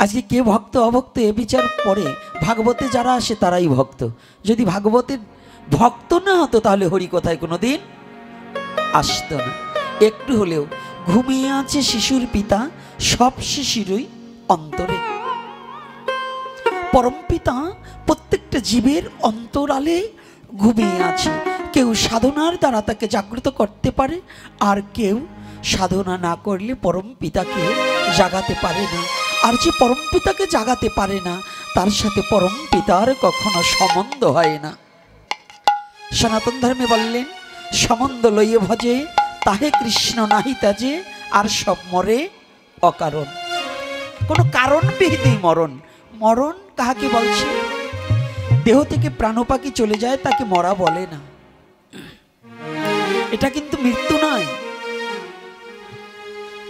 আজকে কে ভক্ত অভক্ত এ বিচার পরে ভাগবতে যারা আসে তারাই ভক্ত। যদি ভাগবতের ভক্ত না হতো তাহলে হরি কথায় কোনোদিন আসতো না। একটু হলেও ঘুমিয়ে আছে শিশুর পিতা, সব শিশুরই অন্তরে। পরমপিতা প্রত্যেকটা জীবের অন্তরালে ঘুমিয়ে আছে। কেউ সাধনার দ্বারা তাকে জাগ্রত করতে পারে, আর কেউ সাধনা না করলে পরম পিতাকে জাগাতে পারে না। আর যে পরম পিতাকে জাগাতে পারে না তার সাথে পরম পিতার কখনো সম্বন্ধ হয় না। সনাতন ধর্মে বললেন, সম্বন্ধ লইয়ে ভজে তাহে কৃষ্ণ নাহি তাজে, আর সব মরে অকারণ। কোনো কারণ বিহিতই মরণ। মরণ কাহাকে বলছে? দেহ থেকে প্রাণ পাখি চলে যায় তাকে মরা বলে না। এটা কিন্তু মৃত্যু নয়।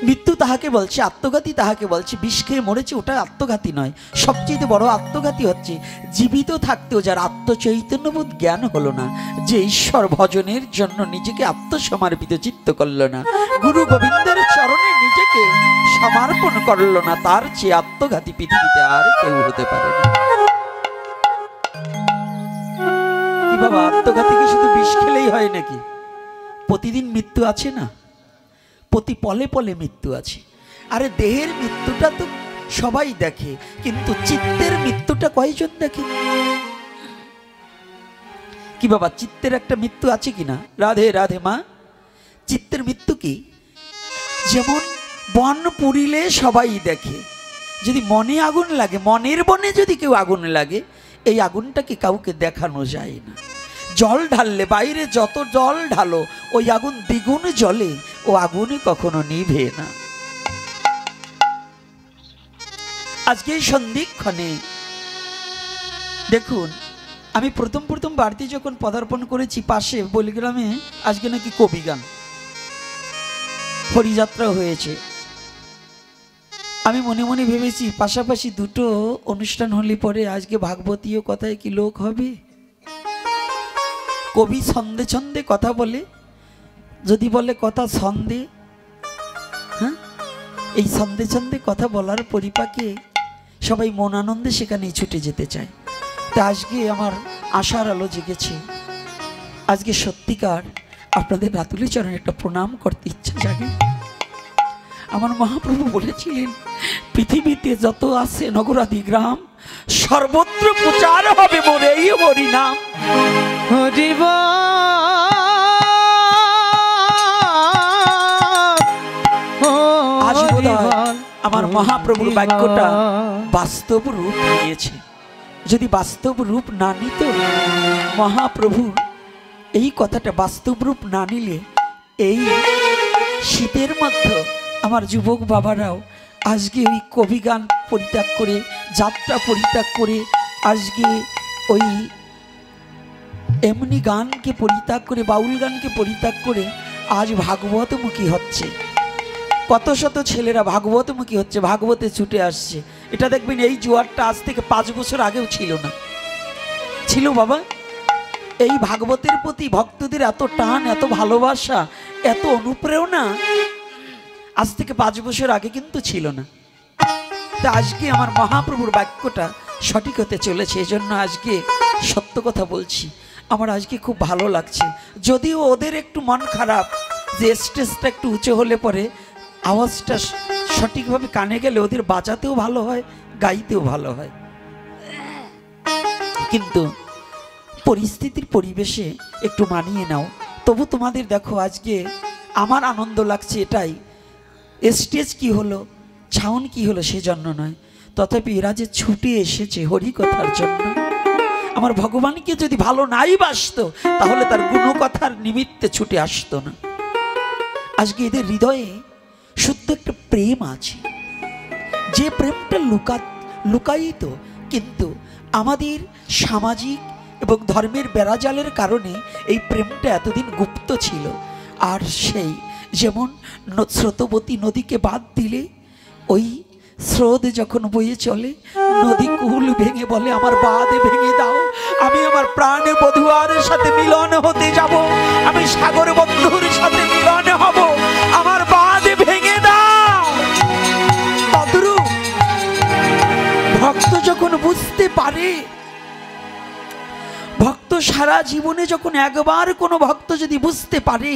মৃত্যু তাহাকে বলছে, আত্মঘাতী তাহাকে বলছে। বিষ খেয়ে মরেছে, ওটা আত্মঘাতী নয়। সবচেয়ে বড় আত্মঘাতী হচ্ছে জীবিত থাকতেও যার আত্মচৈতন্যবোধ জ্ঞান হলো না, যে ঈশ্বর ভজনের জন্য নিজেকে আত্মসমর্পিত চিত্ত করল না, গুরু গোবিন্দের চরণে নিজেকে সমর্পণ করল না, তার চেয়ে আত্মঘাতী পৃথিবীতে আর কেউ হতে পারে না। কি বাবা, আত্মঘাতী কি শুধু বিষ খেলেই হয় নাকি? প্রতিদিন মৃত্যু আছে না, প্রতি পলে পলে মৃত্যু আছে। আরে দেহের মৃত্যুটা তো সবাই দেখে, কিন্তু চিত্তের মৃত্যুটা কয়জন দেখে? কি বাবা, চিত্তের একটা মৃত্যু আছে কিনা? রাধে রাধে মা। চিত্তের মৃত্যু কি? যেমন বন পুড়িলে সবাই দেখে, যদি মনে আগুন লাগে, মনের বনে যদি কেউ আগুন লাগে, এই আগুনটাকে কাউকে দেখানো যায় না। জল ঢাললে, বাইরে যত জল ঢালো, ওই আগুন দ্বিগুণ জ্বলে, ও আগুনে কখনো নিভে না। আজকে এই সন্ধিক্ষণে দেখুন, আমি প্রথম বাড়িতে যখন পদার্পণ করেছি, পাশে বলিগ্রামে আজকে নাকি কবি গান, হরিযাত্রা হয়েছে। আমি মনে মনে ভেবেছি, পাশাপাশি দুটো অনুষ্ঠান হলে পরে আজকে ভাগবতীয় কথায় কি লোক হবে? কবি ছন্দে ছন্দে কথা বলে, যদি বলে কথা ছন্দে, হ্যাঁ, এই ছন্দে ছন্দে কথা বলার পরিপাকে সবাই মন আনন্দে সেখানেই ছুটে যেতে চায়। তা আজকে আমার আশার আলো জেগেছে। আজকে সত্যিকার আপনাদের রাতুলি চরণে একটা প্রণাম করতে ইচ্ছা জাগে। আমার মহাপ্রভু বলেছিলেন, পৃথিবীতে যত আছে নগরাদি গ্রাম, সর্বত্র প্রচার হবে মোর এই হরি নাম। হরিব আজ আমার মহাপ্রভুর বাক্যটা বাস্তব রূপ নিয়েছে। যদি বাস্তব রূপ না নিত, মহাপ্রভুর এই কথাটা বাস্তব রূপ না নিলে, এই শীতের মধ্যে আমার যুবক বাবারাও আজকে ওই কবি গান পরিত্যাগ করে, যাত্রা পরিত্যাগ করে, আজকে ওই এমনি গানকে পরিত্যাগ করে, বাউল গানকে পরিত্যাগ করে আজ ভাগবতমুখী হচ্ছে। কত শত ছেলেরা ভাগবতমুখী হচ্ছে, ভাগবতে ছুটে আসছে। এটা দেখবেন এই জোয়ারটা আজ থেকে 5 বছর আগেও ছিল না। ছিল বাবা, এই ভাগবতের প্রতি ভক্তদের এত টান, এত ভালোবাসা, এত অনুপ্রেরণা আজ থেকে 5 বছর আগে কিন্তু ছিল না। তা আজকে আমার মহাপ্রভুর বাক্যটা সঠিক হতে চলেছে, এজন্য আজকে সত্য কথা বলছি। আমার আজকে খুব ভালো লাগছে। যদিও ওদের একটু মন খারাপ যে স্টেজটা একটু উঁচু হলে পরে আওয়াজটা সঠিকভাবে কানে গেলে ওদের বাজাতেও ভালো হয়, গাইতেও ভালো হয়, কিন্তু পরিস্থিতির পরিবেশে একটু মানিয়ে নাও। তবু তোমাদের দেখো, আজকে আমার আনন্দ লাগছে এটাই, স্টেজ কি হলো, ছাউন কি হলো সেজন্য নয়, তথাপি এরা যে ছুটে এসেছে হরিকথার জন্য। আমার ভগবানকে যদি ভালো নাই বাসতো, তাহলে তার গুণকথার নিমিত্তে ছুটে আসতো না। আজকে এদের হৃদয়ে শুদ্ধ একটা প্রেম আছে, যে প্রেমটা লুকায়িত, কিন্তু আমাদের সামাজিক এবং ধর্মের বেড়াজালের কারণে এই প্রেমটা এতদিন গুপ্ত ছিল। আর সেই যেমন স্রোতবতী নদীকে বাদ দিলে ওই স্রোত যখন বয়ে চলে, নদী কুল ভেঙে বলে আমার বাঁধ ভেঙে দাও, আমি আমার প্রাণে বধুয়ার সাথে মিলন হতে যাব, আমি সাগর বন্ধুর সাথে মিলন হব, আমার বাঁধ ভেঙে দাও। তদ্রূপ পারে? ভক্ত সারা জীবনে যখন একবার কোনো ভক্ত যদি বুঝতে পারে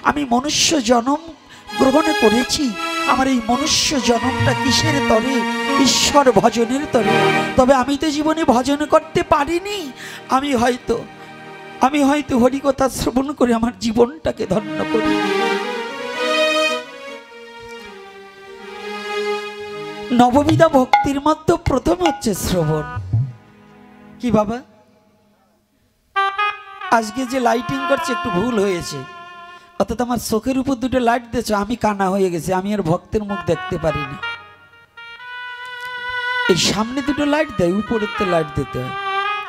আমি মনুষ্য জন্ম গ্রহণ করেছি, আমার এই মনুষ্য জন্মটা কিসের তরে? ঈশ্বর ভজনের তরে। তবে আমি তো জীবনে ভজন করতে পারিনি, আমি হয়তো হরিকথা শ্রবণ করে আমার জীবনটাকে ধন্য করি। নববিধা ভক্তির মধ্যে প্রথম হচ্ছে শ্রবণ। কি বাবা, আজকে যে লাইটিং করছে একটু ভুল হয়েছে, অর্থাৎ আমার চোখের উপর দুটো লাইট দিয়েছ, আমি কানা হয়ে গেছি, আমি আর ভক্তের মুখ দেখতে পারি না। এই সামনে দুটো লাইট দেয়, উপরের তো লাইট দিতে হয়,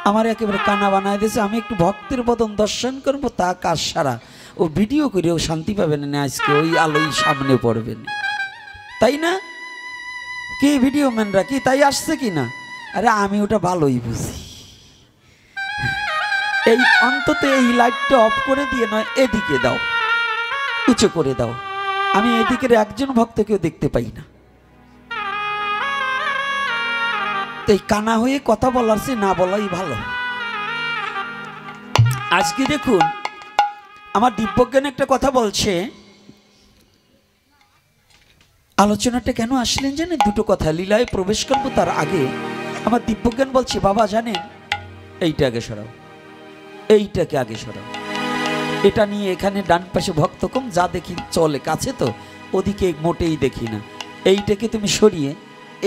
আমার একেবারে কানা বানায় দিয়েছে। আমি একটু ভক্তের বদন দর্শন করবো, তা কাজ সারা। ও ভিডিও করে ও শান্তি পাবে না, আজকে ওই আলোই সামনে পড়বে না, তাই না? কি ভিডিও ম্যানরা কি তাই আসছে কি না? আরে আমি ওটা ভালোই বুঝি। এই অন্তত এই লাইটটা অফ করে দিয়ে নয়, এদিকে দাও, উঁচু করে দাও, আমি এদিকের একজন ভক্তকেও দেখতে পাই না। এই কানা হয়ে কথা বলার চেয়ে না বলাই ভালো। আজকে দেখুন আমার দিব্যজ্ঞান একটা কথা বলছে, আলোচনাটা কেন আসলেন জানেন? দুটো কথা, লীলায় প্রবেশ করবো তার আগে আমার দিব্যজ্ঞান বলছে, বাবা জানেন এইটা আগে সরাও, এইটাকে আগে সরাও, এটা নিয়ে এখানে ডান পাশে ভক্ত কম, যা দেখি চলে কাছে তো ওদিকে মোটেই দেখি না, এইটাকে তুমি সরিয়ে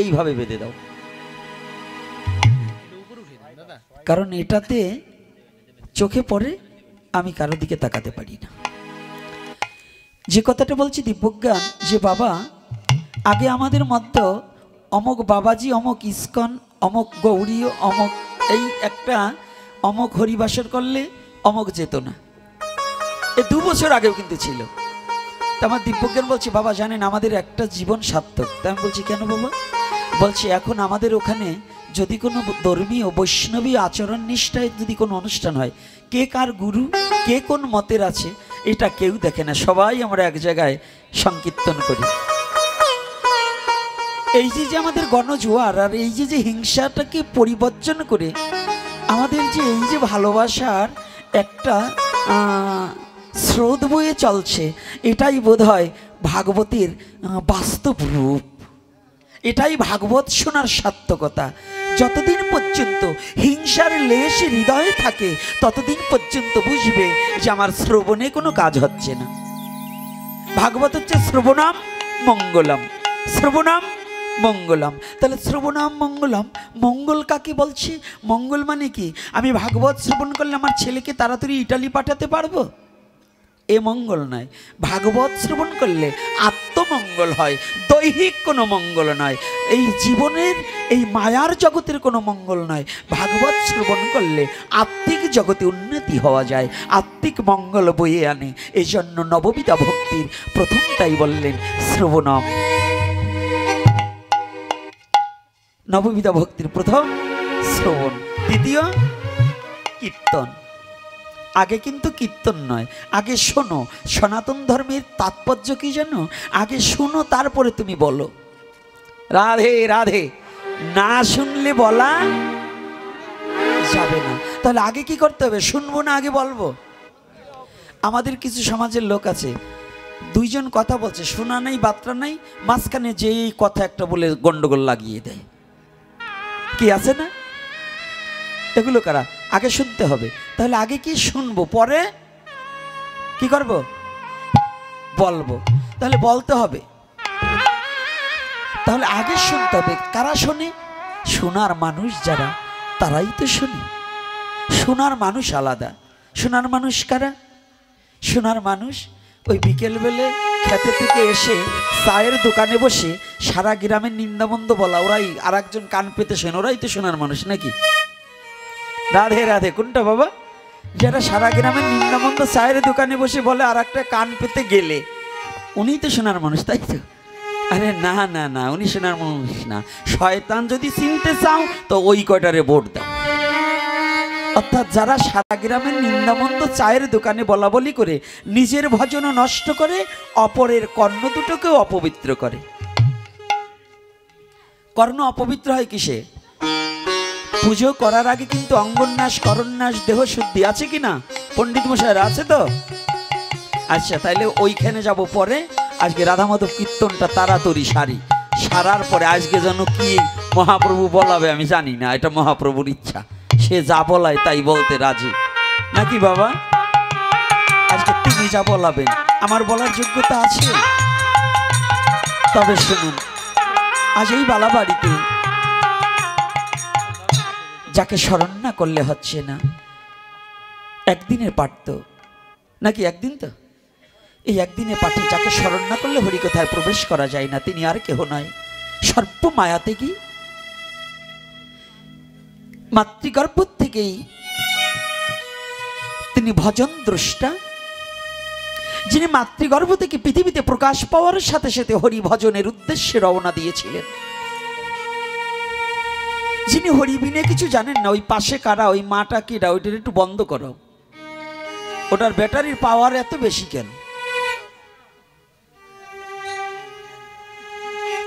এইভাবে বেঁধে দাও, কারণ এটাতে চোখে পড়ে, আমি কারো দিকে তাকাতে পারি না। যে কথাটা বলছি দিব্যজ্ঞান, যে বাবা আগে আমাদের মধ্যে অমক বাবাজি, অমক ইস্কন, অমক গৌরী, অমক এই একটা অমক হরিবাসর করলে অমক যেত না, এ 2 বছর আগেও কিন্তু ছিল। তা আমার দিব্যজ্ঞান বলছে, বাবা জানেন আমাদের একটা জীবন সার্থক। তা আমি বলছি কেন বাবা? বলছে এখন আমাদের ওখানে যদি কোনো ধর্মীয় বৈষ্ণবী আচরণ নিষ্ঠায় যদি কোনো অনুষ্ঠান হয়, কে কার গুরু, কে কোন মতের আছে, এটা কেউ দেখে না, সবাই আমরা এক জায়গায় সংকীর্তন করি। এই যে আমাদের গণজোয়ার আর এই যে হিংসাটাকে পরিবর্জন করে আমাদের যে এই যে ভালোবাসার একটা স্রোত বয়ে চলছে, এটাই বোধহয় ভাগবতের বাস্তব রূপ, এটাই ভাগবত শোনার সার্থকতা। যতদিন পর্যন্ত হিংসার লেশ হৃদয়ে থাকে ততদিন পর্যন্ত বুঝবে যে আমার শ্রবণে কোনো কাজ হচ্ছে না। ভাগবত হচ্ছে শ্রবণাম মঙ্গলম, শ্রবণাম মঙ্গলম। তাহলে শ্রবণাম মঙ্গলম, মঙ্গল কাকে বলছে? মঙ্গল মানে কি? আমি ভাগবত শ্রবণ করলে আমার ছেলেকে তাড়াতাড়ি ইটালি পাঠাতে পারবো, এ মঙ্গল নয়। ভাগবত শ্রবণ করলে আত্মমঙ্গল হয়, দৈহিক কোনো মঙ্গল নয়, এই জীবনের এই মায়ার জগতের কোনো মঙ্গল নয়। ভাগবত শ্রবণ করলে আত্মিক জগতে উন্নতি হওয়া যায়, আত্মিক মঙ্গল বয়ে আনে। এই জন্য নববিধা ভক্তির প্রথমটাই বললেন শ্রবণম। নববিধা ভক্তির প্রথম শ্রবণ, দ্বিতীয় কীর্তন। আগে কিন্তু কীর্তন নয়, আগে শোনো। সনাতন ধর্মের তাৎপর্য কি জানো? আগে শোনো, তারপরে তুমি বলো রাধে রাধে। না শুনলে বলা যাবে না। তাহলে আগে কি করতে হবে? শুনবো না আগে বলবো? আমাদের কিছু সমাজের লোক আছে, 2 জন কথা বলছে, শোনা নেই বার্তা নেই, মাঝখানে যে এই কথা একটা বলে গন্ডগোল লাগিয়ে দেয়। কি আছে না? এগুলো কারা? আগে শুনতে হবে। তাহলে আগে কি শুনবো, পরে কি করব? বলবো। তাহলে বলতে হবে, তাহলে আগে শুনতে হবে। কারা শোনে? শোনার মানুষ যারা, তারাই তো শোনে। শোনার মানুষ আলাদা। শোনার মানুষ কারা? শোনার মানুষ ওই বিকেলবেলে খেতে থেকে এসে চায়ের দোকানে বসে সারা গ্রামের নিন্দামন্দ বলা, ওরাই আর একজন কান পেতে শোনে, ওরাই তো শোনার মানুষ নাকি? রাধে রাধে কোনটা বাবা? যারা সারা গ্রামের নিন্দামন্দ চায়ের দোকানে বসে বলে আর একটা কান পেতে গেলে, উনি তো শোনার মানুষ, তাই তো? আরে না না না, উনি শোনার মানুষ না। শয়তান যদি চিনতে চাও তো ওই কয়টারে ভোট দাও। অর্থাৎ যারা সারা গ্রামের নিন্দামন্দ চায়ের দোকানে বলা বলি করে নিজের ভজনও নষ্ট করে, অপরের কর্ণ দুটোকেও অপবিত্র করে। কর্ণ অপবিত্র হয় কিসে? পুজো করার আগে কিন্তু অঙ্গন্যাস করন্যাস দেহ শুদ্ধি আছে কি না পণ্ডিত মশাইরা আছে তো? আচ্ছা তাইলে ওইখানে যাব পরে। আজকে রাধা মাধব কীর্তনটা তাড়াতাড়ি সারার পরে আজকে যেন কি মহাপ্রভু বলাবে আমি জানি না, এটা মহাপ্রভুর ইচ্ছা, সে যা বলায় তাই বলতে রাজি নাকি বাবা? আজকে তিনি যা বলাবেন আমার বলার যোগ্যতা আছে। তবে শুনুন, আজ এই বালাবাড়িতে যাকে স্মরণ না করলে হচ্ছে না, একদিনের পাঠ তো নাকি, একদিন তো, এই একদিনে পাঠে যাকে স্মরণ না করলে হরিকথায় প্রবেশ করা যায় না, তিনি আর কেহ নয়, সর্ব মায়াতে কি মাতৃগর্ভ থেকেই তিনি ভজন দ্রষ্টা, যিনি মাতৃগর্ভ থেকে পৃথিবীতে প্রকাশ পাওয়ার সাথে সাথে হরি ভজনের উদ্দেশ্যে রওনা দিয়েছিলেন, যিনি হরি বিনে কিছু জানেন না। ওই পাশে কারা, ওই মাটা কিরা, ওইটার একটু বন্ধ করো, ওটার ব্যাটারির পাওয়ার এত বেশি কেন?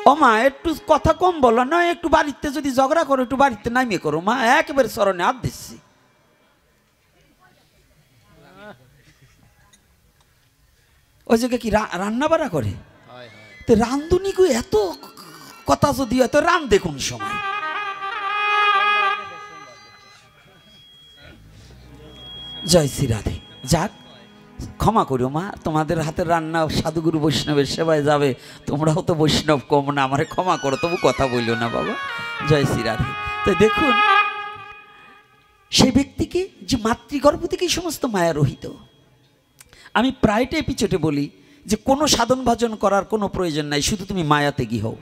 ও মা একটু কথা কম বলো না, একটু বাড়িতে যদি ঝগড়া করো একটু বাড়িতে নামিয়ে করো মা, একেবারে স্মরণে হাত দিচ্ছি। ওই জায়গায় কি রান্না বাড়া করে? তো রান্ধুনি গো এত কথা যদি এত রান দেখুন সময়। জয় শ্রী রাধে। যাক ক্ষমা করো মা, তোমাদের হাতের রান্না সাধুগুরু বৈষ্ণবের সেবায় যাবে, তোমরাও তো বৈষ্ণব কম না, আমারে ক্ষমা করো, তবু কথা বললো না বাবা। জয় শ্রী রাধে। তো দেখুন সেই ব্যক্তিকে যে মাতৃগর্ভ থেকেই সমস্ত মায়া রহিত। আমি প্রায়টা এপিচোডে বলি যে কোনো সাধন ভজন করার কোনো প্রয়োজন নাই, শুধু তুমি মায়াতে গিয়ে হও,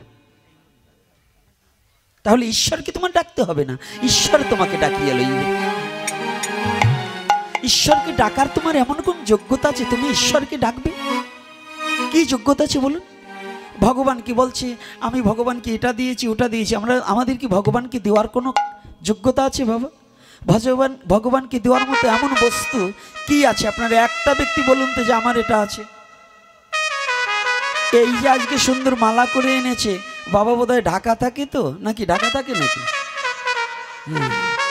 তাহলে ঈশ্বরকে তোমার ডাকতে হবে না, ঈশ্বর তোমাকে ডাকিয়ে লইবে। ঈশ্বরকে ডাকার তোমার এমন কোন যোগ্যতা আছে তুমি ঈশ্বরকে ডাকবে? কি যোগ্যতা আছে বলুন? ভগবান কি বলছে আমি ভগবানকে এটা দিয়েছি ওটা দিয়েছি, আমাদের কি ভগবানকে দেওয়ার কোনো যোগ্যতা আছে বাবা? ভগবানকে দেওয়ার মতো এমন বস্তু কি আছে? আপনারা একটা ব্যক্তি বলুন তো যে আমার এটা আছে। এই যে আজকে সুন্দর মালা করে এনেছে বাবা, বোধহয় ঢাকা থাকে তো নাকি? ঢাকা থাকে নাকি?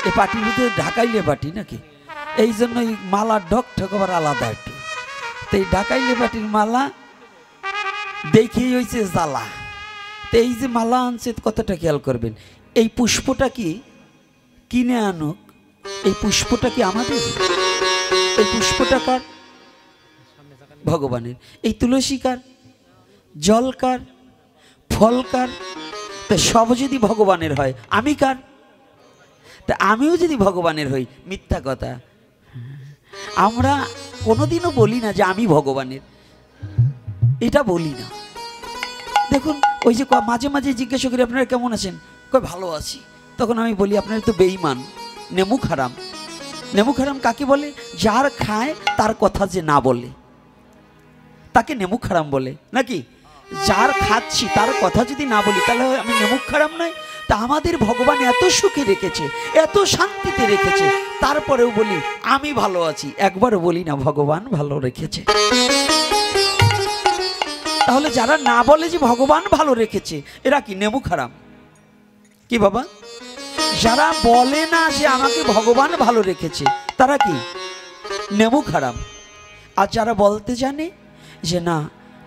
এই পাটির ভিতরে ঢাকাইলে পাটি নাকি, এই জন্য এই মালার ঢক ঠক আবার আলাদা একটু। তো এই ঢাকাইলে পাটির মালা দেখেই হয়েছে জ্বালা। তো এই যে মালা আনছে কতটা খেয়াল করবেন, এই পুষ্পটা কি কিনে আনুক, এই পুষ্পটা কি আমাদের? এই পুষ্পটা কার? ভগবানের। এই তুলসী কার? জল কার? ফল কার? তো সব যদি ভগবানের হয় আমি কার? তা আমিও যদি ভগবানের হই, মিথ্যা কথা। আমরা কোনোদিনও বলি না যে আমি ভগবানের, এটা বলি না। দেখুন ওই যে মাঝে মাঝে জিজ্ঞাসা করি আপনারা কেমন আছেন, কই ভালো আছি, তখন আমি বলি আপনারা তো বেঈমান, নেমুক হারাম। নেমুক হারাম কাকে বলে? যার খায় তার কথা যে না বলে তাকে নেমুক হারাম বলে নাকি? যার খাচ্ছি তার কথা যদি না বলি তাহলে আমি নেমুক হারাম নয়? তা আমাদের ভগবান এত সুখে রেখেছে, এত শান্তিতে রেখেছে, তারপরেও বলি আমি ভালো আছি, একবারও বলি না ভগবান ভালো রেখেছে। তাহলে যারা না বলে যে ভগবান ভালো রেখেছে এরা কি নেমুক হারাম কি বাবা? যারা বলে না যে আমাকে ভগবান ভালো রেখেছে তারা কি নেমুক হারাম। আর যারা বলতে জানে যে না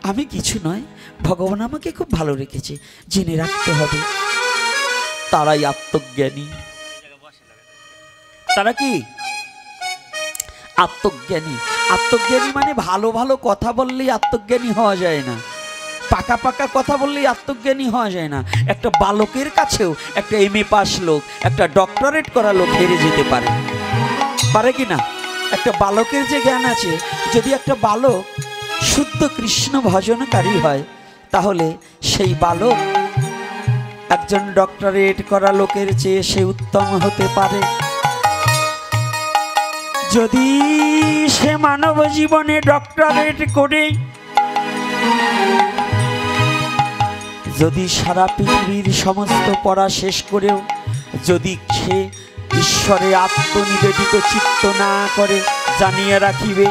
আমি কিছু নয়, ভগবান আমাকে খুব ভালো রেখেছে, জেনে রাখতে হবে, তারাই আত্মজ্ঞানী। তারা কি আত্মজ্ঞানী? আত্মজ্ঞানী মানে ভালো ভালো কথা বললেই আত্মজ্ঞানী হওয়া যায় না, পাকা পাকা কথা বললেই আত্মজ্ঞানী হওয়া যায় না। একটা বালকের কাছেও একটা MA পাস লোক, একটা ডক্টরেট করা লোক হেরে যেতে পারে, পারে কি না? একটা বালকের যে জ্ঞান আছে, যদি একটা বালক শুদ্ধ কৃষ্ণ ভজনকারী হয় তাহলে সেই বালক একজন ডক্টরেট করা লোকের চেয়ে সে উত্তম হতে পারে। যদি সে মানব জীবনে ডক্টরেট করে, যদি সারা পৃথিবীর সমস্ত পড়া শেষ করেও যদি সে ঈশ্বরে আত্মনিবেদিত চিত্ত না করে, জানিয়ে রাখিবে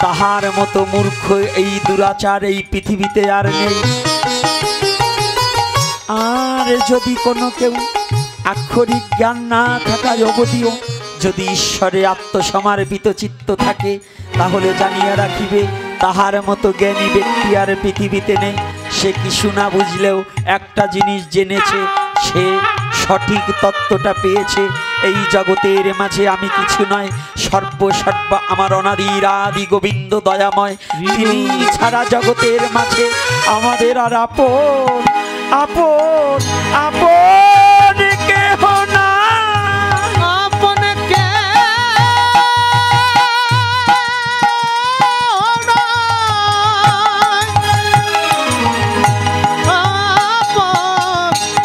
তাহার মতো মূর্খ এই দুরাচার এই পৃথিবীতে আর নেই। আর যদি কোনো কেউ আক্ষরিক জ্ঞান না থাকায় অবধিও যদি ঈশ্বরে আত্মসমর্পিত চিত্ত থাকে, তাহলে জানিয়া রাখিবে তাহার মতো জ্ঞানী ব্যক্তি আর পৃথিবীতে নেই। সে কিছু না বুঝলেও একটা জিনিস জেনেছে, সে সঠিক তত্ত্বটা পেয়েছে। এই জগতের মাঝে আমি কিছু নয়, সর্বসর্বা আমার অনাদির আদি গোবিন্দ দয়াময়। তিনি ছাড়া জগতের মাঝে আমাদের আর আপন আপন আপন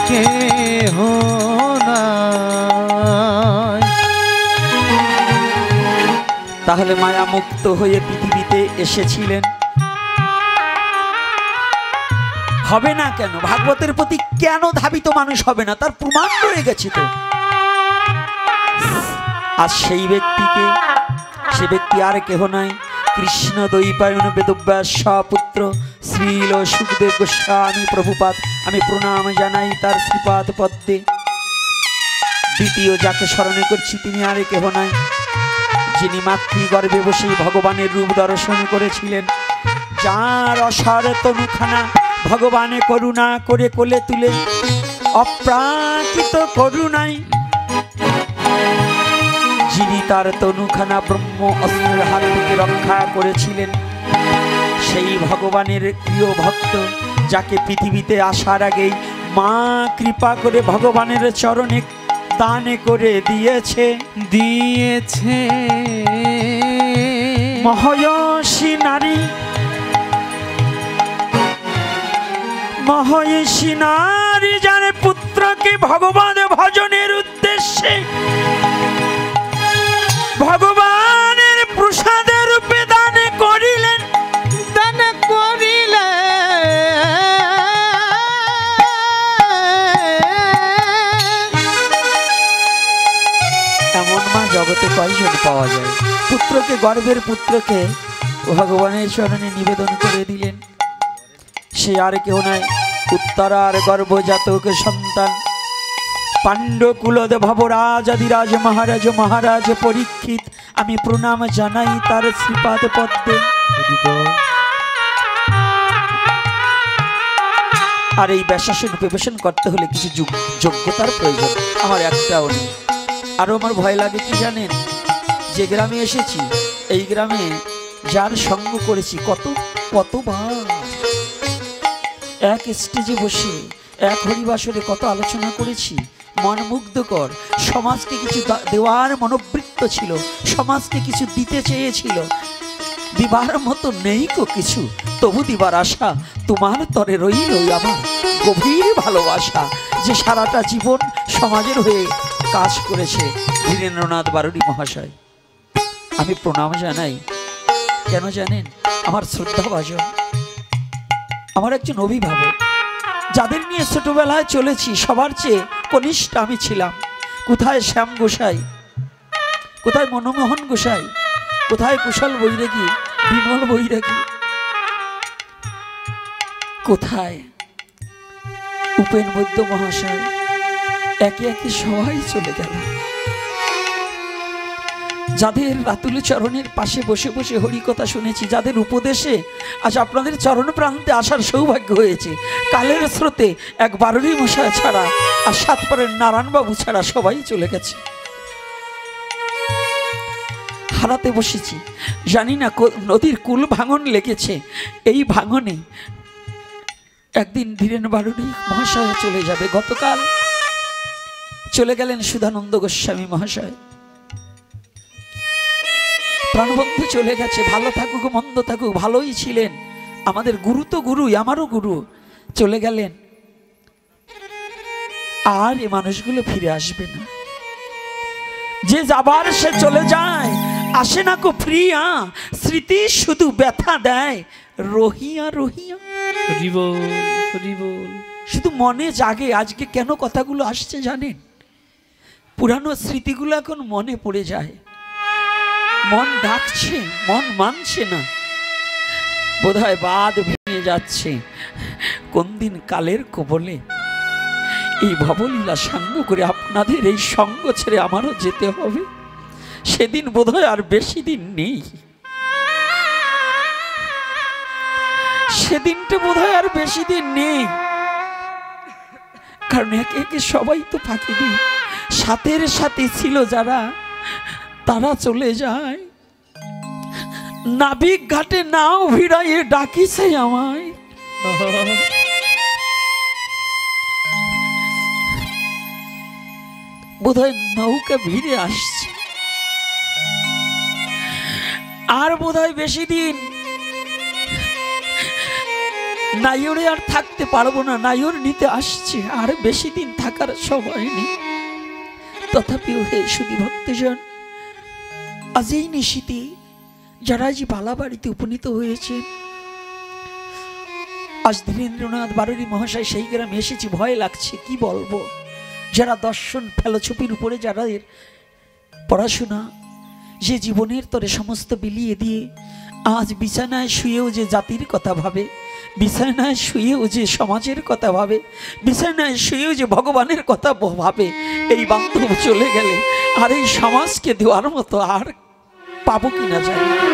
কেহ না। তাহলে মায়া মুক্ত হয়ে পৃথিবীতে এসেছিলেন, হবে না কেন? ভাগবতের প্রতি কেন ধাবিত মানুষ হবে না, তার প্রমাণ রয়ে গেছে তো। আর সেই ব্যক্তিকে, সে ব্যক্তি আর কেহ নয়, কৃষ্ণ দ্বৈপায়ন বেদব্যাস পুত্র শ্রীল সুখদেব গোস্বামী প্রভুপাদ। আমি প্রণাম জানাই তার শ্রীপাদ পদ্মে। দ্বিতীয় যাকে স্মরণে করছি তিনি আর কেহ নয়, যিনি মাতৃগর্ভে বসে ভগবানের রূপ দর্শন করেছিলেন, যার অসার তনুখানা ভগবানে করুণা করে কোলে তুলে অপ্রাকৃত করুণায়, যিনি তার তনুখানা ব্রহ্ম অস্ত্রের হাত থেকে রক্ষা করেছিলেন, সেই ভগবানের প্রিয় ভক্ত, যাকে পৃথিবীতে আসার আগেই মা কৃপা করে ভগবানের চরণে দানে করে দিয়েছে মহয়সী নারী, মহয়সী নারী যার পুত্রকে ভগবান ভজনের উদ্দেশ্যে ভগবানের প্রসাদের রূপে দান করিলেন। এমন মা জগতে কয়জন পাওয়া যায়? পুত্রকে, গর্ভের পুত্রকে ভগবানের চরণে নিবেদন করে দিলেন। সে আর কেউ নয়, উত্তরার গর্ভজাতক সন্তান পাণ্ডকুলদ ভবরাজ আদিরাজ মহারাজ মহারাজ পরীক্ষিত। আমি প্রণাম জানাই তার শ্রীপাদ পদ্মে। আর এই ব্যাসাসন উপবেশন করতে হলে কিছু যোগ্যতার প্রয়োজন, আমার একটাও নেই। আরো আমার ভয় লাগে কি জানেন? যে গ্রামে এসেছি, এই গ্রামে যার সঙ্গ করেছি, কতবার এক স্টেজে বসে এক হরিবাসরে কত আলোচনা করেছি, মন মুগ্ধকর। সমাজকে কিছু দেওয়ার মনোবৃত্ত ছিল, সমাজকে কিছু দিতে চেয়েছিল, দিবার মতো নেই কো কিছু, তবু দিবার আশা। তোমার তরে রইল আমার গভীর ভালোবাসা, যে সারাটা জীবন সমাজের হয়ে কাজ করেছে ধীরেন্দ্রনাথ বারুণী মহাশয়। আমি প্রণাম জানাই। কেন জানেন? আমার শ্রদ্ধাভাজন, আমার একজন অভিভাবক, যাদের নিয়ে ছোটবেলায় চলেছি, সবার চেয়ে কনিষ্ঠ আমি ছিলাম। কোথায় শ্যাম গোসাই, কোথায় মনমোহন গোসাই, কোথায় কুশল বৈরাগী, বিমল বৈরাগী, কোথায় উপেন বৈদ্য মহাশয়? একে একে সবাই চলে গেল। যাদের রাতুল চরণের পাশে বসে বসে হরিকথা শুনেছি, যাদের উপদেশে আজ আপনাদের চরণ প্রান্তে আসার সৌভাগ্য হয়েছে, কালের স্রোতে এক বারুণী মশাই ছাড়া আর সাতপাড়ের নারায়ণবাবু ছাড়া সবাই চলে গেছে। হারাতে বসেছি, জানি না নদীর কুল ভাঙন লেগেছে। এই ভাঙনে একদিন ধীরেন বারুণী মহাশয় চলে যাবে। গতকাল চলে গেলেন সুধানন্দ গোস্বামী মহাশয়। প্রাণবন্ধু চলে গেছে, ভালো থাকুক মন্দ থাকুক, ভালোই ছিলেন। আমাদের গুরু তো গুরুই, আমারও গুরু। চলে গেলেন, আর এ মানুষগুলো ফিরে আসবে না। যে যাবার সে চলে যায়, আসে না কো প্রিয়া, স্মৃতি শুধু ব্যথা দেয় রহিয়া রহিয়া। শুধু মনে জাগে। আজকে কেন কথাগুলো আসছে জানেন? পুরানো স্মৃতিগুলো এখন মনে পড়ে যায়, মন ডাকছে, মন মানছে না। বোধহয় বাদ ভেঙে যাচ্ছে। কোন দিন কালের কবলে এই ভবলীলা সাঙ্গ করে আপনাদের এই সঙ্গ ছেড়ে আমারও যেতে হবে। সেদিন বোধহয় আর বেশি দিন নেই, সেদিনটা বোধহয় আর বেশি দিন নেই। কারণ একে একে সবাই তো ফাঁকি দিই, সাথের সাথে ছিল যারা তারা চলে যায়। নাবিক ঘাটে নাও ভিড়াইয়ে ডাকিছে আমায়, বোধহয় নৌকা ভিড়ে আসছে, আর বোধহয় বেশি দিন নাইরে আর থাকতে পারবো না, নাইর নিতে আসছে, আর বেশি দিন থাকার সময় নেই। তথাপিও হে সুধী ভক্তজন, আজ এই নিশীতে যারা যে পালাবাড়িতে উপনীত হয়েছে, আজ ধীরেন্দ্রনাথ বারুরী মহাশয় সেই গ্রামে এসেছি, ভয় লাগছে কি বলবো। যারা দর্শন ফেলোছপির উপরে যারা পড়াশোনা, যে জীবনের তরে সমস্ত বিলিয়ে দিয়ে আজ বিছানায় শুয়েও যে জাতির কথা ভাবে, বিছানায় শুয়েও যে সমাজের কথা ভাবে, বিছানায় শুয়েও যে ভগবানের কথা ভাবে, এই বান্ধব চলে গেলে আর এই সমাজকে দেওয়ার মতো আর পাবো কিনা জানি না।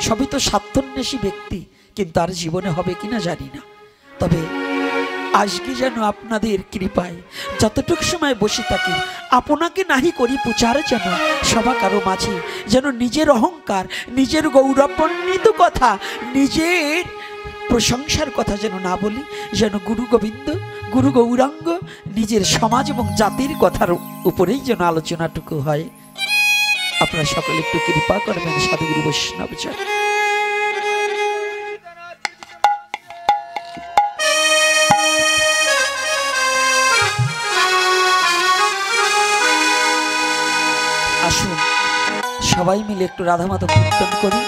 সবই তো স্বার্থন্বেষী ব্যক্তি, কিন্তু আর জীবনে হবে কিনা জানি না। তবে আজকে যেন আপনাদের কৃপায় যতটুকু সময় বসে থাকি, আপনাকে নাহি করি প্রচার, যেন সবা কারো মাঝে যেন নিজের অহংকার, নিজের গৌরবান্বিত কথা, নিজের প্রশংসার কথা যেন না বলি, যেন গুরু গোবিন্দ, গুরু গৌরাঙ্গ, নিজের সমাজ এবং জাতির কথার উপরেই যেন আলোচনাটুকু হয়। আপনারা সকলে একটু কৃপা করবেন সাধুগুরু বৈষ্ণব জন। আসুন সবাই মিলে একটু রাধা মাধব কীর্তন করি।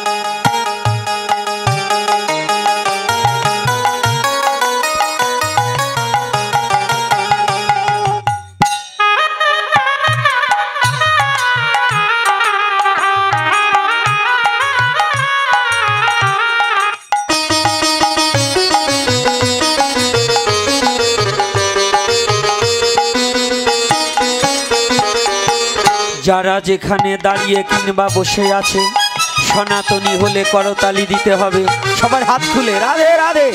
যারা যেখানে দাঁড়িয়ে কিংবা বসে আছে, সনাতনী হলে করতালি দিতে হবে। সবার হাত খুলে রাধে রাধে।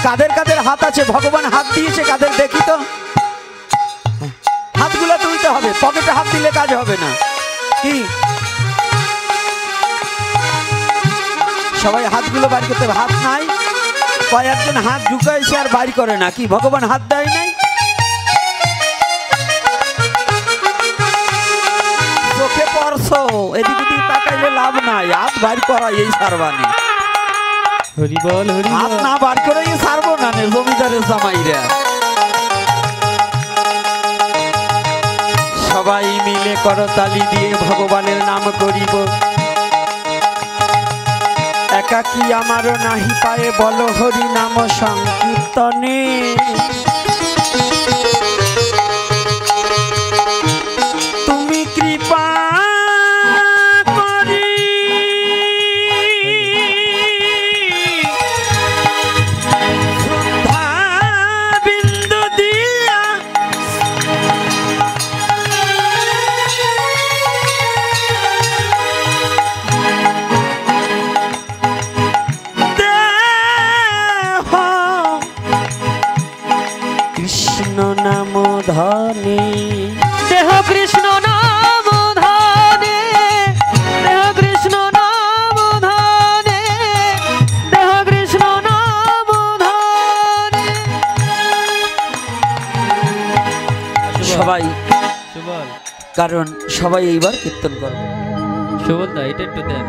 কাদের কাদের হাত আছে, ভগবান হাত দিয়েছে কাদের দেখি তো, হাতগুলো তুলতে হবে, পকেটে হাত দিলে কাজ হবে না। কি সবাই হাতগুলো বাড়ি করতে হবে। হাত নাই, কয়েকজন হাত ঢুকাইছে আর বাড়ি করে না। কি ভগবান হাত দেয় নাই? চোখে পড়ছো, এদিক ওদিক তাকাইলে লাভ নাই, হাত বার করা এই সারবানি। হরি বল হরি বল। হাত না বার করে সারবো না জমিদারের জামাইরা। সবাই মিলে করতালি দিয়ে ভগবানের নাম করিব। একাকী আমারও নাহি পায়ে বল হরি নাম সংকীর্তনে। তুমি কৃপা করি শ্রদ্ধা বিন্দু দিয়া কৃষ্ণ নাম ধনে। দেহ কৃষ্ণ নাম ধনে, দেহ কৃষ্ণ নাম ধনে, দেহ কৃষ্ণ নাম ধনে। সবাই কারণ সবাই এইবার কীর্তন করবে। সুবল দা এটা একটু দেন।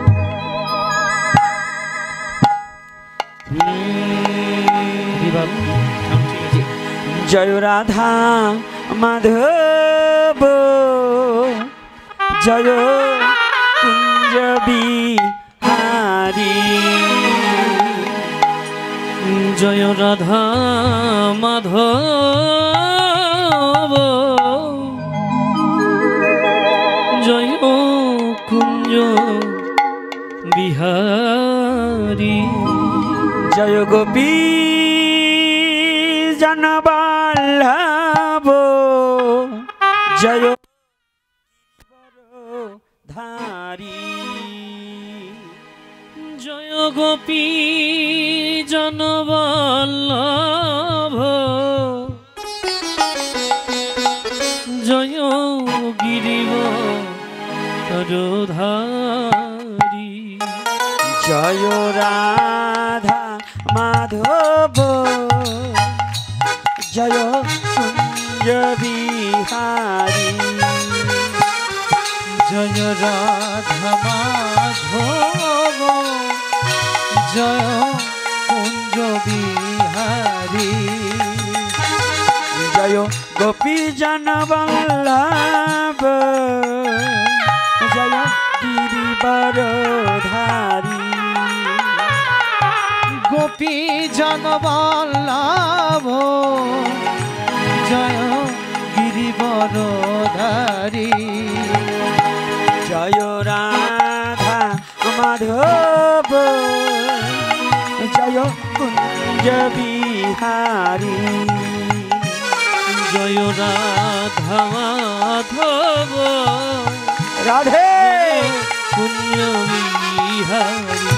জয় রাধা মাধব, জয় কুঞ্জ বিহারী। জয় রাধা মাধব, জয় কুঞ্জ বিহারী। জয় গোপী জনবল্লভ, জয় ধারী জয় গোপী জনবল্লভ জয় গিরিবরধারী জয় রাধা মাধব জয় কুঞ্জ বিহারী জয় রাধা মাধব জয় কুঞ্জ বিহারী জয় গোপী জনবল্লভ জয় গিরিবরধারী গোপী জনবল্লভ জয় গিরিবরধারী জয় রাধা মাধব জয় কুঞ্জ বিহারী জয় রাধা মাধব রাধে কুঞ্জ বিহারী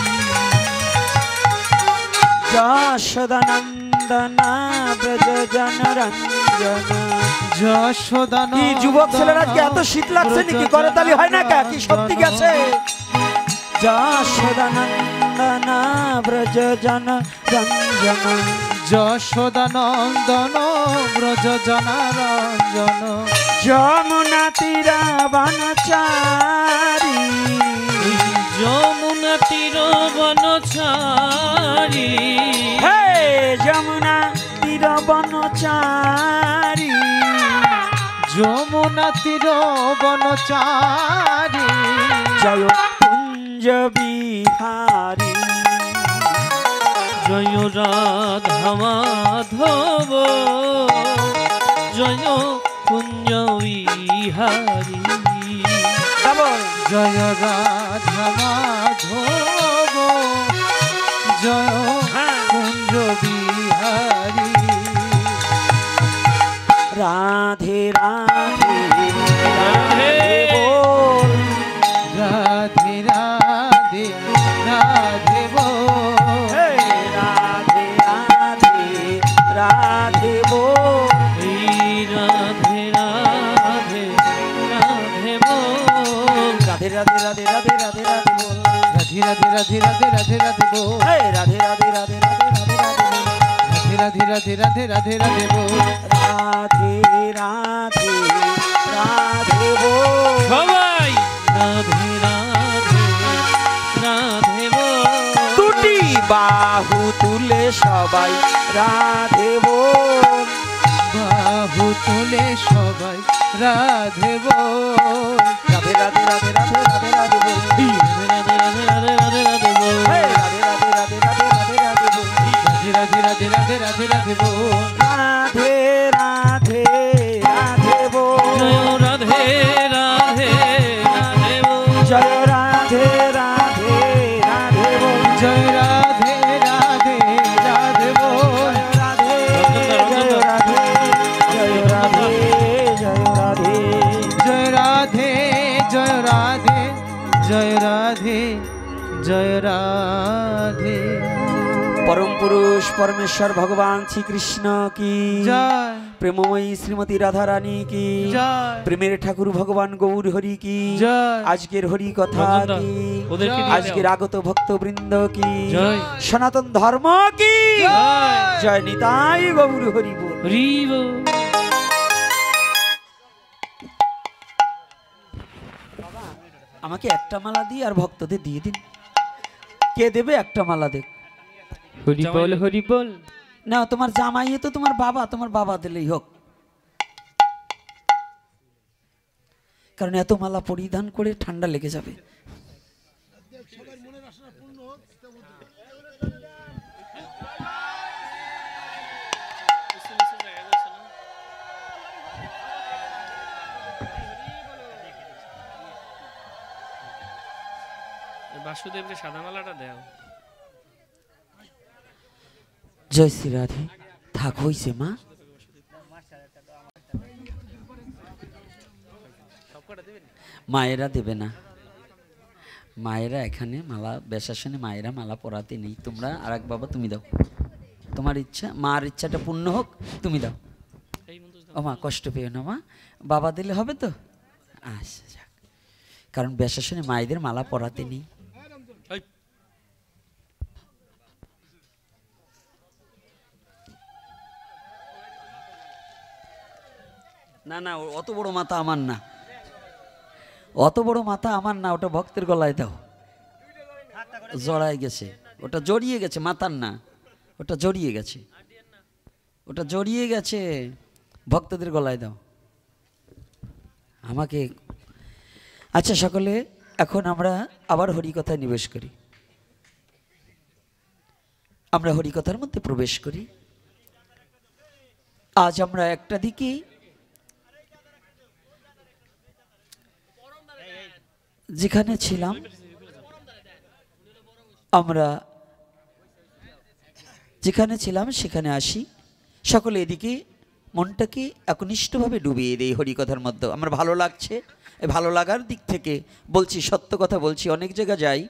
যশোদানন্দনা ব্রজ জনরঞ্জন যশোদান কি যুবক ছেলেরা কি এত শীত লাগছে নাকি করতালি হয় না কা কি সত্যি গেছে যশোদানন্দনা ব্রজ জনরঞ্জন যশোদানন্দন ব্রজ জনারঞ্জন যমুনা তীরা বনচারী যমুনা তীর বনচারী হে যমুনা তীর বনচারী যমুনা তীর বনচারী জয় কুঞ্জ বিহারী জয় রাধা মাধব জয় কুঞ্জ বিহারী জয় রাধা মাধব জয় কুঞ্জ বিহারী রাধে রাধে রাধে বল রাধে রাধে রাধে বল হে রাধে রাধে রাধে বল রাধে রাধে রাধে বল রাধে রাধে রাধে রাধে রাধে রাধে বল রাধে রাধে রাধে রাধে রাধে রাধে বল হে রাধে রাধে রাধে রাধে রাধে রাধে বল রাধে রাধে রাধে রাধে রাধে বল রাধে রাধে রাধে বল সবাই রাধে রাধে রাধে বল দুটি বাহু তুলে সবাই রাধে বল বাহু তুলে সবাই রাধে বল রাধে রাধে রাধে রাধে রাধে রাধে বল রাধে রাধে রাধে রাধে রাধে বল হে রাধে রাধে রাধে রাধে রাধে রাধে বল রাধে রাধে রাধে রাধে রাধে বল রাধে রাধে রাধে বল জয় রাধে রাধে রাধে বল জয় রাধে রাধে রাধে বল জয় রাধে রাধে রাধে বল রাধে জয় রাধে জয় রাধে জয় রাধে জয় রাধে জয় রাধে জয় রাধে জয় রাধে परम पुरुष परमेश्वर भगवान श्री कृष्ण की जय प्रेममयी श्रीमती राधा रानी की जय प्रेमेर ठाकुर भगवान गौर हरि की जय आजकेर हरि कथा की ओदेरके दिए आजकेर आगत भक्तवृंद की जय सनातन धर्म की जय जय निताई गौर हरि बोल हरि बोल আমাকে একটা মালা দিয়ে আর ভক্তদের দিয়ে দিন কে দেবে একটা মালা দেখ हरि बोल हरि बोल না তোমার জামাই তো তোমার বাবা দিলেই হোক কারণ এত মালা পরিধান করে ঠান্ডা লেগে যাবে বাসুদেবকে সাদা মালাটা দাও জয় শ্রী রাধে থাক হইছে মা মায়েরা দেবে না, মায়েরা এখানে মালা বেশাসনে মায়েরা মালা পরাতে নেই। তোমরা আর এক বাবা তুমি দাও, তোমার ইচ্ছা, মার ইচ্ছাটা পূর্ণ হোক, তুমি দাও। ও মা কষ্ট পেও না মা, বাবা দিলে হবে তো? আচ্ছা যাক, কারণ বেশাসনে মায়েদের মালা পরাতে নেই। না না, অত বড় মাথা আমার না, অত বড় মাথা আমার না, ওটা ভক্তের গলায় দাও। জড়ায় গেছে, ওটা জড়িয়ে গেছে, মাথার না, ওটা জড়িয়ে গেছে, ওটা জড়িয়ে গেছে, ভক্তদের গলায় দাও আমাকে। আচ্ছা সকলে, এখন আমরা আবার হরিকথায় নিবেশ করি, আমরা হরিকথার মধ্যে প্রবেশ করি। আজ আমরা একটা দিকে যেখানে ছিলাম, আমরা যেখানে ছিলাম সেখানে আসি। সকলে এদিকে মনটাকে একনিষ্ঠভাবে ডুবিয়ে দেই হরিকথার মধ্যে। আমার ভালো লাগছে, এই ভালো লাগার দিক থেকে বলছি, সত্য কথা বলছি, অনেক জায়গা যাই,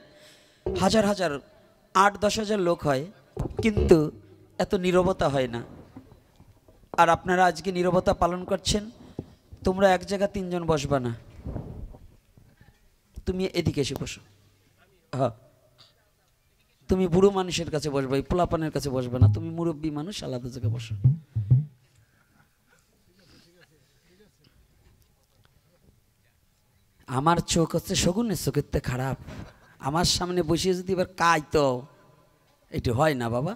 হাজার হাজার 8-10 হাজার লোক হয়, কিন্তু এত নীরবতা হয় না। আর আপনারা আজকে নীরবতা পালন করছেন। তোমরা এক জায়গা 3 জন বসবা না, তুমি এদিকে এসে বসো। হ্যাঁ, তুমি বুড়ো মানুষের কাছে বসবে, পোলাপানের কাছে বসবে না, তুমি মুরব্বী মানুষ, আলাদা জায়গায় বসো। আমার চোখ হচ্ছে শগুনের চোখের থেকে খারাপ, আমার সামনে বসিয়ে যদি এবার কাই তো এটি হয় না বাবা।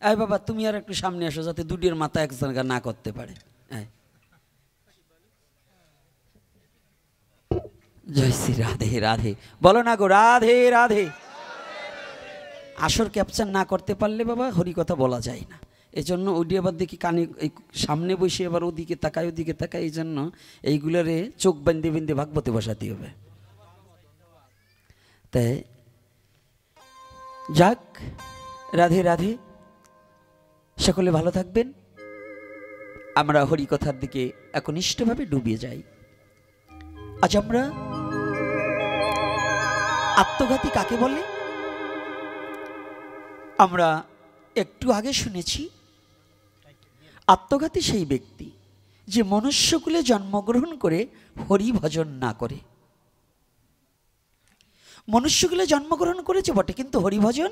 এই বাবা তুমি আর একটু সামনে আসো, যাতে দুটির মাথা এক জায়গা না করতে পারে। জয় শ্রী রাধে রাধে, বলো না গো রাধে রাধে। আসর ক্যাপচার না করতে পারলে বাবা হরি কথা বলা যায় না। এই জন্য ওটি আবার দেখি কানে, এই সামনে বসে আবার ওদিকে তাকায় ওদিকে তাকায়, এই জন্য এইগুলোরে চোখ বেঁধে বেঁধে ভাগবতে বসাতে হবে। তাই যাক, রাধে রাধে, সকলে ভালো থাকবেন। আমরা হরিকথার দিকে একনিষ্ঠভাবে ডুবিয়ে যাই। আজ আমরা আত্মঘাতী কাকে বলে আমরা একটু আগে শুনেছি। আত্মঘাতী সেই ব্যক্তি যে মনুষ্যকুলে জন্মগ্রহণ করে হরি ভজন না করে। মনুষ্যকুলে জন্মগ্রহণ করেছে বটে, কিন্তু হরি ভজন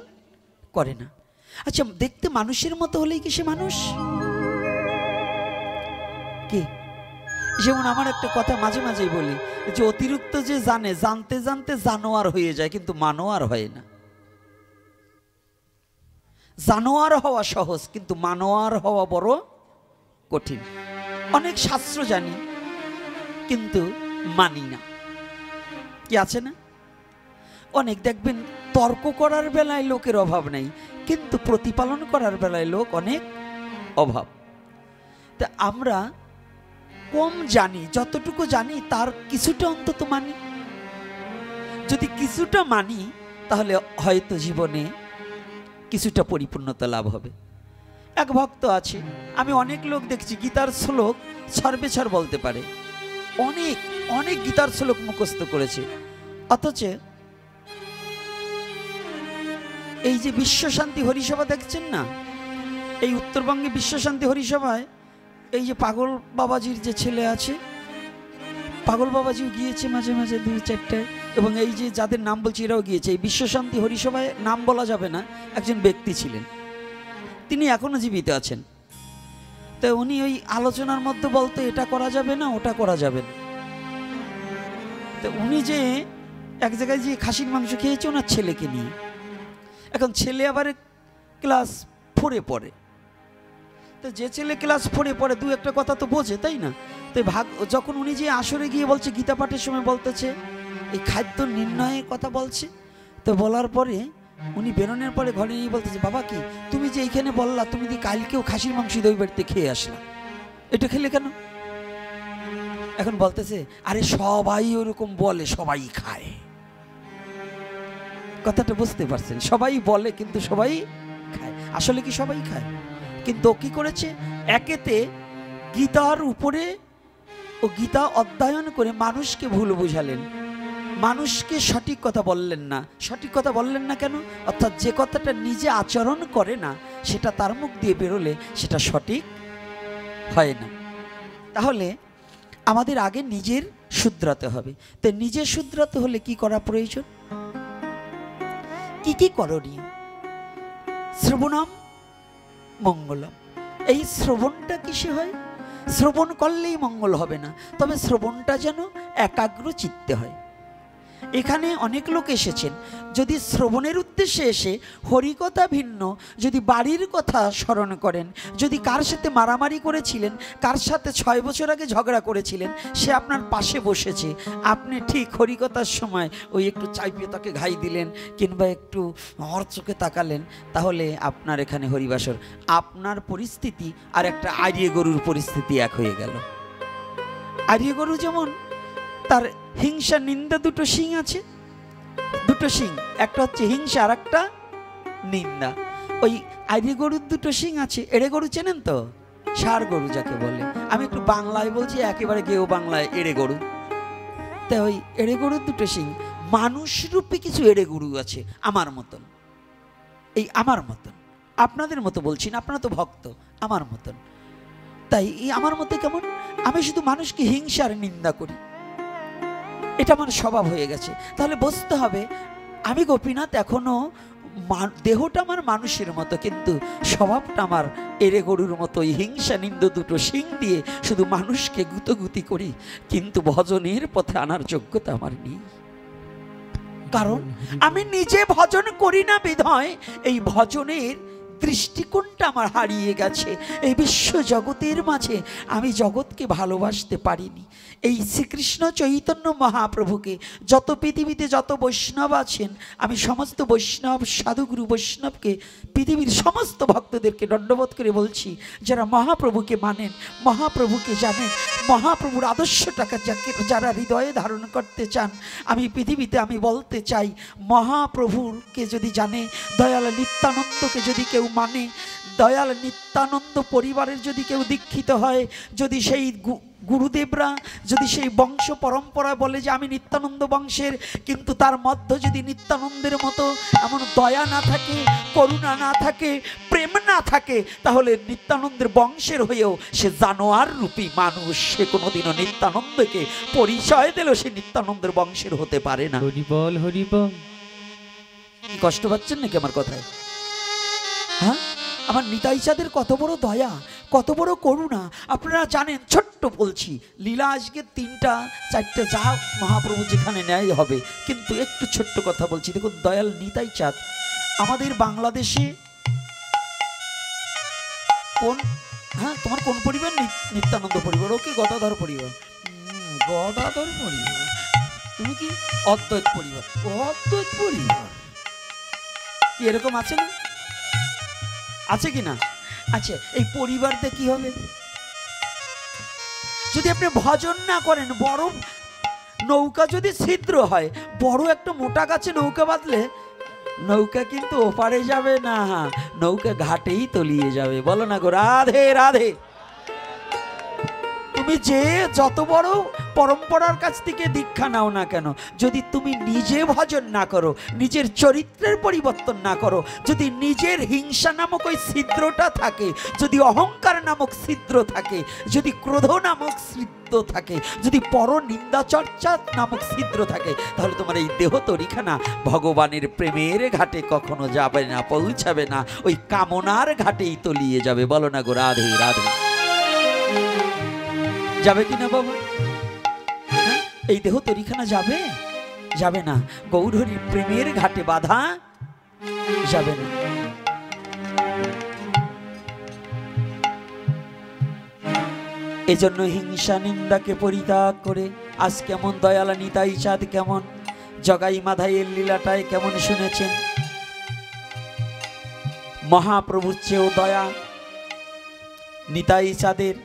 করে না। আচ্ছা, দেখতে মানুষের মতো হলেই কি সে মানুষ? কি, যেমন আমার একটা কথা মাঝে মাঝেই বলি, যে অতিরিক্ত যে জানে, জানতে জানতে জানোয়ার হয়ে যায়, কিন্তু মানোয়ার হয় না। জানোয়ার হওয়া সহজ, কিন্তু মানোয়ার হওয়া বড় কঠিন। অনেক শাস্ত্র জানি, কিন্তু মানি না। কি আছে না? অনেক দেখবেন তর্ক করার বেলায় লোকের অভাব নেই, কিন্তু প্রতিপালন করার বেলায় লোক অনেক অভাব। তা আমরা কম জানি, যতটুকু জানি তার কিছুটা অন্তত মানি। যদি কিছুটা মানি, তাহলে হয়তো জীবনে কিছুটা পরিপূর্ণতা লাভ হবে। এক ভক্ত আছে, আমি অনেক লোক দেখছি গীতার শ্লোক সর্বেছর বলতে পারে, অনেক অনেক গীতার শ্লোক মুখস্থ করেছে, অথচ এই যে বিশ্বশান্তি হরিসভা দেখছেন না, এই উত্তরবঙ্গে বিশ্বশান্তি হরিসভায় এই যে পাগল বাবাজির যে ছেলে আছে, পাগল বাবাজিও গিয়েছে মাঝে মাঝে 2-4টায়, এবং এই যে যাদের নাম বলছি এরাও গিয়েছে। এই বিশ্বশান্তি হরিসভায় নাম বলা যাবে না, একজন ব্যক্তি ছিলেন, তিনি এখনো জীবিত আছেন। তো উনি ওই আলোচনার মধ্যে বলতে এটা করা যাবে না, ওটা করা যাবে না। তো উনি যে এক জায়গায় যে খাসির মাংস খেয়েছে ওনার ছেলেকে নিয়ে, এখন ছেলে আবার ক্লাস 4-এ পড়ে। তো যে ছেলে ক্লাস 4-এ পড়ে 2-একটা কথা তো বোঝে, তাই না? তো যখন উনি যে আসরে গিয়ে বলছে, গীতা পাঠের সময় বলতেছে, এই খাদ্য নির্ণয়ের কথা বলছে, তো বলার পরে উনি বেরোনোর পরে ঘরে নিয়ে বলতেছে, বাবা কি তুমি যে এইখানে বললা, তুমি যে কালকেও খাসির মাংস ওই বাড়িতে খেয়ে আসলা, এটা খেলে কেন? এখন বলতেছে, আরে সবাই ওরকম বলে, সবাই খায়। কথাটা বুঝতে পারছেন? সবাই বলে কিন্তু সবাই খায়। আসলে কি সবাই খায়? কিন্তু কি করেছে, একেতে গীতার উপরে ও গীতা অধ্যয়ন করে মানুষকে ভুল বুঝালেন, মানুষকে সঠিক কথা বললেন না। সঠিক কথা বললেন না কেন? অর্থাৎ যে কথাটা নিজে আচরণ করে না সেটা তার মুখ দিয়ে বেরোলে সেটা সঠিক হয় না। তাহলে আমাদের আগে নিজের শুধরাতে হবে। তো নিজে শুধরাতে হলে কি করা প্রয়োজন? কি কি করণীয়? শ্রবণম মঙ্গলম। এই শ্রবণটা কিসে হয়? শ্রবণ করলেই মঙ্গল হবে না, তবে শ্রবণটা যেন একাগ্র চিত্তে হয়। এখানে অনেক লোক এসেছেন, যদি শ্রবণের উদ্দেশ্যে এসে হরিকথা ভিন্ন যদি বাড়ির কথা স্মরণ করেন, যদি কার সাথে মারামারি করেছিলেন, কার সাথে 6 বছর আগে ঝগড়া করেছিলেন, সে আপনার পাশে বসেছে, আপনি ঠিক হরিকথার সময় ওই একটু চাইপিয়ে তাকে ঘাই দিলেন কিংবা একটু হর চোখে তাকালেন, তাহলে আপনার এখানে হরিবাসর। আপনার পরিস্থিতি আর একটা আর্য গরুর পরিস্থিতি এক হয়ে গেল। আর্য গরু যেমন তার হিংসা নিন্দা দুটো শিং আছে, দুটো শিং, একটা হচ্ছে হিংসা আর একটা নিন্দা। ওই আর্য গরুর দুটো শিং আছে। এড়ে গরু চেনেন তো? ষাঁড় গরু যাকে বলে। আমি একটু বাংলায় বলছি, একেবারে গেও বাংলায়। এড়ে গরু। তাই ওই এড়ে গরুর দুটো শিং, মানুষরূপী কিছু এড়ে গরু আছে আমার মতন। এই আমার মতন, আপনাদের মতো বলছি না, আপনারা তো ভক্ত, আমার মতন। তাই এই আমার মতে কেমন? আমি শুধু মানুষকে হিংসা আর নিন্দা করি, এটা আমার স্বভাব হয়ে গেছে। তাহলে বুঝতে হবে আমি গোপীনাথ এখনো দেহটা আমার মানুষের মতো, কিন্তু স্বভাবটা আমার এড়ে গরুর মতো। এই হিংসা নিন্দা দুটো শিং দিয়ে শুধু মানুষকে গুতগুতি করি, কিন্তু ভজনের পথে আনার যোগ্যতা আমার নেই। কারণ আমি নিজে ভজন করি না বিধায় এই ভজনের দৃষ্টিকোণটা আমার হারিয়ে গেছে। এই বিশ্ব জগতের মাঝে আমি জগৎকে ভালোবাসতে পারিনি। এই শ্রীকৃষ্ণ চৈতন্য মহাপ্রভুকে, যত পৃথিবীতে যত বৈষ্ণব আছেন, আমি সমস্ত বৈষ্ণব সাধুগুরু বৈষ্ণবকে, পৃথিবীর সমস্ত ভক্তদেরকে দণ্ডবোধ করে বলছি, যারা মহাপ্রভুকে মানেন, মহাপ্রভুকে জানেন, মহাপ্রভুর আদর্শটাকে যারা হৃদয়ে ধারণ করতে চান, আমি পৃথিবীতে আমি বলতে চাই, মহাপ্রভুকে যদি জানে, দয়াল নিত্যানন্দকে যদি কেউ মানে, দয়াল নিত্যানন্দ পরিবারের যদি কেউ দীক্ষিত হয়, যদি সেই গুরুদেবরা যদি সেই বংশ পরম্পরা বলে যে আমি নিত্যানন্দ বংশের, কিন্তু তার মধ্যে যদি নিত্যানন্দের মতো এমন দয়া না থাকে, করুণা না থাকে, প্রেম না থাকে, তাহলে নিত্যানন্দের বংশের হয়েও সে জানোয়ার রূপী মানুষ। সে কোনোদিনও নিত্যানন্দকে পরিচয় দিলেও সে নিত্যানন্দের বংশের হতে পারে না। হরিবল হরিবল। কষ্ট পাচ্ছেন নাকি আমার কথায়? হ্যাঁ, আমার নিতাই চাঁদের কত বড় দয়া, কত বড় করুণা আপনারা জানেন। ছোট্ট বলছি, লীলা আজকে 3টা 4টে যা মহাপ্রভু যেখানে ন্যায় হবে, কিন্তু একটু ছোট্ট কথা বলছি। দেখুন, দয়াল নিতাই চাঁদ আমাদের বাংলাদেশে কোন, হ্যাঁ তোমার কোন পরিবার? নিত্যানন্দ পরিবার। ওকে গদাধর পরিবার। গদাধর পরিবার। তুমি কি অদ্বৈত পরিবার? অদ্বৈত পরিবার কি এরকম আছে না? আছে কি না? আচ্ছা, এই পরিবারতে কি হবে যদি আপনি ভজন না করেন? বড় নৌকা যদি ছিদ্র হয়, বড় একটা মোটা গাছে নৌকা বাঁধলে নৌকা কিন্তু ওপারে যাবে না, নৌকা ঘাটেই তলিয়ে যাবে। বলো না গো রাধে রাধে। তুমি যে যত বড় পরম্পরার কাছ থেকে দীক্ষা নাও না কেন, যদি তুমি নিজে ভজন না করো, নিজের চরিত্রের পরিবর্তন না করো, যদি নিজের হিংসা নামক ওই ছিদ্রটা থাকে, যদি অহংকার নামক ছিদ্র থাকে, যদি ক্রোধ নামক ছিদ্র থাকে, যদি পর নিন্দা চর্চা নামক ছিদ্র থাকে, তাহলে তোমার এই দেহ তরিখানা ভগবানের প্রেমের ঘাটে কখনো যাবে না, পৌঁছাবে না, ওই কামনার ঘাটেই তলিয়ে যাবে। বলো না গো রাধে রাধে। যাবে কিনা বাবা? এই দেহ তরিখানা যাবে? যাবে না। গৌরহরির প্রেমের ঘাটে বাধা যাবে না। এজন্য হিংসা নিন্দাকে পরিত্যাগ করে আজ কেমন দয়ালা নিতাই চাঁদ, কেমন জগাই মাধাইয়ের লীলাটায় কেমন শুনেছেন। মহাপ্রভুর চেয়েও দয়া, নিতাই চাঁদের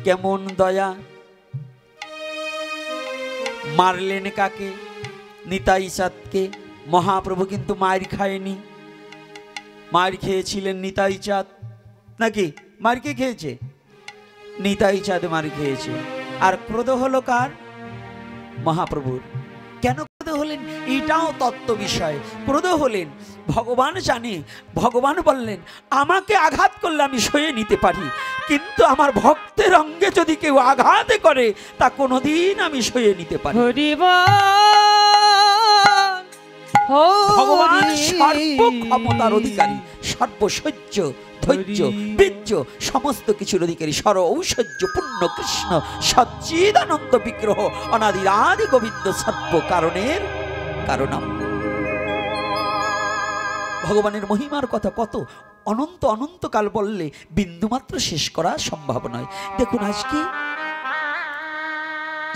কেমন দয়া। মারলেন কাকে? নিতাই চাঁদকে। মহাপ্রভু কিন্তু মার খায়নি। মার খেয়েছিলেন নিতাই চাঁদ নাকি? মার কে খেয়েছে? নিতাই চাঁদ মার খেয়েছে। আর ক্রোধ হলো কার? মহাপ্রভুর। কেন ক্রোধ হলেন? এটাও তত্ত্ব বিষয়। ক্রোধ হলেন ভগবান জানে, ভগবান বললেন আমাকে আঘাত করলে আমি সয়ে নিতে পারি, কিন্তু আমার ভক্তের অঙ্গে যদি কেউ আঘাত করে তা কোনোদিন আমি সয়ে নিতে পারি। ভগবান সর্ব ক্ষমতার অধিকারী, সর্বসহ্য, ধৈর্য, বীর্য, সমস্ত কিছুর অধিকারী, সর ঐশ্বর্য পূর্ণ কৃষ্ণ সচ্চিদানন্দ বিগ্রহ, অনাদির আদি গোবিন্দ, সর্ব কারণের কারণম। ভগবানের মহিমার কথা কত অনন্ত অনন্তকাল বললে বিন্দুমাত্র শেষ করা সম্ভব নয়। দেখুন আজকে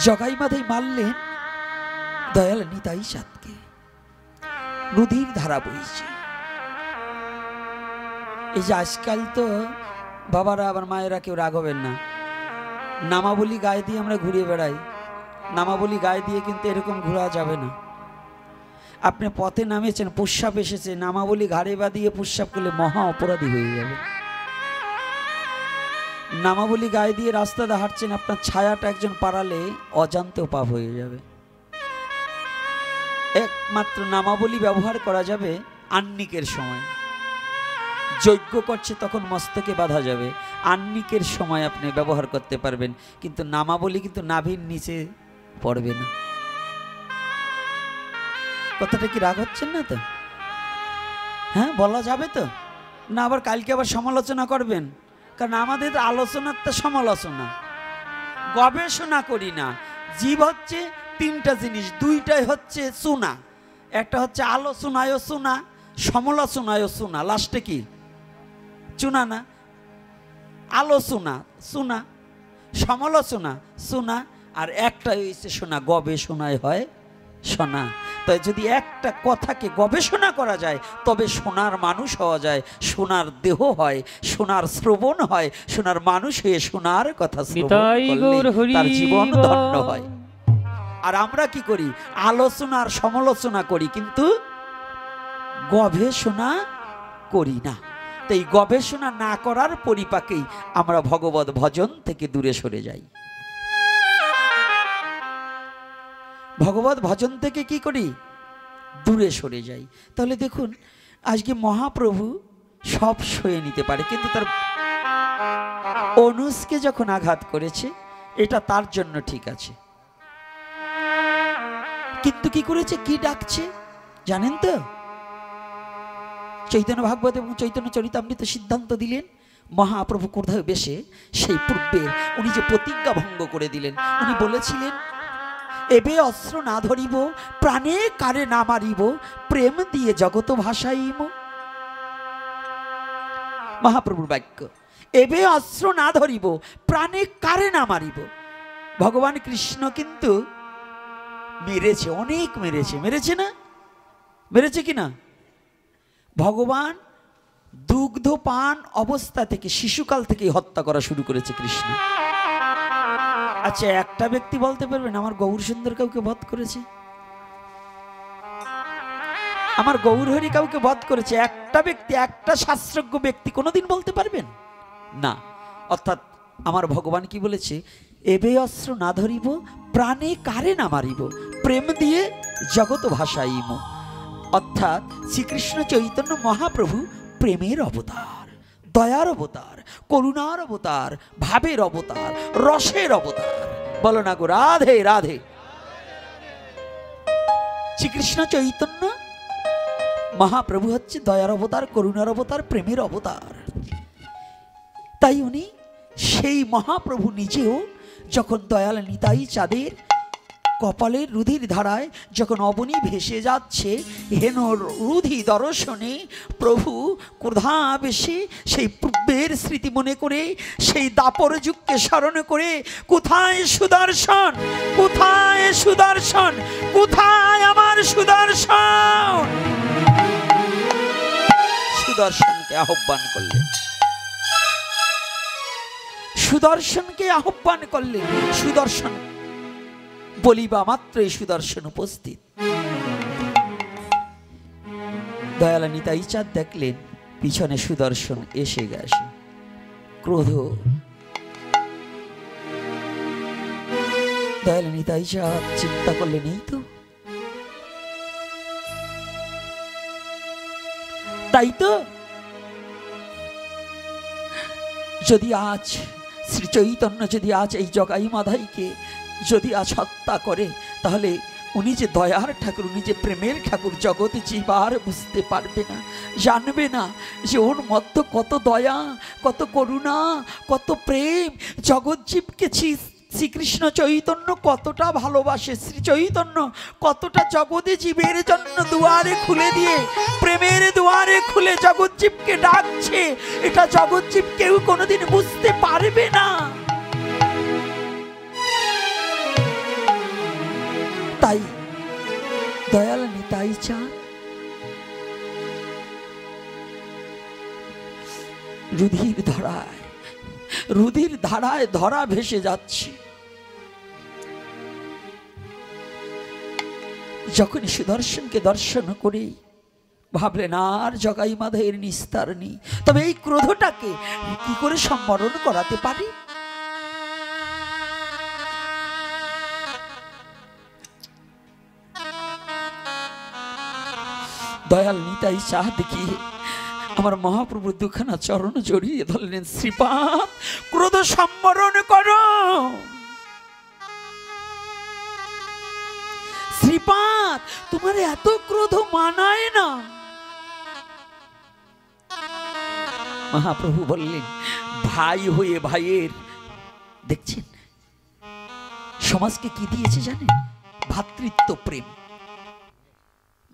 জগাই মাধাই মারলেন দয়াল নিতাই চাঁদকে, নদীর ধারা বইছে। এই যে আজকাল তো বাবারা আবার মায়েরা কেউ রাগ হবেন না, নামাবলী গায়ে দিয়ে আমরা ঘুরে বেড়াই। নামাবলী গায়ে দিয়ে কিন্তু এরকম ঘোরা যাবে না। আপনি পথে নামেছেন, প্রস্রাব এসেছে, নামাবলী ঘাড়ে বাঁধিয়ে প্রস্রাব করলে মহা অপরাধী হয়ে যাবে। নামাবলী গায়ে দিয়ে রাস্তাতে হাঁটছেন, আপনার ছায়াটা একজন পাড়ালে অজান্তেও পাপ হয়ে যাবে। একমাত্র নামাবলী ব্যবহার করা যাবে আন্নিকের সময়, যজ্ঞ করছে তখন মস্তকে বাঁধা যাবে, আন্নিকের সময় আপনি ব্যবহার করতে পারবেন, কিন্তু নামাবলী কিন্তু নাভির নিচে পড়বে না। কথাটা কি রাগ হচ্ছেন না তো? হ্যাঁ, বলা যাবে তো না? আবার কালকে আবার সমালোচনা করবেন, কারণ আমাদের আলোচনার তো সমালোচনা, গবেষণা করি না। জীব হচ্ছে তিনটা জিনিস, দুইটাই হচ্ছে চুনা, একটা হচ্ছে আলোচনায় চুনা, সমালোচনায় চুনা, লাস্টে কি চুনা না? আলোচনা চুনা, সমালোচনা চুনা, আর একটাই হচ্ছে সোনা, গবেষণায় হয় সোনা। তাই যদি একটা কথাকে গবেষণা করা যায় তবে সোনার মানুষ হওয়া যায়, সোনার দেহ হয়, সোনার শ্রবণ হয়, সোনার মানুষ হয়ে সোনার কথা তার জীবন ধন্য হয়। আর আমরা কি করি? আলোচনা আর সমালোচনা করি, কিন্তু গবেষণা করি না। তাই গবেষণা না করার পরিপাকেই আমরা ভগবত ভজন থেকে দূরে সরে যাই। ভগবত ভজন থেকে কি করি? দূরে সরে যাই। তাহলে দেখুন আজকে মহাপ্রভু সব সয়ে নিতে পারে, কিন্তু তার অনুজকে যখন আঘাত করেছে এটা তার জন্য ঠিক আছে, কিন্তু কি করেছে? কি ডাকছে জানেন তো? চৈতন্য ভাগবত এবং চৈতন্য চরিতামৃত সিদ্ধান্ত দিলেন মহাপ্রভু কোথায় বেশে সেই পূর্বের উনি যে প্রতিজ্ঞা ভঙ্গ করে দিলেন। উনি বলেছিলেন এবে অস্ত্র না ধরিব, প্রাণে কারে না মারিব, প্রেম দিয়ে জগত ভাসাইব। মহাপ্রভুর বাক্য, এবে অস্ত্র না ধরিব, প্রাণে কারে না মারিব। ভগবান কৃষ্ণ কিন্তু মেরেছে, অনেক মেরেছে, মেরেছে না? মেরেছে কিনা? ভগবান দুগ্ধ পান অবস্থা থেকে, শিশুকাল থেকে হত্যা করা শুরু করেছে কৃষ্ণ। আচ্ছা, একটা ব্যক্তি বলতে পারবেন আমার গৌর সুন্দর কাউকে বধ করেছে? আমার গৌর হরি কাউকে বধ করেছে? একটা ব্যক্তি, একটা শাস্ত্রজ্ঞ ব্যক্তি কোনোদিন বলতে পারবেন না। অর্থাৎ আমার ভগবান কি বলেছে? এবে অস্ত্র না ধরিব, প্রাণে কারে না মারিব, প্রেম দিয়ে জগৎ ভাসাইব। অর্থাৎ শ্রীকৃষ্ণ চৈতন্য মহাপ্রভু প্রেমের অবতার, দয়ার অবতার, করুণার অবতার, ভাবের অবতার, রসের অবতার। বলো না গো রাধে রাধে। শ্রীকৃষ্ণ চৈতন্য মহাপ্রভু হচ্ছে দয়ার অবতার, করুণার অবতার, প্রেমের অবতার। তাই উনি সেই মহাপ্রভু নিজেও যখন দয়াল নিতাই চাঁদের কপালের রুধির ধারায় যখন অবনী ভেসে যাচ্ছে, হেন রুধি দর্শনে প্রভু ক্রোধাবেশে সেই পূর্বের স্মৃতি মনে করে, সেই দাপর যুগকে স্মরণ করে, কোথায় সুদর্শন, কোথায় সুদর্শন, কোথায় আমার সুদর্শন, সুদর্শনকে আহ্বান করলেন, সুদর্শনকে আহ্বান করলেন। সুদর্শন বলিবা মাত্রই সুদর্শন উপস্থিত। দয়াল নিতাই চাঁদ দেখলেন পিছনে সুদর্শন এসে গেছে। ক্রোধ দয়াল নিতাই চাঁদ চিন্তা করলেন, এই তো, তাই তো, যদি আজ শ্রী চৈতন্য যদি আজ এই জগাই মাধাইকে যদি আজ হত্যা করে, তাহলে উনি যে দয়ার ঠাকুর, উনি যে প্রেমের ঠাকুর, জগতে জীবার বুঝতে পারবে না, জানবে না যে ওর মধ্যে কত দয়া, কত করুণা, কত প্রেম। জগৎ জীবকে শ্রীকৃষ্ণ চৈতন্য কতটা ভালোবাসে, শ্রী চৈতন্য কতটা জগতে জীবের জন্য দুয়ারে খুলে দিয়ে, প্রেমের দুয়ারে খুলে জগৎ জীবকে ডাকছে, এটা জগৎ জীব কেউ কোনোদিন বুঝতে পারবে না। তাই দয়াল নিতাই চাঁদ রুধির ধারায় ধরা ভেসে যাচ্ছে। যখন সুদর্শনকে দর্শন করে ভাবলেন আর জগাই মাধাইয়ের নিস্তার নেই, তবে এই ক্রোধটাকে কি করে সম্বরণ করাতে পারি? দয়াল নিতাই চাঁদ দেখিয়ে আমার মহাপ্রভু দুখানা চরণ জড়িয়ে ধরলেন, শ্রীপাদ ক্রোধ সম্বরণ করো, শ্রীপাদ তোমার এত ক্রোধ মানায় না। মহাপ্রভু বললেন, ভাই হয়ে ভাইয়ের, দেখছেন সমাজকে কি দিয়েছে জানেন? ভ্রাতৃত্ব প্রেম।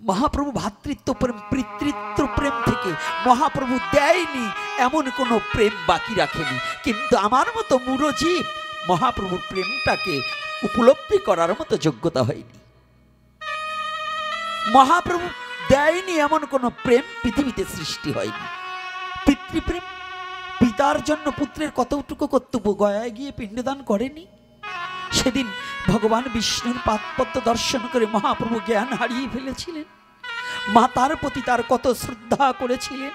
মহাপ্রভু ভ্রাতৃত্ব প্রেম, পিতৃত্ব প্রেম থেকে মহাপ্রভু দেয়নি এমন কোনো প্রেম বাকি রাখেনি। কিন্তু আমার মতো মুরজীব মহাপ্রভুর প্রেমটাকে উপলব্ধি করার মতো যোগ্যতা হয়নি। মহাপ্রভু দেয়নি এমন কোনো প্রেম পৃথিবীতে সৃষ্টি হয়নি। পিতৃপ্রেম, পিতার জন্য পুত্রের কতটুকু কর্তব্য, গয়ায় গিয়ে পিণ্ডদান করেনি? সেদিন ভগবান বিষ্ণুর পাদপদ্ম দর্শন করে মহাপ্রভু জ্ঞান হারিয়ে ফেলেছিলেন, মাতার প্রতি তার কত শ্রদ্ধা করেছিলেন।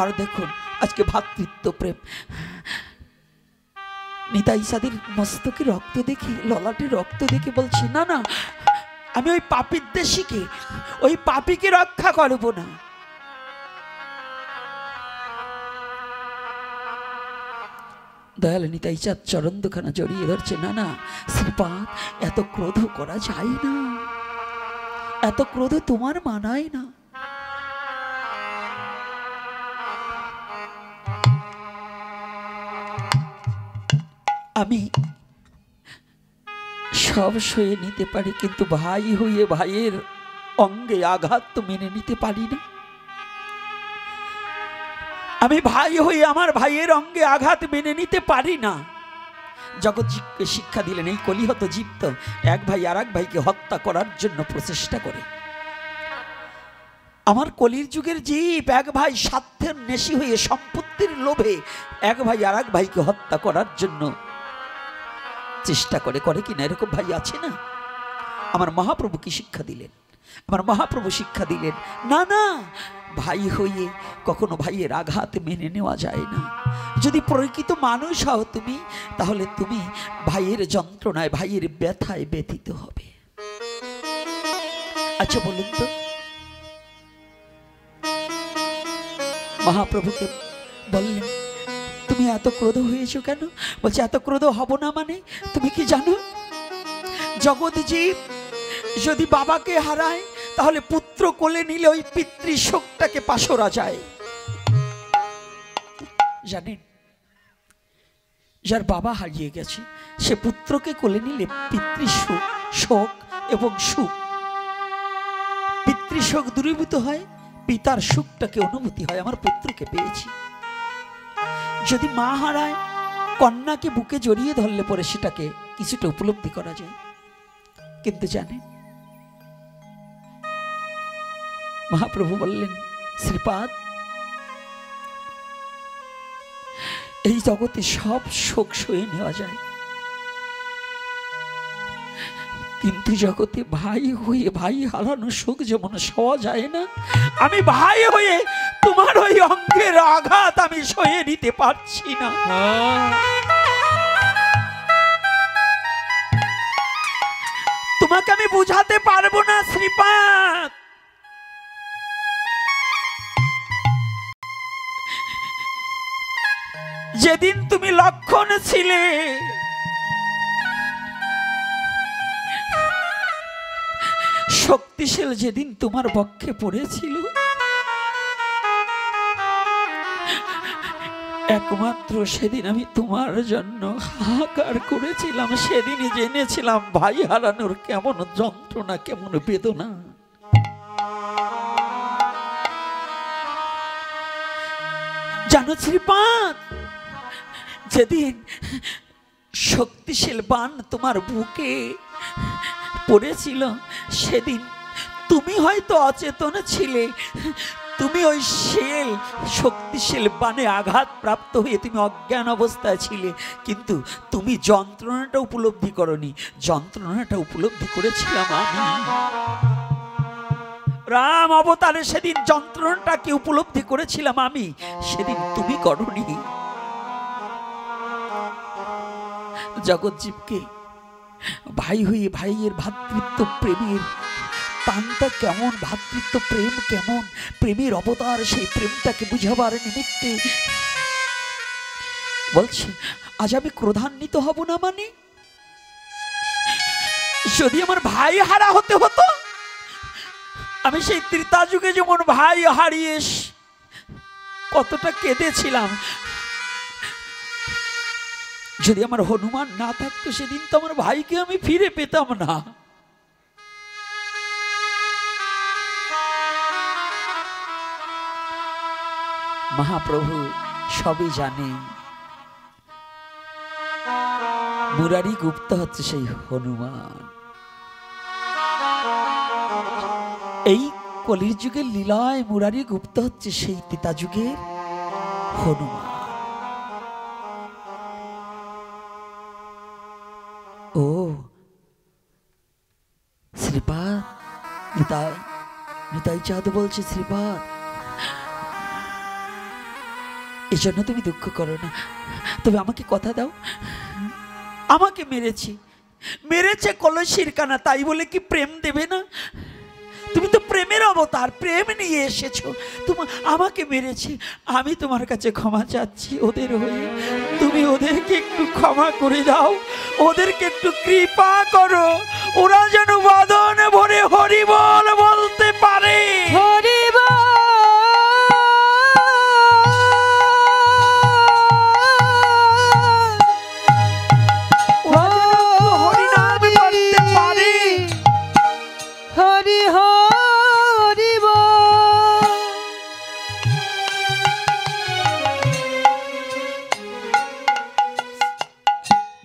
আর দেখুন আজকে ভ্রাতৃত্ব প্রেম। নিতাই চাঁদের মস্তকে রক্ত দেখি, ললাটে রক্ত দেখে বলছি, না না, আমি ওই পাপীর দেশিকে, ওই পাপীকে রক্ষা করব না। দয়াল নিতাই চাঁদ চরণ দুখানা জড়িয়ে ধরছে, না না শ্রীপাদ, এত ক্রোধ করা যায় না, এত ক্রোধ তোমার মানায় না। আমি সব সয়ে নিতে পারি, কিন্তু ভাই হয়ে ভাইয়ের অঙ্গে আঘাত তো মেনে নিতে পারি না। আমি ভাই হয়ে আমার ভাইয়ের অঙ্গে আঘাত মেনে নিতে পারি না। জগৎজীবকে শিক্ষা দিলেন, এই কলিহত জীব তো এক ভাই আর এক ভাইকে হত্যা করার জন্য প্রচেষ্টা করে। আমার কলির যুগের জীব এক ভাই স্বার্থের নেশী হয়ে সম্পত্তির লোভে এক ভাই আর এক ভাইকে হত্যা করার জন্য চেষ্টা করে, করে কিনা এরকম ভাই আছে না? আমার মহাপ্রভু কি শিক্ষা দিলেন? আমার মহাপ্রভু শিক্ষা দিলেন, না না, ভাই হয়ে কখনো ভাইয়ের আঘাত মেনে নেওয়া যায় না। যদি প্রকৃত মানুষ হও তুমি, তাহলে তুমি ভাইয়ের যন্ত্রণায়, ভাইয়ের ব্যথায় ব্যথিত হবে। আচ্ছা বলুন তো, মহাপ্রভুকে বললেন, তুমি এত ক্রোধ হয়েছো কেন? বলছে, এত ক্রোধ হব না মানে তুমি কি জানো? জগৎ জীব যদি বাবাকে হারায়, তাহলে পুত্র কোলে নিলে ওই পিতৃশোকটাকে পাশরা যায়। জানেন, যার বাবা হারিয়ে গেছে সে পুত্রকে কোলে নিলে পিতৃশোক, শোক এবং সুখ, পিতৃশোক দূরীভূত হয়, পিতার সুখটাকে অনুভূতি হয়, আমার পুত্রকে পেয়েছি। যদি মা হারায়, কন্যাকে বুকে জড়িয়ে ধরলে পরে সেটাকে কিছুটা উপলব্ধি করা যায়। কিন্তু জানেন, মহাপ্রভু বললেন, শ্রীপাদ এই জগতে সব শোক সয়ে নেওয়া যায়, কিন্তু জগতে ভাই হয়ে ভাই হারানো শোক যেমন সওয়া যায় না, আমি ভাই হয়ে তোমার ওই অঙ্গের আঘাত আমি সয়ে নিতে পারছি না। তোমাকে আমি বুঝাতে পারবো না শ্রীপাদ। যেদিন তুমি লক্ষণ ছিলে, শক্তিশাল যেদিন তোমার পক্ষে পড়েছিল, একমাত্র সেদিন আমি তোমার জন্য হাহাকার করেছিলাম। সেদিনই জেনেছিলাম ভাই হারানোর কেমন যন্ত্রণা, কেমন বেদনা। জানো শ্রীপাদ, যেদিন শক্তিশাল বাণ তোমার বুকে পড়েছিল, সেদিন তুমি হয়তো অচেতন ছিলে। তুমি ওই শক্তিশাল বাণে আঘাত প্রাপ্ত হয়ে তুমি অজ্ঞান অবস্থায় ছিলে, কিন্তু তুমি যন্ত্রণাটা উপলব্ধি করনি। যন্ত্রণাটা উপলব্ধি করেছিলাম আমি। রাম অবতারে সেদিন যন্ত্রণাটাকে উপলব্ধি করেছিলাম আমি, সেদিন তুমি করনি। জগৎজীবকে ভাই হয়ে ভাইয়ের ভ্রাতৃত্ব প্রেমের টানটা কেমন, ভ্রাতৃত্ব প্রেম কেমন, প্রেমের অবতার, সেই প্রেমটাকে বুঝাবার নিমিত্তে বলছে আজ আমি ক্রোধান্বিত হব না। মানে যদি আমার ভাই হারা হতে হতো, আমি সেই ত্রেতা যুগে যেমন ভাই হারিয়ে কতটা কেঁদেছিলাম, যদি আমার হনুমান না থাকতো, সেদিন তো আমার ভাইকে আমি ফিরে পেতাম না। মহাপ্রভু সবই জানে। মুরারি গুপ্ত হচ্ছে সেই হনুমান। এই কলির যুগের লীলায় মুরারি গুপ্ত হচ্ছে সেই ত্রেতা যুগের হনুমান। ও শ্রীপাদ, নিতাই নিতাই চাঁদ বলছে, শ্রীপাদ এই জন্য তুমি দুঃখ করো না, তবে আমাকে কথা দাও। আমাকে মেরেছে কলসির কানা, তাই বলে কি প্রেম দেবে না? তুমি তো প্রেমের অবতার, প্রেম নিয়ে এসেছো। আমাকে মেরেছে, আমি তোমার কাছে ক্ষমা চাচ্ছি ওদের হয়ে। তুমি ওদেরকে একটু ক্ষমা করে দাও, ওদেরকে একটু কৃপা করো, ওরা যেন বদন ভরে হরিবল বলতে পারে।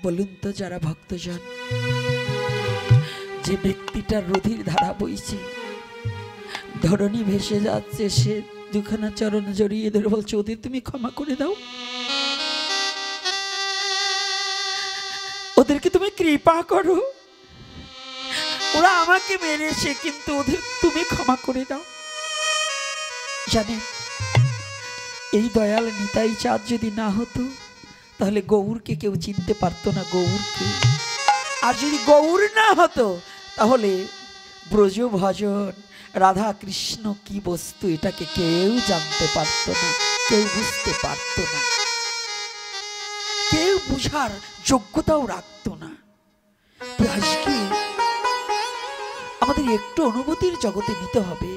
বলুন তো যারা ভক্তজন, যে ব্যক্তিটার রুধির ধারা বইছে, ধরণী ভেসে যাচ্ছে, সে দুখানা চরণ জড়িয়ে ধরে বলছে ওদের তুমি ক্ষমা করে দাও, ওদেরকে তুমি কৃপা করো, ওরা আমাকে মেরেছে কিন্তু ওদের তুমি ক্ষমা করে দাও। জানেন, এই দয়াল নিতাই চাঁদ যদি না হতো, তাহলে গৌরকে কেউ চিনতে পারতো না, গৌরকে। আর যদি গৌর না হতো, তাহলে ব্রজ ভজন রাধা কৃষ্ণ কি বস্তু এটাকে কেউ জানতে পারতো না, কেউ বুঝতে পারতো না, কেউ বুঝার যোগ্যতাও রাখতো না। আজকে আমাদের একটু অনুভূতির জগতে নিতে হবে।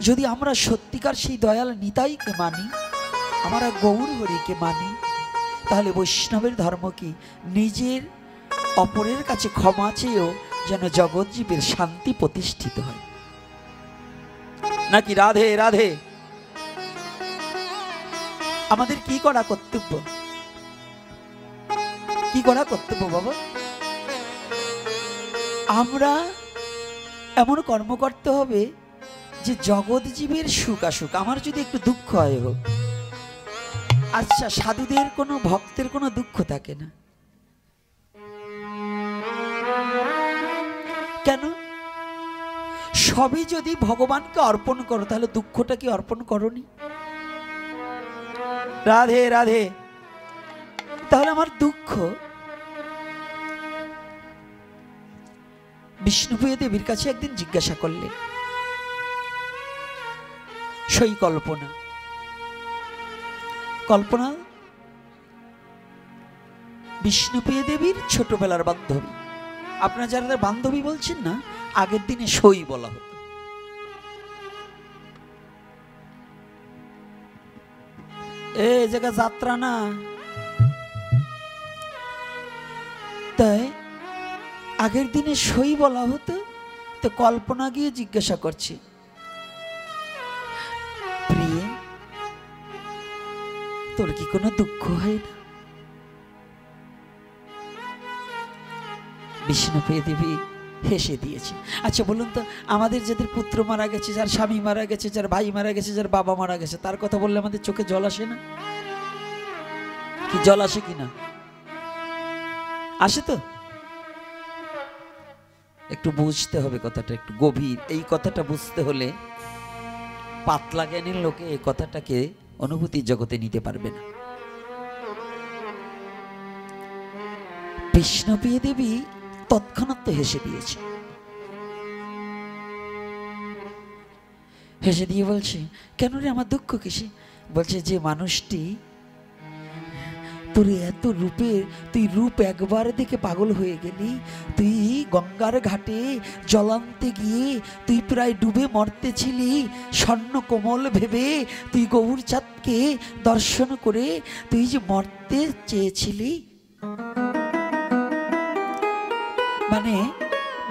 যদি আমরা সত্যিকার সেই দয়াল নিতাইকে মানি, আমরা গৌর হরিকে মানি, তাহলে বৈষ্ণবের ধর্ম কি নিজের অপরের কাছে ক্ষমা চেয়েও যেন জগৎজীবের শান্তি প্রতিষ্ঠিত হয় নাকি? রাধে রাধে। আমাদের কি করা কর্তব্য, কি করা কর্তব্য বাবা? আমরা এমন কর্ম করতে হবে যে জগৎজীবের সুখ আসুক, আমার যদি একটু দুঃখ হয় হোক। আচ্ছা, সাধুদের কোনো ভক্তের কোনো দুঃখ থাকে না কেন? সবই যদি ভগবানকে অর্পণ করো, তাহলে দুঃখটা কি অর্পণ করনি? রাধে রাধে। তাহলে আমার দুঃখ বিষ্ণুপ্রিয়া দেবীর কাছে একদিন জিজ্ঞাসা করলেন, সেই কল্পনা, কল্পনা বিষ্ণুপ্রিয়া দেবীর ছোটবেলার বান্ধবী। আপনারা যারা বান্ধবী বলছেন না, আগের দিনে সই বলা হতো। এ জায়গা যাত্রা না, তাই আগের দিনে সই বলা হতো। তো কল্পনা গিয়ে জিজ্ঞাসা করছে, প্রিয়ে তোর কি কোনো দুঃখ হয় না? বিষ্ণুপ্রিয়া দেবী হেসে দিয়েছে। আচ্ছা বলুন তো, আমাদের যাদের পুত্র মারা গেছে, যার স্বামী মারা গেছে, যার ভাই মারা গেছে, যার বাবা মারা গেছে, তার কথা বললে আমাদের চোখে জল আসে না? কি জল আসে কিনা? আসে তো? একটু বুঝতে হবে কথাটা, একটু গভীর। এই কথাটা বুঝতে হলে পাতলা জ্ঞানের লোকে এই কথাটাকে অনুভূতির জগতে নিতে পারবে না। বিষ্ণুপ্রিয়া দেবী তৎক্ষণাৎ হেসে দিয়েছে। হেসে দিয়ে বলছে, কেন রে, আমার দুঃখ কিসে? বলছে, যে মানুষটি তোর এত রূপের, তুই রূপ একবার দেখে পাগল হয়ে গেলি। তুই গঙ্গার ঘাটে জলান্তে গিয়ে তুই প্রায় ডুবে মরতেছিলি, স্বর্ণ কোমল ভেবে তুই গৌরচাঁদকে দর্শন করে তুই যে মরতে চেয়েছিলি। মানে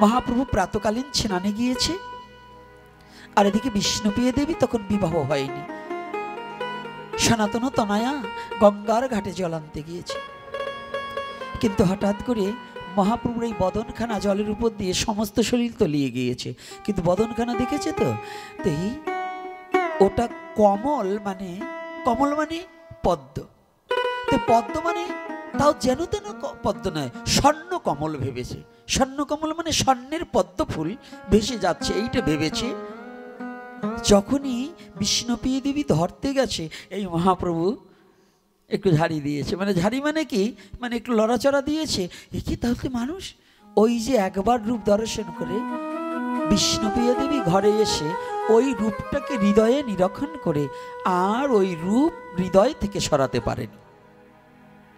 মহাপ্রভু প্রাতকালীন স্নানে গিয়েছে, আর এদিকে বিষ্ণুপ্রিয়া দেবী তখন বিবাহ হয়নি, সনাতন তনয়া গঙ্গার ঘাটে জল আনতে গিয়েছে। কিন্তু হঠাৎ করে মহাপ্রভুর এই বদনখানা জলের উপর দিয়ে সমস্ত শরীর তলিয়ে গিয়েছে, কিন্তু বদনখানা দেখেছে তো, এই ওটা কমল, মানে কমল মানে পদ্ম। তো পদ্ম মানে তাও যেন তেন পদ্ম নয়, স্বর্ণ কমল ভেবেছে। স্বর্ণ কমল মানে স্বর্ণের পদ্ম ফুল ভেসে যাচ্ছে, এইটা ভেবেছে। যখনই বিষ্ণুপ্রিয়া দেবী ধরতে গেছে, এই মহাপ্রভু একটু ঝাড়ি দিয়েছে। মানে ঝাড়ি মানে কি, মানে একটু লড়াচড়া দিয়েছে। এ কি তাহলে মানুষ? ওই যে একবার রূপ দর্শন করে বিষ্ণুপ্রিয়া দেবী ঘরে এসে ওই রূপটাকে হৃদয়ে নিরীক্ষণ করে আর ওই রূপ হৃদয় থেকে সরাতে পারেনি।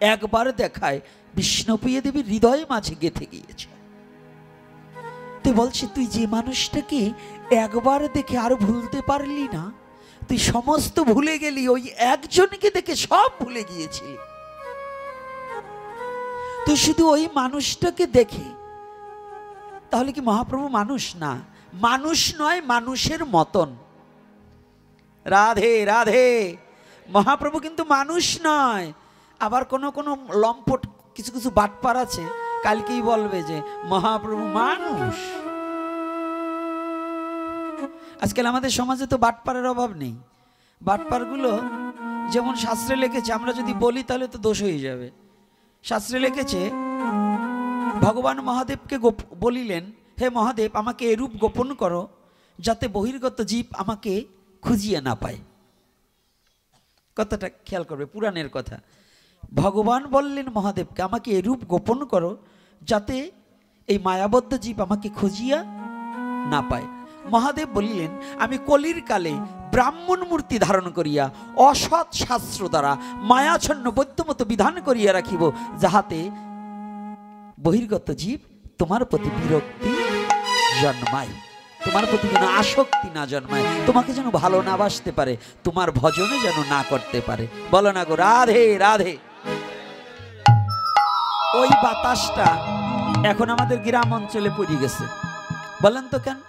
একবার দেখায় বিষ্ণুপ্রিয়া দেবী হৃদয়ে মাঝে গেঁথে গিয়েছে। তুই বলছি, তুই যে মানুষটাকে একবার দেখে আর ভুলতে পারলি না, তুই সমস্ত ভুলে গেলি, ওই একজনকে দেখে সব ভুলে গিয়েছিলি। তুই শুধু ওই মানুষটাকে দেখে, তাহলে কি মহাপ্রভু মানুষ না? মানুষ নয়, মানুষের মতন। রাধে রাধে। মহাপ্রভু কিন্তু মানুষ নয়। আবার কোনো কোনো লম্পট কিছু কিছু বাটপার আছে, কালকেই বলবে যে মহাপ্রভু মানুষ। আজকাল আমাদের সমাজে তো বাটপারের অভাব নেই। বাটপারগুলো যেমন শাস্ত্রে লিখেছে, আমরা যদি বলি তাহলে তো দোষ হয়ে যাবে। শাস্ত্রে লিখেছে, ভগবান মহাদেবকে বলিলেন, হে মহাদেব, আমাকে এরূপ গোপন করো যাতে বহির্গত জীব আমাকে খুঁজিয়ে না পায়। কথাটা খেয়াল করবে, পুরাণের কথা। ভগবান বললেন মহাদেবকে, আমাকে এরূপ গোপন করো যাতে এই মায়াবদ্ধ জীব আমাকে খুঁজিয়া না পায়। মহাদেব বলিলেন, আমি কলির কালে ব্রাহ্মণ মূর্তি ধারণ করিয়া অসৎ শাস্ত্র দ্বারা মায়াচ্ছন্ন বৈদ্যমত বিধান করিয়া রাখিব, যাহাতে বহির্গত জীব তোমার প্রতি বিরক্তি জন্মায়, তোমার প্রতি যেন আসক্তি না জন্মায়, তোমাকে যেন ভালো না বাসতে পারে, তোমার ভজনে যেন না করতে পারে। বলো না গো রাধে রাধে। ওই বাতাসটা এখন আমাদের গ্রাম অঞ্চলে পড়ে গেছে। বলেন তো কেন?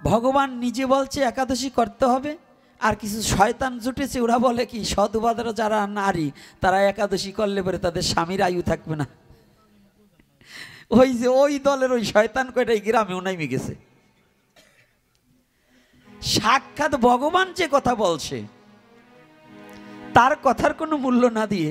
ভগবান নিজে বলছে একাদশী করতে হবে, আর কিছু শয়তান জুটেছে, ওরা বলে কি সদুবাদার যারা নারী তারা একাদশী করলে পরে তাদের স্বামীর আয়ু থাকবে না। ওই যে ওই দলের ওই শয়তান কয়টাই গ্রামেও নাইমে গেছে। সাক্ষাৎ ভগবান যে কথা বলছে তার কথার কোনো মূল্য না দিয়ে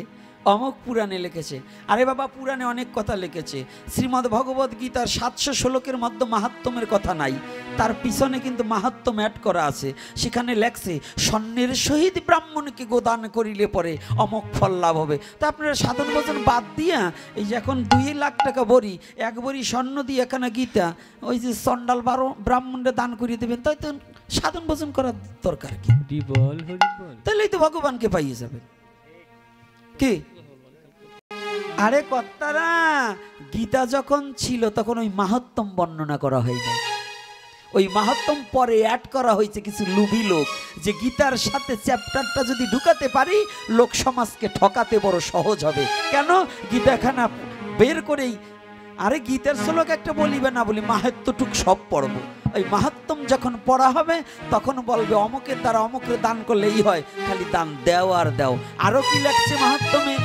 অমুক পুরাণে লিখেছে। আরে বাবা, পুরাণে অনেক কথা লিখেছে। শ্রীমদ্ ভগবদ গীতার 700 শ্লোকের মধ্যে মাহাত্ম্যের কথা নাই, তার পিছনে কিন্তু মাহাত্ম্য অ্যাড করা আছে। সেখানে লেখছে স্বর্ণের সহিত ব্রাহ্মণকে গোদান করিলে পরে অমুক ফল লাভ হবে। তা আপনারা সাধন ভোজন বাদ দিয়া এই যে এখন 2 লাখ টাকা বড়ি, 1 বড়ি স্বর্ণ দিয়ে এখানে গীতা ওই যে চণ্ডাল ব্রাহ্মণরা দান করিয়ে দেবেন, তাই তো সাধন ভোজন করার দরকার কি? তাহলেই তো ভগবানকে পাইয়ে যাবেন কি? আরে কর্তারা, গীতা যখন ছিল তখন ওই মাহাত্ম্য বর্ণনা করা হয়নি, ওই মাহাত্ম্য পরে অ্যাড করা হয়েছে কিছু লুভি লোক, যে গীতার সাথে চ্যাপ্টারটা যদি ঢুকাতে পারি লোক সমাজকে ঠকাতে বড় সহজ হবে। কেন? গীতাখানা বের করেই, আরে গীতার শ্লোক একটা বলিবে না বলি, মাহাত্ম্যটুক সব পড়বো। ওই মাহাত্ম্য যখন পড়া হবে তখন বলবে অমুকের দ্বারা অমুকের দান করলে এই হয়, খালি দান দেও আর দেও। আরো কি লাগছে মাহাত্ম্যে?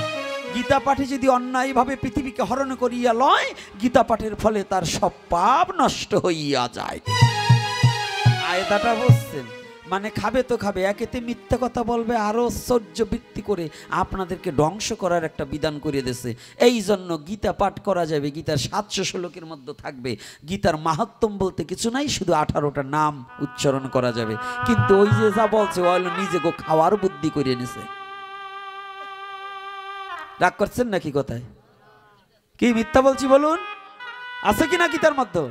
গীতা পাঠে যদি অন্যায়ভাবে পৃথিবীকে হরণ করিয়া লয়, গীতা পাঠের ফলে তার সব পাপ নষ্ট হইয়া যায়। আয়দাটা বুঝছেন? মানে খাবে তো খাবে, একেতে মিথ্যা কথা বলবে, আরো সহ্য বৃত্তি করে আপনাদেরকে ধ্বংস করার একটা বিধান করে দিয়েছে। এই জন্য গীতা পাঠ করা যাবে, গীতার 700 শ্লোকের মধ্যে থাকবে। গীতার মাহাত্ম্য বলতে কিছু নাই, শুধু 18টা নাম উচ্চারণ করা যাবে। কিন্তু ওই যে যা বলছে ওইগুলো নিজে গো খাওয়ার বুদ্ধি করে নিছে। রাগ করছেন নাকি? কোথায় কি মিথ্যা বলছি বলুন? আছে কি না গীতার মধ্যে?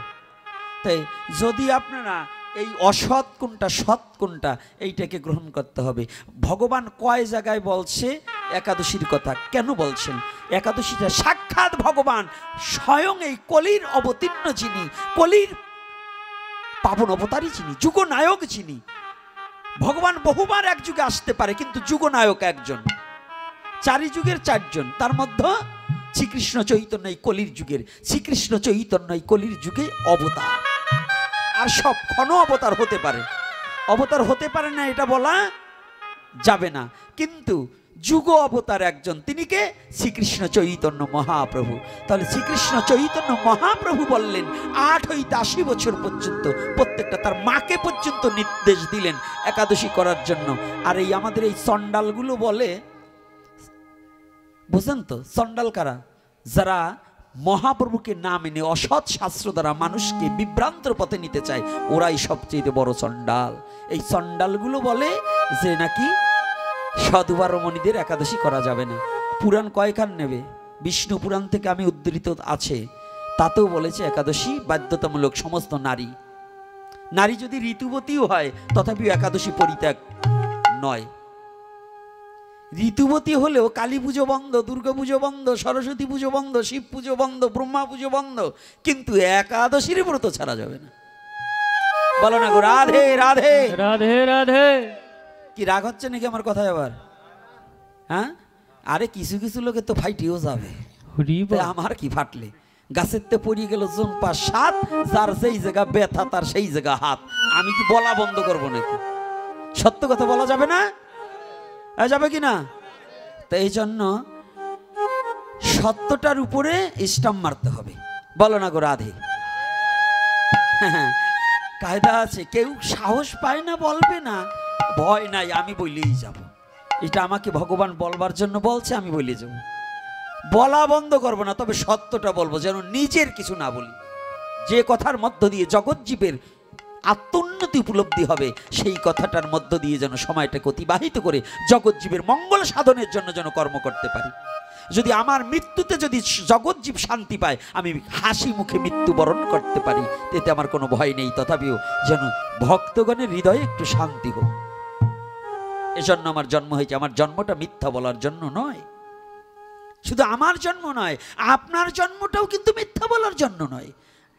তাই যদি আপনারা এই অসৎ কোনটা সৎ কোনটা এইটাকে গ্রহণ করতে হবে। ভগবান কয় জায়গায় বলছে একাদশীর কথা, কেন বলছেন? একাদশীটা সাক্ষাৎ ভগবান স্বয়ং এই কলির অবতীর্ণ যিনি, কলির পাবন অবতারী যিনি, যুগনায়ক যিনি। ভগবান বহুবার এক যুগে আসতে পারে, কিন্তু যুগনায়ক একজন, 4 যুগের 4 জন। তার মধ্যে শ্রীকৃষ্ণ চৈতন্য এই কলির যুগের, শ্রীকৃষ্ণ চৈতন্য এই কলির যুগে অবতার। আর সব ক্ষণ অবতার হতে পারে, অবতার হতে পারে না এটা বলা যাবে না, কিন্তু যুগ অবতার একজন, তিনি কে? শ্রীকৃষ্ণ চৈতন্য মহাপ্রভু। তাহলে শ্রীকৃষ্ণ চৈতন্য মহাপ্রভু বললেন 8 হইতে 80 বছর পর্যন্ত প্রত্যেকটা তার মাকে পর্যন্ত নির্দেশ দিলেন একাদশী করার জন্য। আর এই আমাদের এই চণ্ডালগুলো বলে, বুঝেন তো চণ্ডাল কারা? যারা মহাপ্রভুকে না মেনে অসৎ শাস্ত্র দ্বারা মানুষকে বিভ্রান্তর পথে নিতে চায়, ওরাই সবচেয়ে বড় চণ্ডাল। এই চণ্ডালগুলো বলে যে নাকি সাধু রমণীদের একাদশী করা যাবে না। পুরাণ কয়খান নেবে? বিষ্ণু পুরাণ থেকে আমি উদ্ধৃত আছে, তাতেও বলেছে একাদশী বাধ্যতামূলক সমস্ত নারী। নারী যদি ঋতুবতীও হয় তথাপিও একাদশী পরিত্যাগ নয়। ঋতুবতী হলেও কালী পুজো বন্ধ, দুর্গা পুজো বন্ধ, সরস্বতী পুজো বন্ধ, শিব পুজো বন্ধ, ব্রহ্মা পুজো বন্ধ, কিন্তু একাদশীর ব্রত ছাড়া যাবে না। বলো না গো রাধে রাধে রাধে রাধে। কি রাগ হচ্ছে নাকি আমার কথায় আবার? হ্যাঁ, আরে কিছু কিছু লোকে তো ফাইটিও যাবে, আমার কি ফাটলে? গাছের তে পড়িয়ে গেল জোন পা 7, যার যেই জায়গা ব্যথা তার সেই জায়গা হাত। আমি কি বলা বন্ধ করবো নাকি? সত্য কথা বলা যাবে না? যাবে কি না? তো এই জন্য সত্যটার উপরে স্টাম্প মারতে হবে। বলো না গো রাধে। কায়দা আছে, কেউ সাহস পায় না, বলবে না, ভয় নাই, আমি বললেই যাব। এটা আমাকে ভগবান বলবার জন্য বলছে, আমি বলে যাব। বলা বন্ধ করবো না, তবে সত্যটা বলবো, যেন নিজের কিছু না বলি। যে কথার মধ্য দিয়ে জগৎ জীবের আত্মোন্নতি উপলব্ধি হবে, সেই কথাটার মধ্য দিয়ে যেন সময়টাকে অতিবাহিত করে জগৎ জীবের মঙ্গল সাধনের জন্য যেন কর্ম করতে পারি। যদি আমার মৃত্যুতে যদি জগৎ জীব শান্তি পায়, আমি হাসি মুখে মৃত্যুবরণ করতে পারি, এতে আমার কোনো ভয় নেই। তথাপিও যেন ভক্তগণের হৃদয়ে একটু শান্তি হোক, এজন্য আমার জন্ম হয়েছে। আমার জন্মটা মিথ্যা বলার জন্য নয়, শুধু আমার জন্ম নয়, আপনার জন্মটাও কিন্তু মিথ্যা বলার জন্য নয়।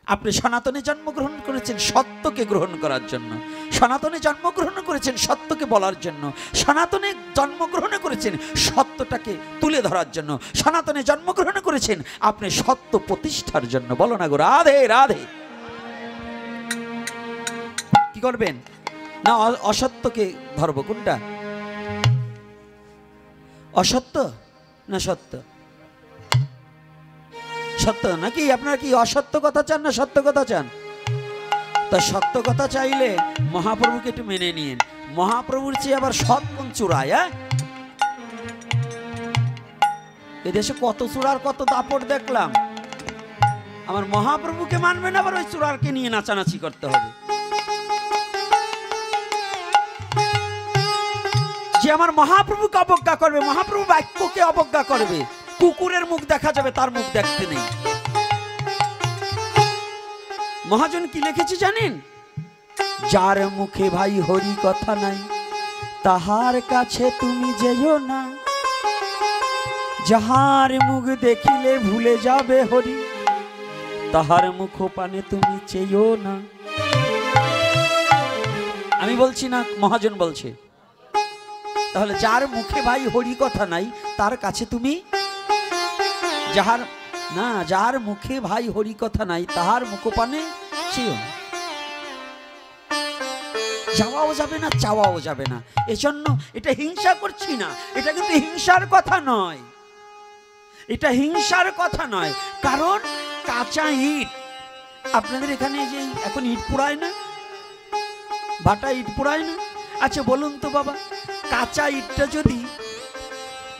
আপনি সনাতনে জন্মগ্রহণ করেছেন সত্যকে গ্রহণ করার জন্য, সনাতনে জন্মগ্রহণ করেছেন সত্যকে বলার জন্য, সনাতনে জন্মগ্রহণ করেছেন সত্যটাকে তুলে ধরার জন্য, সনাতনে জন্মগ্রহণ করেছেন আপনি সত্য প্রতিষ্ঠার জন্য। বলো না গো রাধে রাধে। কি করবেন? না অসত্যকে ধরবো? কোনটা অসত্য না সত্য? সত্য নাকি? আপনারা কি অসত্য কথা চান না সত্য কথা চান? তা সত্য কথা চাইলে মহাপ্রভুকে একটু মেনে নিন। মহাপ্রভুর চেয়ে আবার সৎ কোন চূড়ায়? এদেশে কত চূড়ার কত দাপট দেখলাম, আমার মহাপ্রভুকে মানবে না, আবার ওই চূড়ারকে নিয়ে নাচানাচি করতে হবে। যে আমার মহাপ্রভুকে অবজ্ঞা করবে, মহাপ্রভু বাক্যকে অবজ্ঞা করবে, কুকুরের মুখ দেখা যাবে, তার মুখ দেখতে নেই। মহাজন কি লিখেছে জানেন? যার মুখে ভাই হরি কথা নাই, তাহার কাছে তুমি যেও না, যাহার মুখ দেখিলে ভুলে যাবে হরি, তাহার মুখ পানে তুমি চেয়েও না। আমি বলছি না, মহাজন বলছে। তাহলে যার মুখে ভাই হরি কথা নাই, তার কাছে তুমি, যার মুখে ভাই হরি কথা নাই, তাহার মুখ পানে চেয়েও না। যাওয়াও যাবে না, চাওয়াও যাবে না। এজন্য এটা হিংসা করছি না, এটা কিন্তু হিংসার কথা নয়, এটা হিংসার কথা নয়। কারণ কাঁচা ইট, আপনাদের এখানে যে এখন ইট পোড়ায় না, ভাটা ইট পোড়ায় না। আচ্ছা বলুন তো বাবা, কাঁচা ইটটা যদি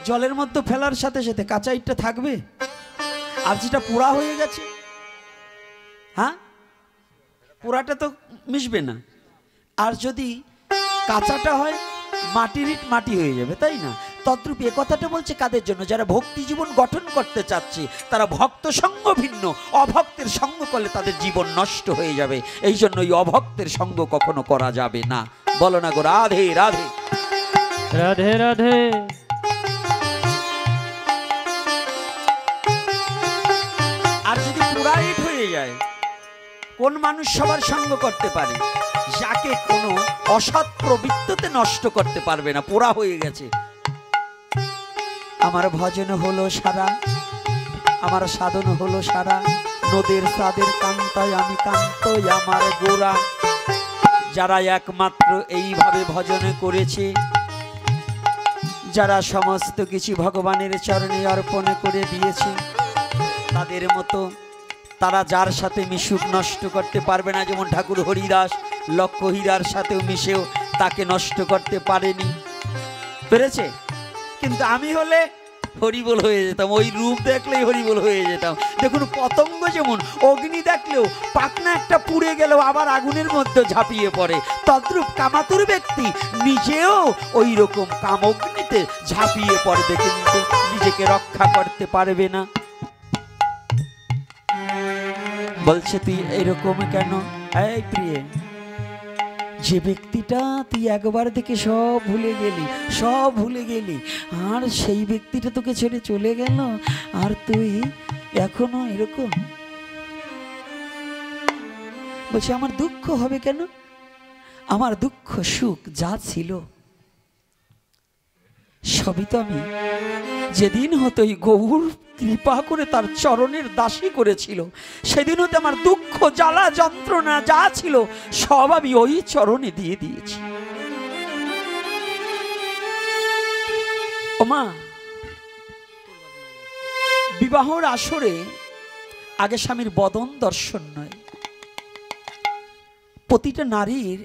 জলের মধ্যে ফেলার সাথে সাথে কাঁচা ইটটা থাকবে? আর যেটা পোড়া হয়ে গেছে, হ্যাঁ, পোড়াটা তো মিশবে না। আর যদি কাঁচাটা হয়, মাটির ইট মাটি হয়ে যাবে, তাই না? তদ্রূপ এ কথাটা বলছে কাদের জন্য? যারা ভক্তি জীবন গঠন করতে চাচ্ছে, তারা ভক্ত সঙ্গ ভিন্ন, অভক্তের সঙ্গ করলে তাদের জীবন নষ্ট হয়ে যাবে। এই জন্য এই অভক্তের সঙ্গ কখনো করা যাবে না। বলো না গো রাধে রাধে রাধে রাধে। আর যদি পুরা ইট হয়ে যায়, কোন মানুষ সবার সঙ্গ করতে পারে? যাকে কোনো অসৎ প্রবৃত্তিতে নষ্ট করতে পারবে না, পোড়া হয়ে গেছে। আমার ভজন হলো সারা, আমার সাধন হলো সারা, নদের সাদের কান্তায় আমি কান্তই আমার গোরা। যারা একমাত্র এইভাবে ভজন করেছে, যারা সমস্ত কিছু ভগবানের চরণে অর্পণ করে দিয়েছে, তাদের মতো তারা যার সাথে মিশুক নষ্ট করতে পারবে না। যেমন ঠাকুর হরিদাস লক্ষ্য হীরার সাথেও মিশেও তাকে নষ্ট করতে পারেনি, পেরেছে? কিন্তু আমি হলে হরিবোল হয়ে যেতাম, ওই রূপ দেখলেই হরিবোল হয়ে যেতাম। দেখুন পতঙ্গ যেমন অগ্নি দেখলেও পাখনা একটা পুড়ে গেলেও আবার আগুনের মধ্যে ঝাঁপিয়ে পড়ে, তদ্রূপ কামাতুর ব্যক্তি নিজেও ওই রকম কামগ্নিতে ঝাঁপিয়ে পড়বে, কিন্তু নিজেকে রক্ষা করতে পারবে না। বলছে তুই এরকম কেন? এই প্রিয়ে, যে ব্যক্তিটা তুই একবার দেখে সব ভুলে গেলি, সব ভুলে গেলি, আর সেই ব্যক্তিটা তোকে ছেড়ে চলে গেল, আর তুই এখনো এরকম। বলছে আমার দুঃখ হবে কেন? আমার দুঃখ সুখ যা ছিল সবই তো আমি যেদিন হতো এই গৌর কৃপা করে তার চরণের দাসী করেছিল, সেদিন হতে আমার দুঃখ জ্বালা যন্ত্রণা যা ছিল সব আমি ওই চরণে দিয়ে দিয়েছি। ওমা, বিবাহর আসরে আগে স্বামীর বদন দর্শন নয়, প্রতিটা নারীর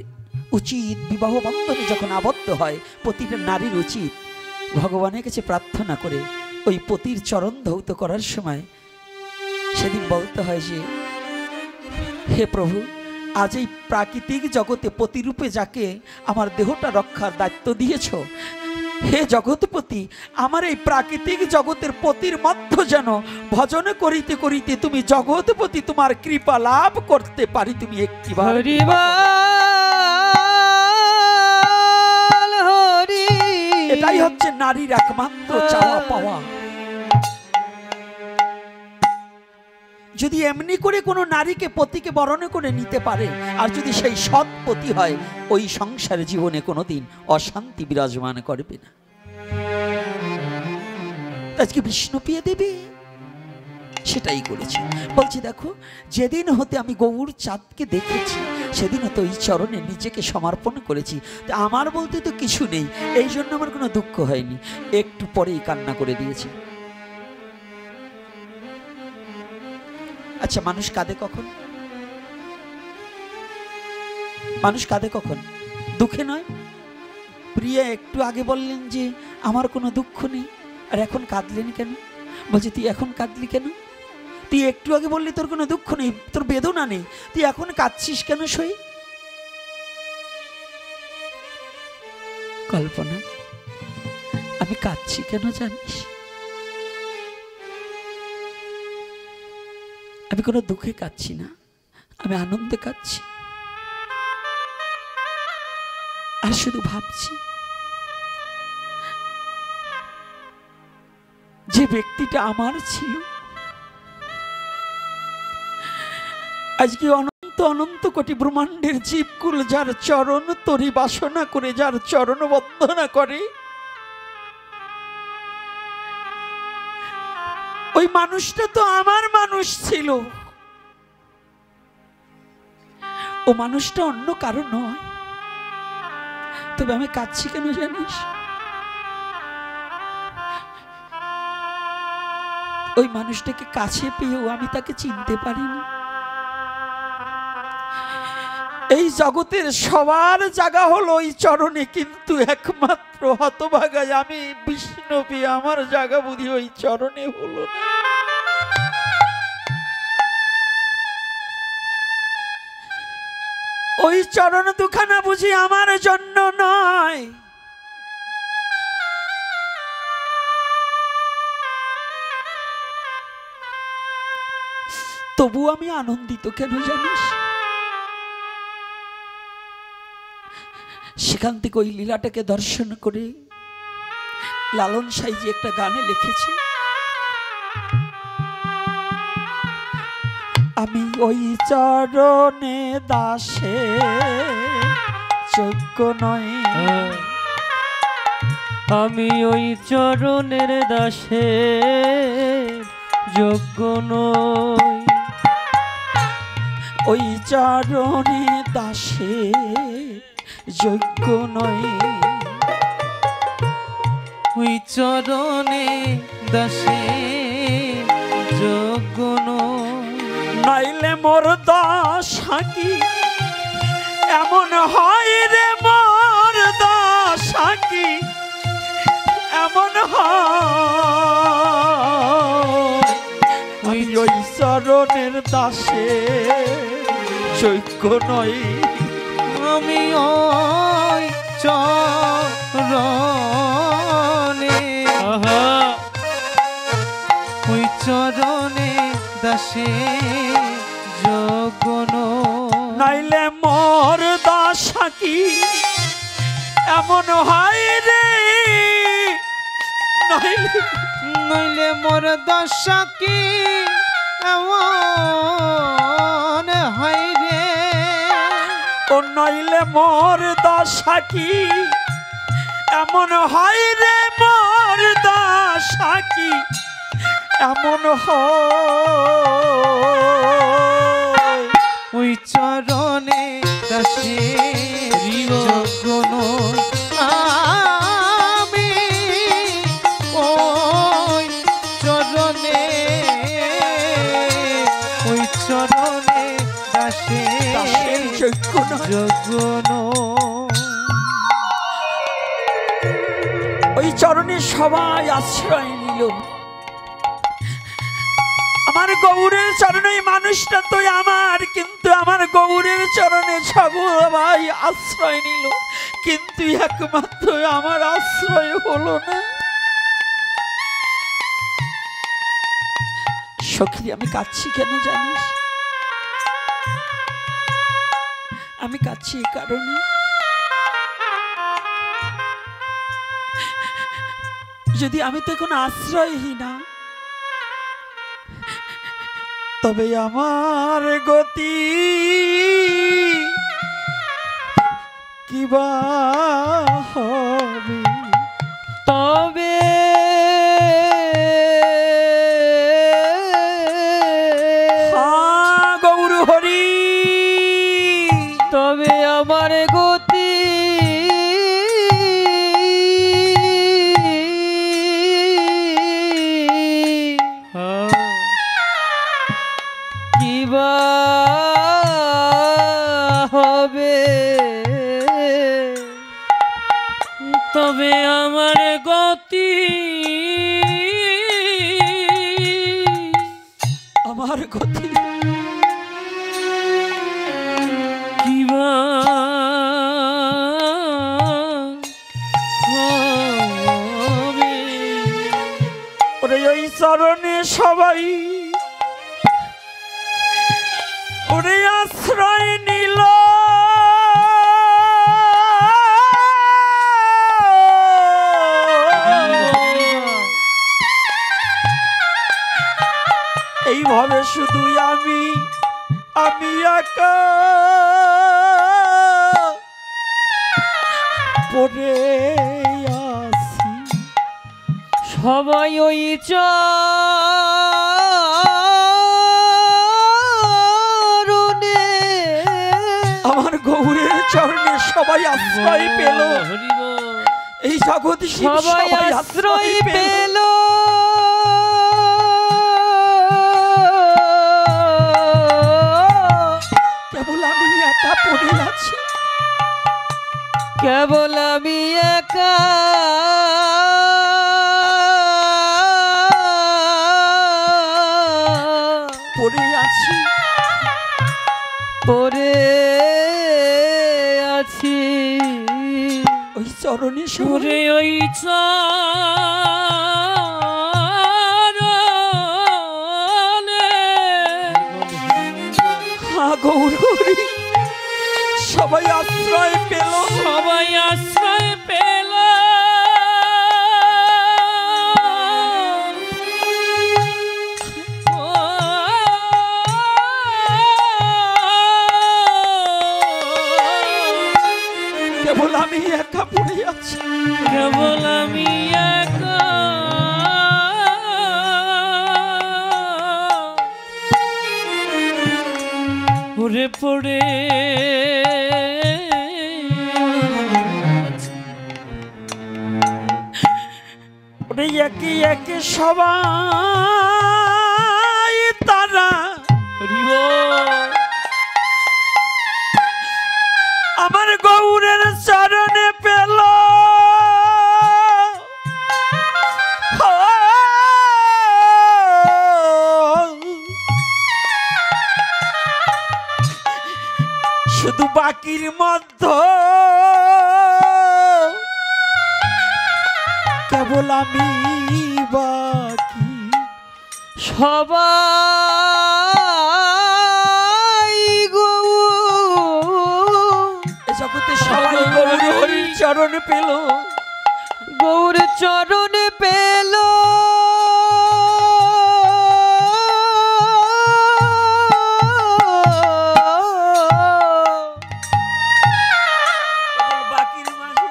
উচিত বিবাহ বন্ধনে যখন আবদ্ধ হয়, প্রতিটা নারীর উচিত ভগবানের কাছে প্রার্থনা করে ওই পতির চরণ ধৌত করার সময় সেদিন বলতে হয় যে হে প্রভু, আজ এই প্রাকৃতিক জগতে পতিরূপে যাকে আমার দেহটা রক্ষার দায়িত্ব দিয়েছ, হে জগৎপতি, আমার এই প্রাকৃতিক জগতের পতির মধ্য যেন ভজন করিতে করিতে তুমি জগৎপতি তোমার কৃপা লাভ করতে পারি। তুমি একটিবার এটাই হচ্ছে নারীর একমাত্র চাওয়া পাওয়া। যদি এমনি করে কোনো নারীকে পতিকে বরণ করে নিতে পারে, আর যদি সেই সৎ পতি হয়, ওই সংসার জীবনে কোনোদিন অশান্তি বিরাজমান করবে না। আজকে বিষ্ণুপ্রিয়া দেবী সেটাই করেছে। বলছি দেখো, যেদিন হতে আমি গৌর চাঁদকে দেখেছি, সেদিন হতে ওই চরণে নিজেকে সমর্পণ করেছি। আমার বলতে তো কিছু নেই, এই জন্য আমার কোনো দুঃখ হয়নি, একটু পরেই কান্না করে দিয়েছি। আচ্ছা, মানুষ কাঁদে কখন? মানুষ কাঁদে কখন? দুঃখে নয়। প্রিয়া একটু আগে বললেন যে আমার কোনো দুঃখ নেই, আর এখন কাঁদলেন কেন? বলছে তুই এখন কাঁদলি কেন? তুই একটু আগে বললি তোর কোনো দুঃখ নেই, তোর বেদনা নেই, তুই এখন কাঁদছিস কেন সই? কল্পনা, আমি কাঁদছি কেন জানিস? আমি কোনো দুঃখে কাঁদছি না, আমি আনন্দে কাঁদছি। আর শুধু ভাবছি যে ব্যক্তিটা আমার ছিল আজকে অনন্ত অনন্ত কোটি ব্রহ্মাণ্ডের জীবকুল যার চরণ তরি বাসনা করে, যার চরণ বন্দনা করে, ওই মানুষটা তো আমার মানুষ ছিল। ও মানুষটা অন্য কারো নয়। তবে আমি কাঁদছি কেন জানিস? ওই মানুষটাকে কাছে পেয়েও আমি তাকে চিনতে পারিনি। এই জগতের সবার জায়গা হলো ওই চরণে, কিন্তু একমাত্র হতভাগায় আমি বিষ্ণবী, আমার জায়গা বুঝি ওই চরণে হলো না। ওই চরণ দুখানা বুঝি আমার জন্য নয়। তবু আমি আনন্দিত কেন জানিস? সেখান থেকে ওই লীলাটাকে দর্শন করে লালন সাইজি একটা গানে লিখেছে, আমি ওই চরণে দাসে যোগ্য নয়, আমি ওই চরণের দাসে যোগ্য নই, ওই চরণে দাসে যোগ্য নয়, ওই চরণে দাসে যোগ্য নই, নইলে মোর দশা কি এমন হয় রে, মোর দশা কি এমন হয়, আমি ওই চরণের দাসে যোগ্য নই, আমি ওই চরণে, ওই চরণে দাসে যোগ্য নই, নাইলে মোর দশা কি এমন হয় রে, নইলে মোর দশা কি এমন হয় রে, ও নইলে মোর দশা কি এমন হয় রে, মোর দশা কি এমন হয়, ওই চরণে দাসে যোগ্য নই, আমি ওই চরণে, ওই চরণে দাসে যোগ্য নয়। যোগ্য নই, ওই চরণে সবাই আশ্রয় নিল, আমার গৌরের চরণে মানুষটা তো আমার, কিন্তু আমার গৌরের চরণে সবাই আশ্রয় নিল, কিন্তু একমাত্র আমার আশ্রয় হলো না। সখী, আমি কাঁদছি কেন জানিস? আমি কাঁদছি এই কারণে, যদি আমি তো এখন আশ্রয়হীনা, তবে আমার গতি কিবা হবে, তবে গৌর হরি, তবে আমার গতি কিবা হবে, তবে আমার গতি আমি একা পড়ে আছি। সবাই ওই চরণে, আমার গৌরের চরণে সবাই আশ্রয় পেল, এই জগতে সবাই আশ্রয় পেল। কেবল আমি একা পড়ে আছি, কেবল আমি একা পড়ে আছি, পড়ে আছি। ওই চরণে পড়ে ওই চরণে, গৌর হরি সবাই আশ্রয় পেল, সবাই আশ্রয় পেল। কেবল আমি একা পড়ে আছি, কেবল আমি একা পড়ে পড়ে ওরে একে একে সবাই তারা আমার গৌরের চরণে পেল। শুধু বাকির মধ্যে কেবল আমি বাকি, সবাই গো এ জগতে সবাই গৌর হরির চরণ পেল, গৌর চরণে পেল।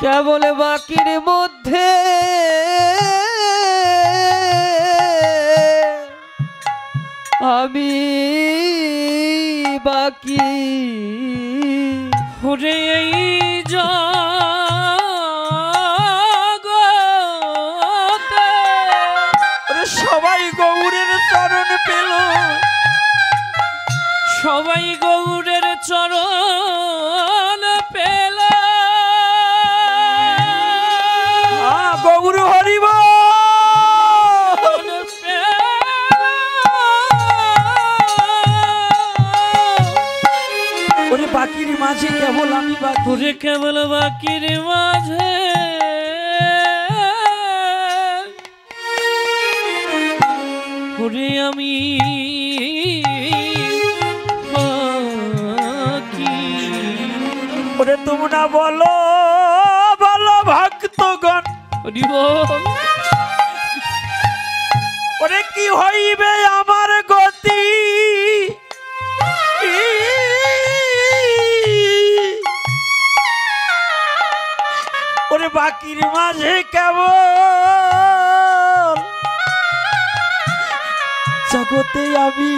কেবল বাকির মধ্যে আমি বাকি। ওরে এই জগতে ওরে সবাই গৌরের চরণ পেল, সবাই গৌরের চরণ পেল। গৌর হরিব ওরে বাকির মাঝে কেবল আমি বাকি, ওরে কেবল বাকির মাঝে ওরে আমি বাকি। ওরে তোমরা বলো বলো ভক্তগণ, ওরে কি হইবে আমার গতি, ওরে বাকির মাঝে কেবল জগতে আমি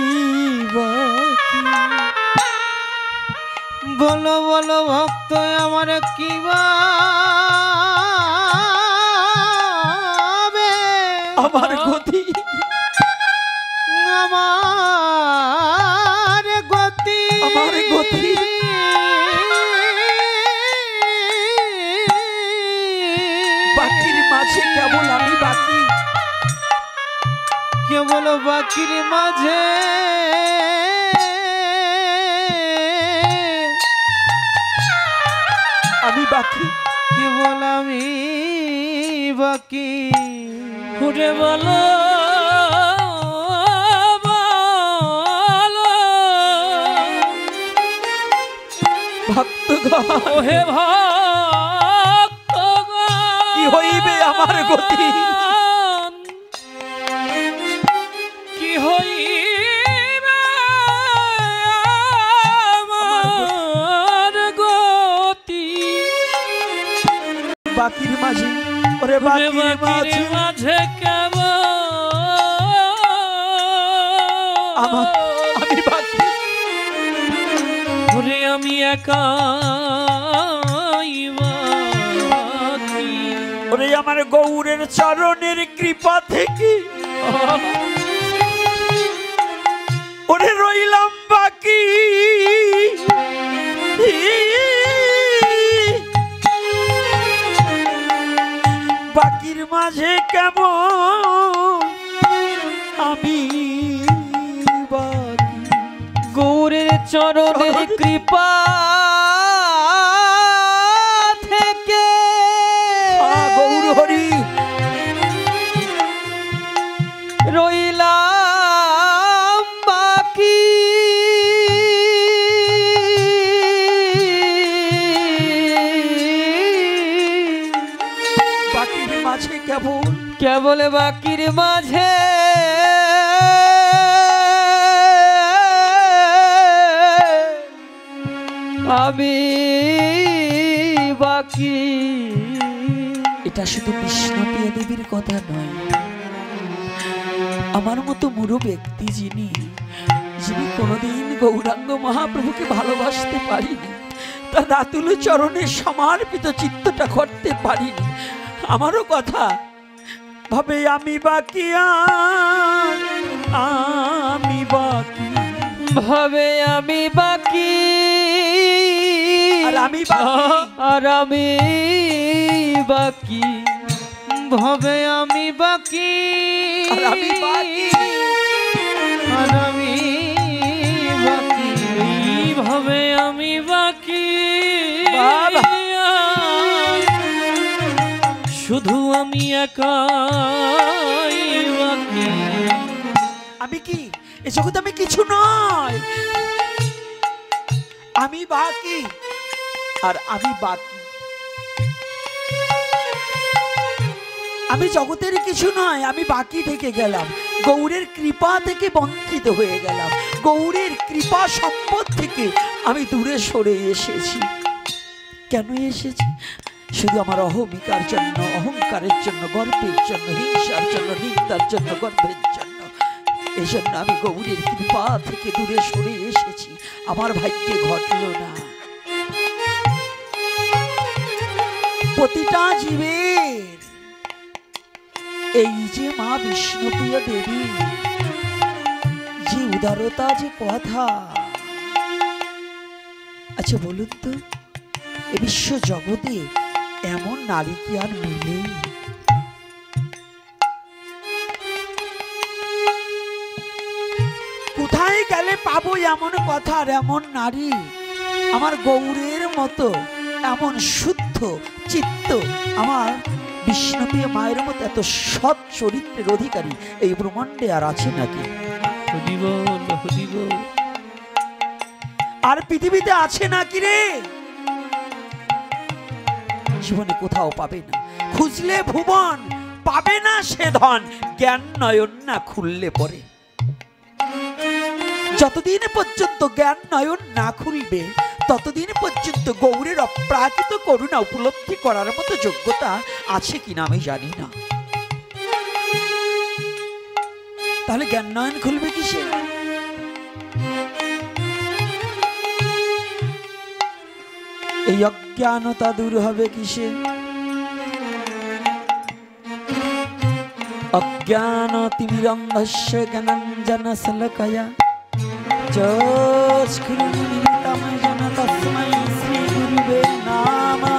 বাকি। বলো বলো ভক্ত আমার কি আমার গতি, আমার গতি, আমার গতি বাকির মাঝে কেবল আমি বাকি, কেবল বাকির মাঝে আমি বাকি, কেবল আমি বাকি। উঠে বলো ভক্তগণ, ওহে ভক্তগণ, কি হইবে আমার গতি, কি হইবে বাকির মাঝে, ওরে ওরে বাকির বাকির মাঝে মাঝে কেমন আমি বাকি, ওরে আমি একাই বাকি। ওরে আমার গৌরের চরণের কৃপা থেকে ওরে রইলাম বাকি। বাকির মাঝে কেমন আমি বাকি। গৌরের চরণের কৃপা থেকে গৌর হরি রইলাম বাকি। বাকির মাঝে কেবল কেবল বাকির মাঝে আমি বাকি। এটা শুধু বিষ্ণুপ্রিয়া দেবীর কথা নয়, আমার মতো মুরু ব্যক্তি যিনি কোনোদিন গৌরাঙ্গ মহাপ্রভুকে ভালোবাসতে পারিনি, তার রাতুল চরণে সমর্পিত চিত্তটা করতে পারিনি, আমারও কথা ভাবে আমি বাকি, আমি বাকি, ভাবে আমি বাকি, আর আমি বাকি, আর আমি বাকি, ভাবে আমি বাকি, আর আমি বাকি, আর আমি বাকি, ভাবে আমি বাকি। বাবা। শুধু আমি একাই বাকি। আমি কি এ জগতে আমি কিছু নয়, আমি বাকি, আর আমি বাকি। আমি জগতের কিছু নয়, আমি বাকি থেকে গেলাম, গৌরের কৃপা থেকে বঞ্চিত হয়ে গেলাম, গৌরের কৃপা সম্পদ থেকে আমি দূরে সরে এসেছি। কেন এসেছি? শুধু আমার অহমিকার জন্য, অহংকারের জন্য, গর্বের জন্য, হিংসার জন্য, নিন্দার জন্য, গর্বের জন্য। এই জন্য আমি গৌরের কৃপা থেকে দূরে সরে এসেছি, আমার ভাগ্যে ঘটল না। প্রতিটা জীবের এই যে মা বিষ্ণুপ্রিয়া দেবী যে উদারতা, যে কথা, আচ্ছা বলুন তো এ বিশ্ব জগতে এমন নারী কি আর মিলে? কোথায় গেলে পাবো এমন কথা আর এমন নারী? আমার গৌরের মতো এমন শুদ্ধ চিত্ত, আমার বিষ্ণুপ্রিয়া মায়ের মতো এত সৎ চরিত্রের অধিকারী এই ব্রহ্মাণ্ডে আর আছে নাকি? আর পৃথিবীতে আছে নাকি রে? জীবনে কোথাও পাবে না, খুঁজলে ভুবন পাবে না সে ধন, জ্ঞান নয়ন না খুললে পরে। যতদিন পর্যন্ত জ্ঞান নয়ন না খুলবে ততদিন পর্যন্ত গৌরের অপ্রাকৃত করুণা উপলব্ধি করার মতো যোগ্যতা আছে কিনা আমি জানি না। তাহলে জ্ঞান নয়ন খুলবে কিসে? এই অজ্ঞানতা দূর হবে কিসে? অজ্ঞান তিমিরন্ধস্য জ্ঞানাঞ্জন শলাকয়া চক্ষুর্মিলিতং যেন তস্मै শ্রী গুরুবে নমঃ।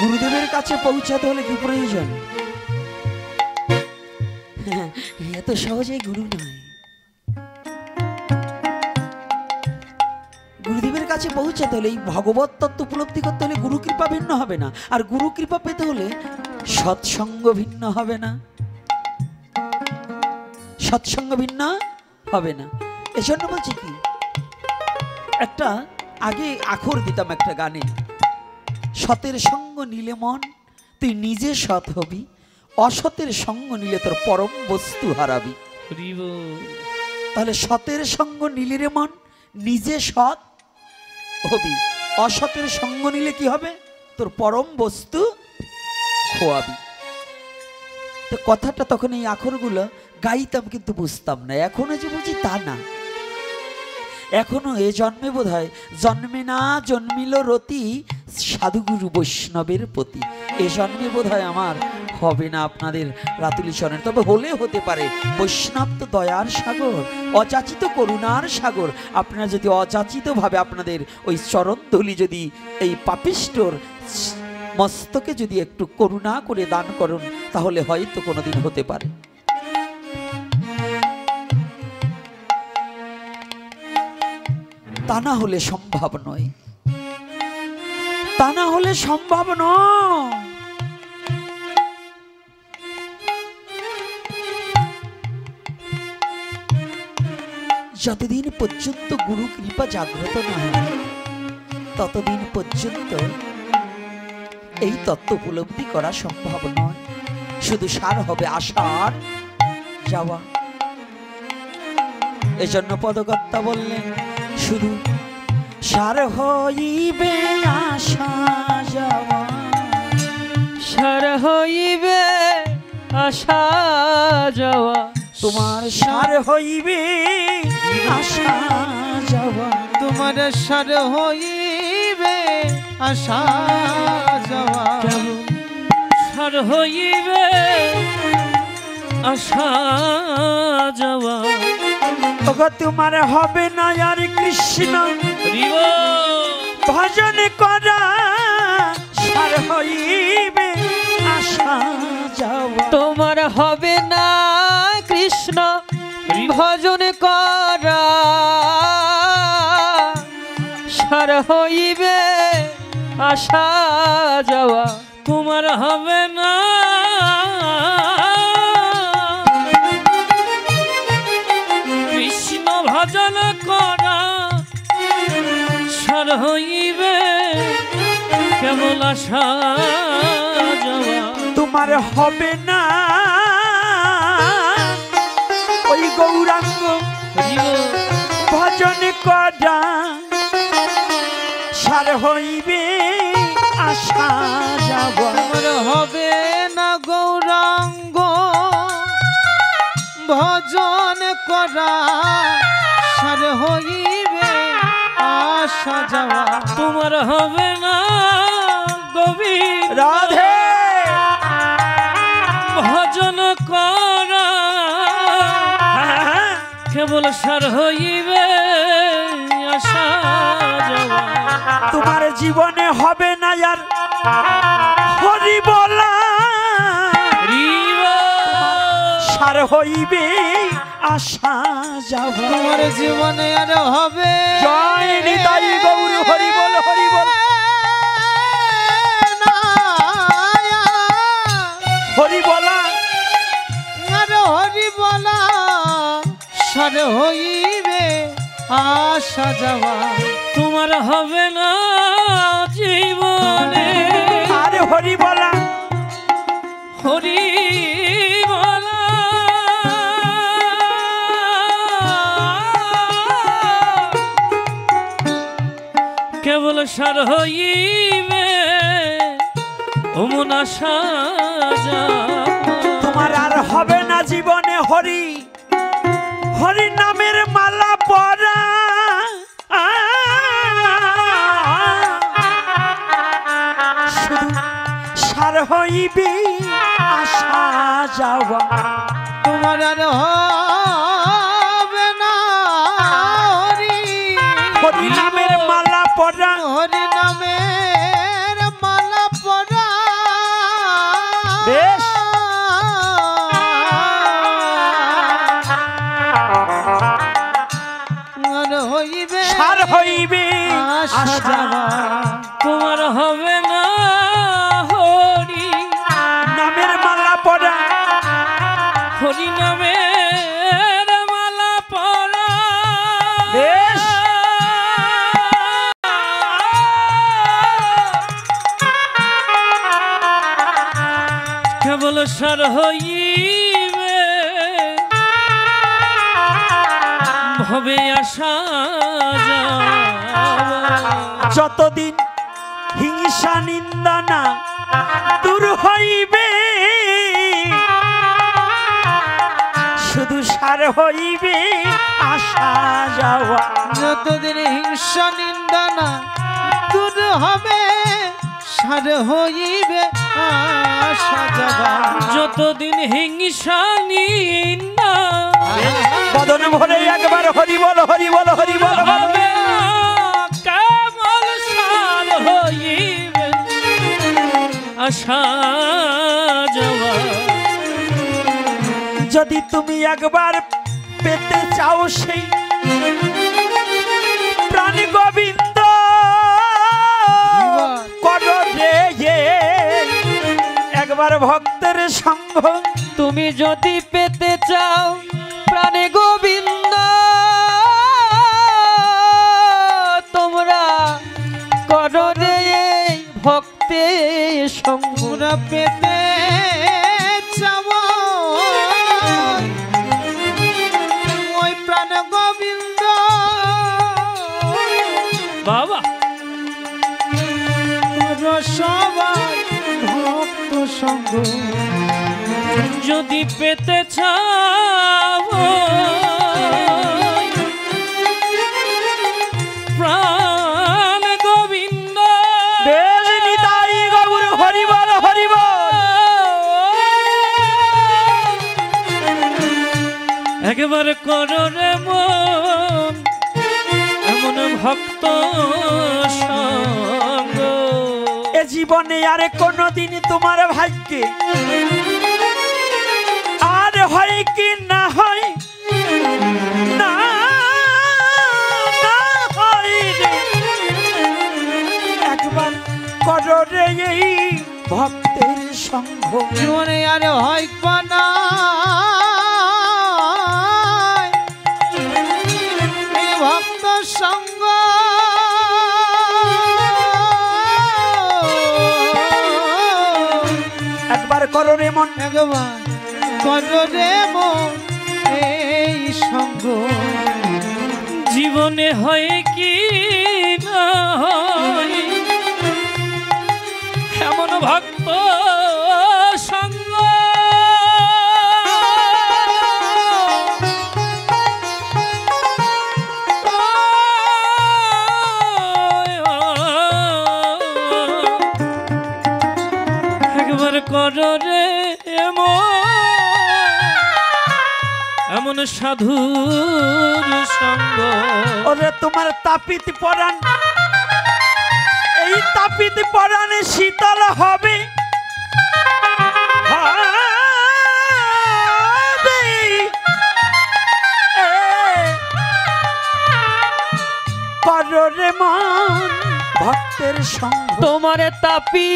গুরুদেবের কাছে পৌঁছাতে হলে কি প্রয়োজন? এত সহজেই গুরু নয়। গুরুদেবের কাছে পৌঁছাতে হলে, এই ভগবত তত্ত্ব উপলব্ধি করতে হলে গুরু কৃপা ভিন্ন হবে না, আর গুরু কৃপা পেতে হলে সৎসঙ্গ ভিন্ন হবে না। সৎসঙ্গ ভিন্ন হবে না। এজন্য বলছি কি, একটা আগে আখর দিতাম একটা গানে, সতের সঙ্গ নিলে মন তুই নিজে সৎ হবি, অসতের সঙ্গ নিলে তোর পরম বস্তু হারাবি। হরি বল। তাহলে সতের সঙ্গ নিলে রে মন নিজে সৎ হবি, অসতের সঙ্গ নিলে কি হবে, তোর পরম বস্তু খোয়াবি। তো কথাটা তখন এই আখরগুলো গাইতাম কিন্তু বুঝতাম না, এখনো যে বুঝি তা না। এখনো এ জন্মে বোধ হয় জন্মে না জন্মিল রতি সাধুগুরু বৈষ্ণবের প্রতি, এ জন্মে বোধ হয় আমার হবে না আপনাদের রাতুলি শরণের। তবে হলে হতে পারে, বৈষ্ণব তো দয়ার সাগর, অযাচিত করুণার সাগর। আপনারা যদি অযাচিত ভাবে আপনাদের ওই চরণধূলি যদি এই পাপিষ্টর মস্তকে যদি একটু করুণা করে দান করুন, তাহলে হয়তো কোনোদিন হতে পারে। তা না হলে সম্ভব নয়, তা না হলে সম্ভব নয়। যতদিন পর্যন্ত গুরু কৃপা জাগ্রত না হয়, ততদিন পর্যন্ত এই তত্ত্ব উপলব্ধি করা সম্ভব নয়। শুধু সার হবে আশার যাওয়া। এজন্য পদকর্তা বললেন, শুধু সার হইবে আশা যাওয়া, সার হইবে আশা যাওয়া, তোমার সার হইবে আশা যাওয়া, তোমার সার হইবে আশা যাওয়া, সার হইবে আশা যাওয়া। ওগো তোমার হবে না আর কৃষ্ণ হরি বল। ভজন করা, সার হইবে আশা যাওয়া। তোমার হবে না কৃষ্ণ ভজন করা, সার হইবে আশা যাওয়া, তোমার হবে না কৃষ্ণ ভজন করা, সার হইবে কেবল আশা যাওয়া। তোমার হবে না ওই গৌরাঙ্গ হরি বল। ভজন করা, সার হইবে আশা যাওয়া। তোমার হবে না গৌরাঙ্গ ভজন করা, সার হইবে আশা যাওয়া, তোমার হবে না গোবিন্দ রাধে ভজন করা, কেবল সার হইবে আশা যাওয়া। তোমার জীবনে হবে না আর হরি বলা, হরি বল। সার হইবে আশা যাওয়া। তোমার জীবনে আর হবে জয় নিতাই গৌর হরি বল, হরি বল, না, হরি বলা, আর হরি বলা, সার হইবে আশা যাওয়া, তোমার হবে না জীবনে আর হরি বলা, হরি বলা, কেবল সার হইবে অমন আশা যাওয়া। তোমার আর হবে না জীবনে হরি, হরি নামের মালা পরা, শুধু সার হইবে আশা যাওয়া। তোমার আর হবে না হরি, হরি নামের মালা পরা, হরি নামের মালা পরা, বেশ। আর হইবে সার হইবে আশা আশা যাওয়া, তোমার হবে না হরি নামের মালা পরা, হরি নামে সংসার হইবে ভবে আসা যতদিন হিংসা নিন্দা না দূর হইবে শুধু সার হইবে আসা যাওয়া। যতদিন হিংসা নিন্দা না দূর হবে সার হইবে আসা যাওয়া। যতদিন হিংসা নিন্দা বদন ভরে একবার হরি বল হরি বল হরি বল হবে না, কেবল সার হইবে আসা যাওয়া। যদি তুমি একবার পেতে চাও সেই প্রাণ গোবিন্দ করো রে একবার ভক্তের সঙ্গ। তুমি যদি পেতে চাও প্রাণে গোবিন্দ তোমরা করো রে ভক্তের সঙ্গ। তোমরা পেতে চাও ওই প্রাণ গোবিন্দ বাবা করো সবাই ভক্ত সঙ্গ। যদি পেতে চাও প্রাণ গোবিন্দ বেশ নিতাই গৌর হরি বল হরি বল। একবার করো রে মন এমন ভক্ত সঙ্গ। এ জীবনে আর কোনদিন তোমার ভাগ্যে আর হয় কি না হয় না না হয় রে একবার করো রে এই ভক্তের সঙ্গ। জীবনে আর হয় না এই ভক্ত সঙ্গ। একবার করো রে মন একবার করো রে মন এই সঙ্গ। জীবনে হয় কি না হয় এমন ভক্ত সঙ্গ। একবার করো রে এমন সাধুর সঙ্গ। ওরে তোমার তাপিত পরাণ এই তাপিত পরাণে শীতল হবে হবে। করো রে মন ভক্তের সঙ্গ। তোমার তাপিত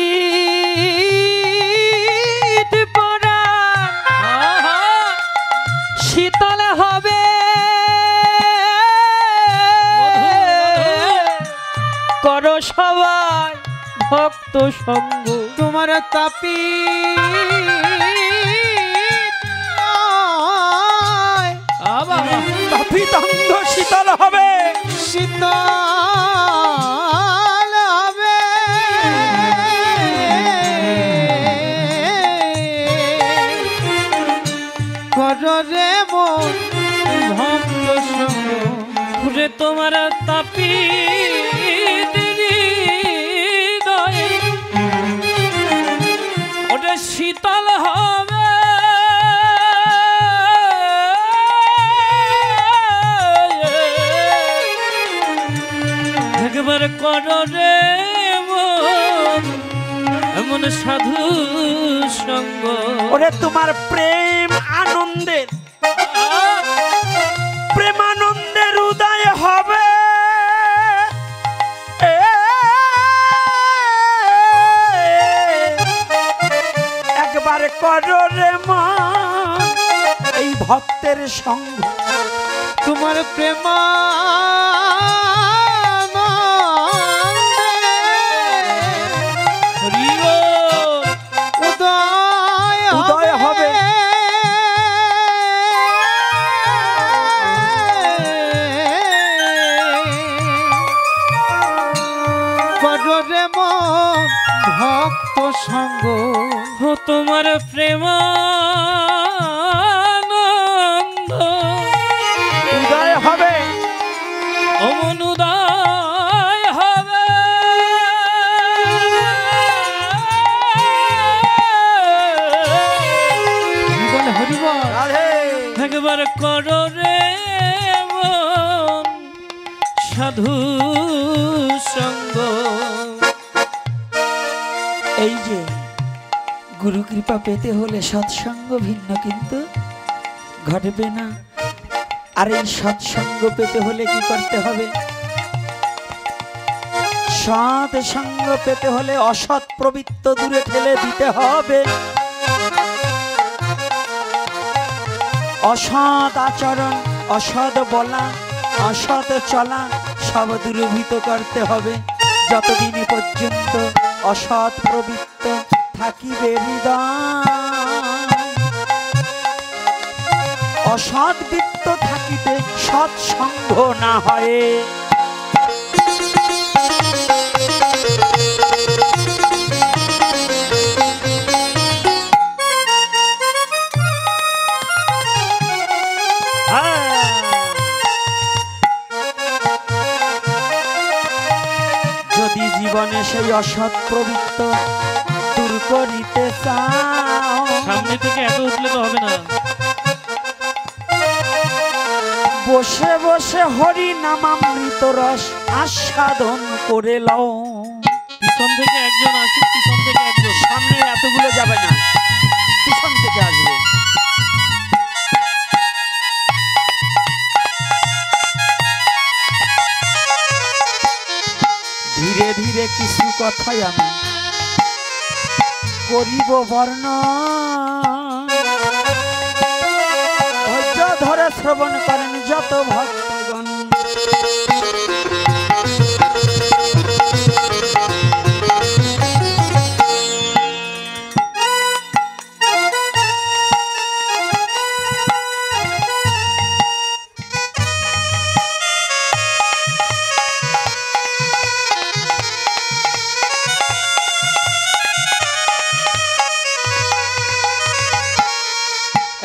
পরাণ শীতল হবে করো সবাই ভক্ত সঙ্গ। তোমার তাপি তাপিত অঙ্গ শীতল হবে শীতল হবে করো রে মন ভক্ত সঙ্গ। ঘুরে তোমার তাপি ওটা শীতল হবে একবার করো রে মন এমন সাধু সঙ্গ। ওরে তোমার প্রেম আনন্দের প্রেমানন্দের উদয় হবে একবার করো রে মন এই ভক্তের সঙ্গ। তোমার প্রেম হরি বল। উদয় উদয় তোমার প্রেমানন্দ উদয় হবে, অমন উদয় হবে। হরিবল হরিবল। রাধে। একবার করো রে মন সাধু সঙ্গ। এই যে গুরু কৃপা পেতে হলে সৎসঙ্গ ভিন্ন কিন্তু ঘটবে না। আর এই সৎসঙ্গ পেতে হলে কি করতে হবে? সৎ সঙ্গ পেতে হলে অসৎ প্রবৃত্ত দূরে ঠেলে দিতে হবে। অসৎ আচরণ, অসৎ বলা, অসৎ চলা সব দূরীভূত করতে হবে। যতদিন পর্যন্ত অসৎ প্রবৃত্ত থাকিবে হৃদয়, অসৎ বৃত্ত থাকিতে সৎসঙ্গ না হয়। যদি জীবনে সেই অসৎ প্রবৃত্ত দূর করিতে চাও, সামনে থেকে এত উঠলে তো হবে না। বসে বসে হরি নামামৃত রস আস্বাদন করে লও। পিছন থেকে একজন আসুক, পিছন থেকে একজন। সামনে এতগুলো যাবে না, পিছন থেকে আসবে। ধীরে ধীরে কিছু কথাই আমি করিব বর্ণ, ধৈর্য ধরে শ্রবণ করেন যত ভক্তগণ।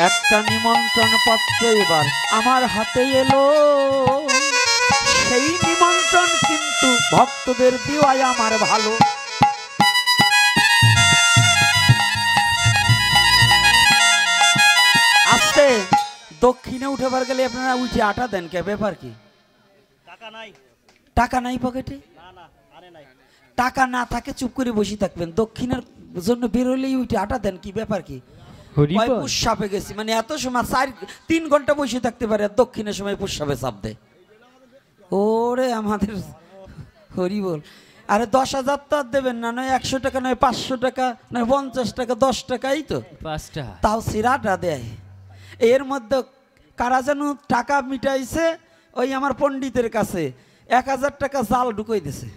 একটা নিমন্ত্রণ পত্র এবার আমার হাতে এলো, সেই নিমন্ত্রণ কিন্তু ভক্তদের দেওয়াই আমার ভালো। আস্তে দক্ষিণে উঠেবার গেলে আপনারা উঠে আটা দেন, কে ব্যাপার কি? টাকা নাই পকেটে? টাকা না থাকে চুপ করে বসে থাকবেন, দক্ষিণের জন্য বেরোলেই উঠে আটা দেন, কি ব্যাপার কি? পুষ্যাপে গেছি মানে এত সময় 3 ঘন্টা বসে থাকতে পারে, আর দক্ষিণের সময় পুষ্যাপে চাপ দেয়। ওরে আমাদের হরি বল। আরে 10,000 তো আর দেবেন না, নয় 100 টাকা, নয় 500 টাকা, নয় 50 টাকা, 10 টাকাই তো, 5টা তাও সিরাটা দেয়। এর মধ্যে কারা যেন টাকা মিটাইছে ওই আমার পণ্ডিতের কাছে, 1000 টাকা জাল ঢুকাই দিছে,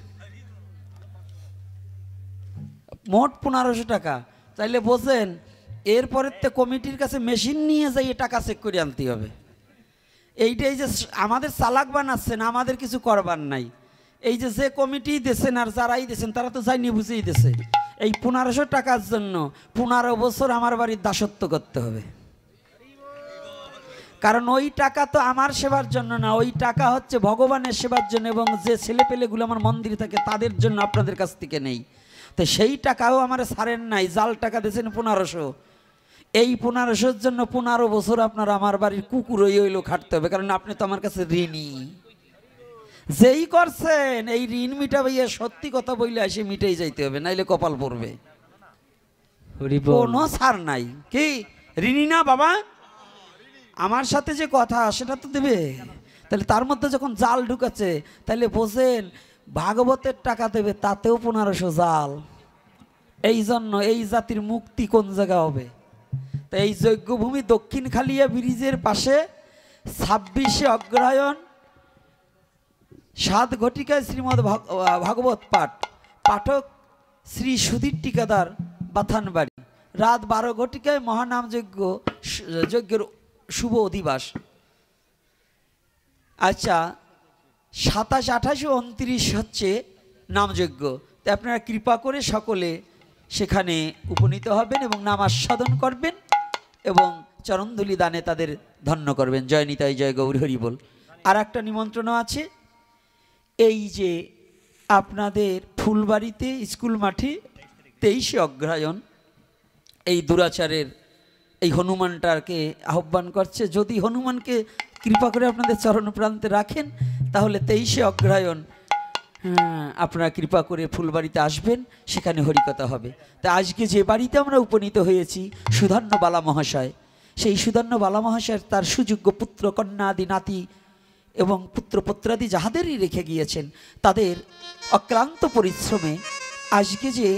মোট 1500 টাকা। চাইলে বোঝেন এরপরে তো কমিটির কাছে মেশিন নিয়ে যাই টাকা চেক করে আনতে হবে। এইটাই যে আমাদের চালাক বানাচ্ছেন, আমাদের কিছু করবার নাই। এই যে কমিটি দিয়েছেন আর যারাই দিয়েছেন তারা তো যাইনি বুঝেই দিয়েছে। এই 1500 টাকার জন্য 15 বছর আমার বাড়ির দাসত্ব করতে হবে। কারণ ওই টাকা তো আমার সেবার জন্য না, ওই টাকা হচ্ছে ভগবানের সেবার জন্য, এবং যে ছেলেপেলেগুলো আমার মন্দিরে থাকে তাদের জন্য আপনাদের কাছ থেকে নেই। তো সেই টাকাও আমার ছাড়েন নাই, জাল টাকা দিয়েছেন 1500। এই 1500-র জন্য 15 বছর আপনার আমার বাড়ির কুকুর হইলো খাটতে হবে, কারণ আপনি তো আমার কাছে ঋণী। যেই করছেন এই ঋণ মিটাবে, সত্যি কথা বইলে এসে মিটেই যাইতে হবে, নাইলে কপাল পড়বে। কোনো ছাড় নাই। কি ঋণী না বাবা? আমার সাথে যে কথা সেটা তো দেবে। তাহলে তার মধ্যে যখন জাল ঢুকাচ্ছে তাহলে বোঝেন ভাগবতের টাকা দেবে, তাতেও 1500 জাল। এই জন্য এই জাতির মুক্তি কোন জায়গা হবে? তো এই যজ্ঞভূমি দক্ষিণ খালিয়া ব্রিজের পাশে 26শে অগ্রহায়ণ 7 ঘটিকায় শ্রীমদ্ ভাগবত পাঠ, পাঠক শ্রী সুধীর টিকাদার বাথানবাড়ি। রাত 12 ঘটিকায় মহানাম যজ্ঞের শুভ অধিবাস। আচ্ছা 27, 28 ও 29 হচ্ছে নামযজ্ঞ। তো আপনারা কৃপা করে সকলে সেখানে উপনীত হবেন এবং নাম আস্বাদন করবেন এবং চরণধুলি দানে তাদের ধন্য করবেন। জয় নিতাই, জয় গৌর হরি বল। আর একটা নিমন্ত্রণও আছে, এই যে আপনাদের ফুলবাড়িতে স্কুল মাঠে 23শে অগ্রহায়ণ এই দুরাচারের এই হনুমানটাকে আহ্বান করছে। যদি হনুমানকে কৃপা করে আপনাদের চরণ প্রান্তে রাখেন তাহলে 23শে অগ্রহায়ণ আপনারা কৃপা করে ফুলবাড়িতে আসবেন, সেখানে হরিকথা হবে। তা আজকে যে বাড়িতে আমরা উপনীত হয়েছি সুধন্য বালা মহাশয়, সেই সুধন্য বালা মহাশয়ের তার সুযোগ্য পুত্র কন্যা আদি নাতি এবং পুত্রপত্রাদি যাহাদেরই রেখে গিয়েছেন তাদের অক্লান্ত পরিশ্রমে আজকে যে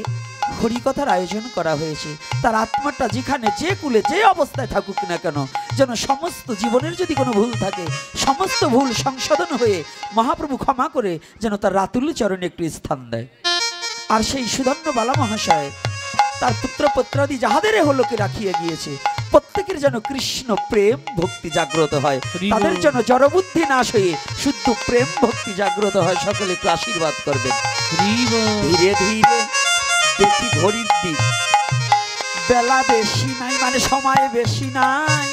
হরিকথার আয়োজন করা হয়েছে, তার আত্মাটা যেখানে যে কুলে যে অবস্থায় থাকুক না কেন, যেন সমস্ত জীবনের যদি কোনো ভুল থাকে সমস্ত ভুল সংশোধন হয়ে মহাপ্রভু ক্ষমা করে যেন তার রাতুল চরণে একটু স্থান দেয়। আর সেই সুধন্য বালা মহাশয় তার পুত্রপত্রাদি যাহাদের হলোকে রাখিয়ে গিয়েছে প্রত্যেকের যেন কৃষ্ণ প্রেম ভক্তি জাগ্রত হয়, তাদের যেন জড়বুদ্ধি নাশ হয়ে শুদ্ধ প্রেম ভক্তি জাগ্রত হয়। সকলে একটু আশীর্বাদ করবেন। ধীরে ধীরে দেখি ঘড়ির দিক, বেলা বেশি নাই, মানে সময় বেশি নাই,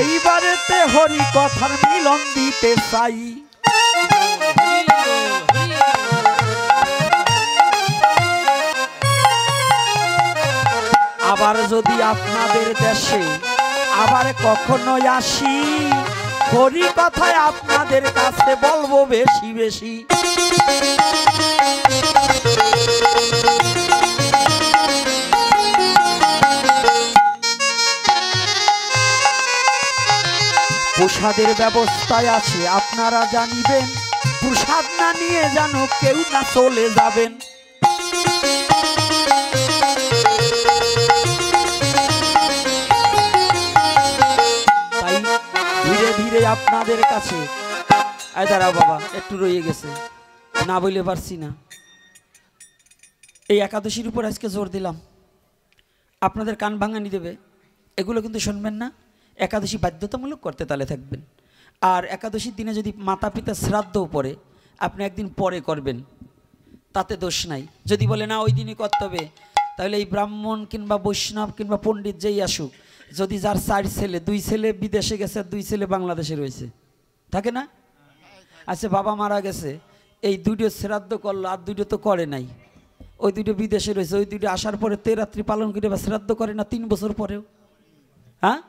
এইবারেতে হরি কথার মিলন দিতে চাই। আবার যদি আপনাদের দেশে আবার কখনো আসি, হরি কথায় আপনাদের কাছে বলবো বেশি বেশি। প্রসাদের ব্যবস্থায় আছে আপনারা জানিবেন, প্রসাদ না নিয়ে যেন কেউ না চলে যাবেন। তাই ধীরে ধীরে আপনাদের কাছে দাঁড়াও বাবা, একটু রয়ে গেছে না বলে পারছি না। এই একাদশীর উপর আজকে জোর দিলাম, আপনাদের কান ভাঙানি দেবে, এগুলো কিন্তু শুনবেন না। একাদশী বাধ্যতামূলক করতে তালে থাকবেন। আর একাদশীর দিনে যদি মাতা পিতা শ্রাদ্ধও পড়ে আপনি একদিন পরে করবেন, তাতে দোষ নাই। যদি বলে না ওই দিনই করতে হবে, তাহলে এই ব্রাহ্মণ কিংবা বৈষ্ণব কিংবা পণ্ডিত যেই আসুক, যদি যার 4 ছেলে, 2 ছেলে বিদেশে গেছে, 2 ছেলে বাংলাদেশে রয়েছে, থাকে না? আচ্ছা বাবা মারা গেছে, এই 2টো শ্রাদ্ধ করলো আর 2টো তো করে নাই, ওই 2টো বিদেশে রয়েছে, ওই 2টো আসার পরে 13 রাত্রি পালন করে বা শ্রাদ্ধ করে না 3 বছর পরেও। হ্যাঁ,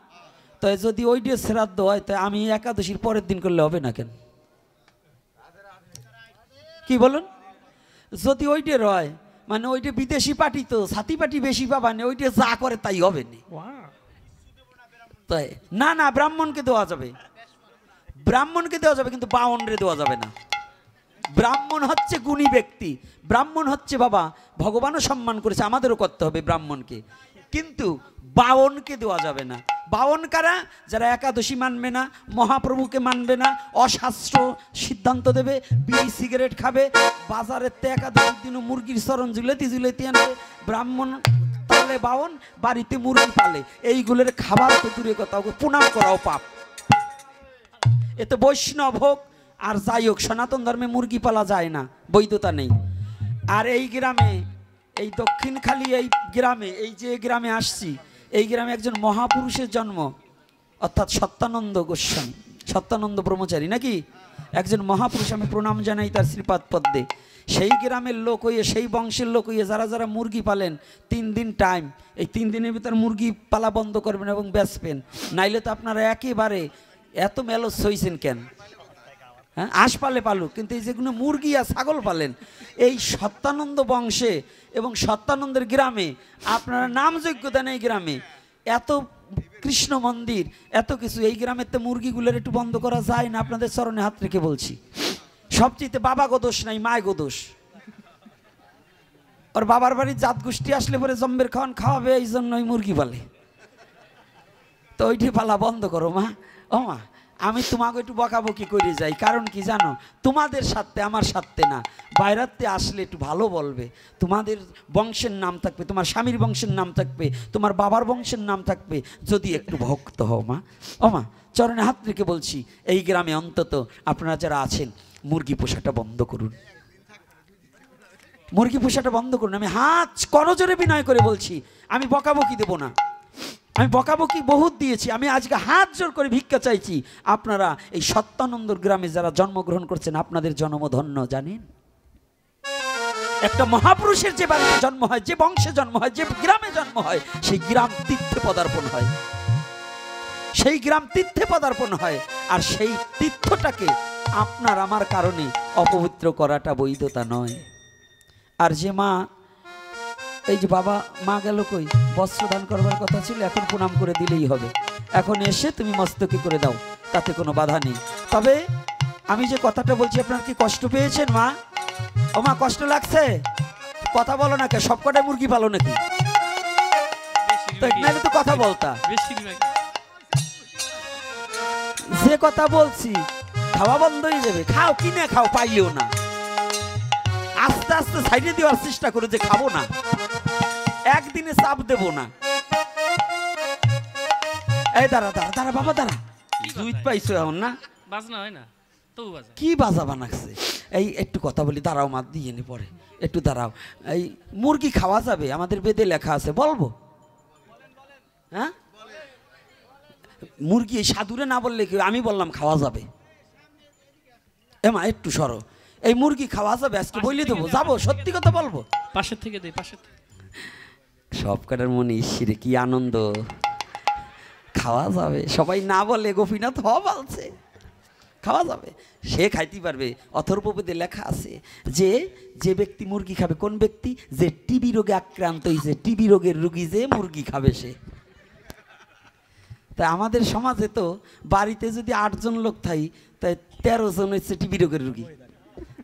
তো যদি ওইটা শ্রাদ্ধ হয় তাই আমি একাদশীর পরের দিন করলে হবে না কেন? কি বলুন? যদি ওইটার হয়, মানে ওইটা বিদেশি পার্টি তো ছাতি পার্টি বেশি পাবা না, ওইটা যা করে তাই হবে না। তাই না, না ব্রাহ্মণকে দেওয়া যাবে, ব্রাহ্মণকে দেওয়া যাবে, কিন্তু বাউনরে দেওয়া যাবে না। ব্রাহ্মণ হচ্ছে গুণী ব্যক্তি, ব্রাহ্মণ হচ্ছে বাবা ভগবানও সম্মান করেছে, আমাদেরও করতে হবে ব্রাহ্মণকে, কিন্তু বাউনকে দেওয়া যাবে না। বাউন কারা? যারা একাদশী মানবে না, মহাপ্রভুকে মানবে না, অশাস্ত্র সিদ্ধান্ত দেবে, বিড়ি সিগারেট খাবে, বাজারের তে একাদশীর দিনও মুরগির চরণ ঝুলেতি ঝুলেতি আনবে। ব্রাহ্মণ তাহলে বাউন, বাড়িতে মুরগি পালে, এইগুলোর খাবার তো দূরে কথা, প্রণাম করাও পাপ। এতে বৈষ্ণব হোক আর যাই হোক, সনাতন ধর্মে মুরগি পালা যায় না, বৈধতা নেই। আর এই গ্রামে, এই দক্ষিণখালী এই গ্রামে, এই যে গ্রামে আসছি, এই গ্রামে একজন মহাপুরুষের জন্ম, অর্থাৎ সত্যানন্দ গোস্বামী, সত্যানন্দ ব্রহ্মচারী নাকি একজন মহাপুরুষ, আমি প্রণাম জানাই তার শ্রীপাদ পদ্মে। সেই গ্রামের লোক হইয়ে, সেই বংশের লোক হইয়ে যারা যারা মুরগি পালেন, 3 দিন টাইম, এই 3 দিনের ভিতর মুরগি পালা বন্ধ করবেন এবং বেচবেন, নাইলে তো আপনারা একেবারে এত মেলস হইছেন কেন? হ্যাঁ, হাঁস পালে পালুক, কিন্তু এই যেগুলো মুরগি আর ছাগল পালেন, এই সত্যানন্দ বংশে এবং সত্যানন্দের গ্রামে আপনারা নাম যোগ্যতা নেই। গ্রামে এত কৃষ্ণ মন্দির, এত কিছু, এই গ্রামের তো মুরগিগুলোর একটু বন্ধ করা যায় না? আপনাদের চরণে হাত রেখে বলছি, সবচেয়ে বাবা গোদোষ নাই, মায় গোদোষ। ওর বাবার বাড়ির জাত গোষ্ঠী আসলে পরে জম্বের খাওয়ান খাওয়াবে, এই জন্য ওই মুরগি পালে। তো ওইটি পালা বন্ধ করো মা। ও মা, আমি তোমাকে একটু বকাবকি করে যাই, কারণ কি জানো, তোমাদের সাথে আমার সাথে না, বাইরাতে আসলে একটু ভালো বলবে, তোমাদের বংশের নাম থাকবে, তোমার স্বামীর বংশের নাম থাকবে, তোমার বাবার বংশের নাম থাকবে, যদি একটু ভক্ত হও মা। ও মা, চরণে হাত রেখে বলছি, এই গ্রামে অন্তত আপনারা যারা আছেন মুরগি পোষাটা বন্ধ করুন। মুরগি পোষাটা বন্ধ করুন। আমি হাত করজোরে বিনয় করে বলছি, আমি বকাবকি দেব না। আমি বকাবকি বহুত দিয়েছি, আমি আজকে হাত জোর করে ভিক্ষা চাইছি। আপনারা এই সত্যানন্দর গ্রামে যারা জন্মগ্রহণ করছেন, আপনাদের জন্ম ধন্য। জানেন, একটা মহাপুরুষের যে বাড়িতে জন্ম হয়, যে বংশে জন্ম হয়, যে গ্রামে জন্ম হয়, সেই গ্রাম তীর্থে পদার্পণ হয়, সেই গ্রাম তীর্থে পদার্পণ হয়। আর সেই তীর্থটাকে আপনার আমার কারণে অপবিত্র করাটা বৈধতা নয়। আর যে মা, এই যে বাবা মা গেল কই, বস্ত্র দান করবার কথা ছিল, এখন প্রণাম করে দিলেই হবে। এখন এসে তুমি মস্তকে করে দাও, তাতে কোনো বাধা নেই। তবে আমি যে কথাটা বলছি, আপনার কি কষ্ট পেয়েছেন মা? ও মা, কষ্ট লাগছে? কথা বলো না কে? সবকটাই মুরগি পালো নাকি? তো নাহলে তো কথা বলতা। যে কথা বলছি খাওয়া বন্ধ হয়ে যাবে। খাও, কিনে খাও, পাইলেও না। আস্তে আস্তে সাইডে দেওয়ার চেষ্টা করো যে খাবো না, একদিনে চাপ দেবো না। এই দাঁড়া দাঁড়া দাঁড়া বাবা, দাঁড়া। দুধ পাইছো এখন না? বাজনা হয় না তো বাজা। কি বাজা বানাচ্ছে? এই একটু কথা বলি, দাঁড়াও মা, দিয়ে নি পরে, একটু দাঁড়াও। এই মুরগি খাওয়া যাবে? আমাদের বেদে লেখা আছে, বলবো? হ্যাঁ, মুরগি এই সাধুরে না বললে কি? আমি বললাম খাওয়া যাবে। এমা একটু সরো, এই মুরগি খাওয়া যাবে আজকে বলে দেবো, যাবো, সত্যি কথা বলবো। পাশের থেকে দে, পাশের থেকে। সব কাটার মনে ইসিরে কি আনন্দ, খাওয়া যাবে। সবাই না বলে, গোপীনাথ হ বলছে খাওয়া যাবে, সে খাইতে পারবে। অথর্ববেদে লেখা আছে যে যে ব্যক্তি মুরগি খাবে, কোন ব্যক্তি? যে টিবি রোগে আক্রান্ত হয়েছে, টিবি রোগের রুগী যে মুরগি খাবে সে। তাই আমাদের সমাজে তো বাড়িতে যদি 8 জন লোক থাই, তাই 13 জন হচ্ছে টিবি রোগের রুগী।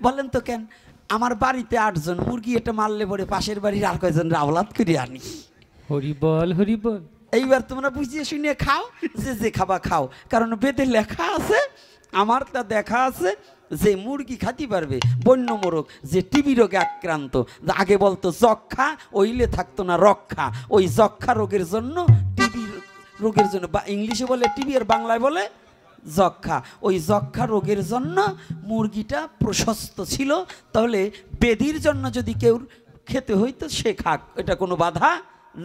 বলেন তো কেন? আমার বাড়িতে 8 জন, মুরগি এটা মারলে পরে পাশের বাড়ির আর কয়জন রাওলাত করে আনি। হরি বল, হরি বল। এইবার তোমরা বুঝিয়ে শুনিয়ে খাও, যে যে খাবা খাও। কারণ বেদে লেখা আছে, আমার তা দেখা আছে, যে মুরগি খাতে পারবে বন্য মোরগ, যে টিবি রোগে আক্রান্ত। আগে বলতো যক্ষা, ওইলে থাকতো না রক্ষা। ওই যক্ষা রোগের জন্য, টিবি রোগের জন্য, বা ইংলিশে বলে টিবি আর বাংলায় বলে যক্ষা, ওই যক্ষা রোগের জন্য মুরগিটা প্রশস্ত ছিল। তাহলে বেদির জন্য যদি কেউ খেতে হইতো সে খাক, এটা কোনো বাধা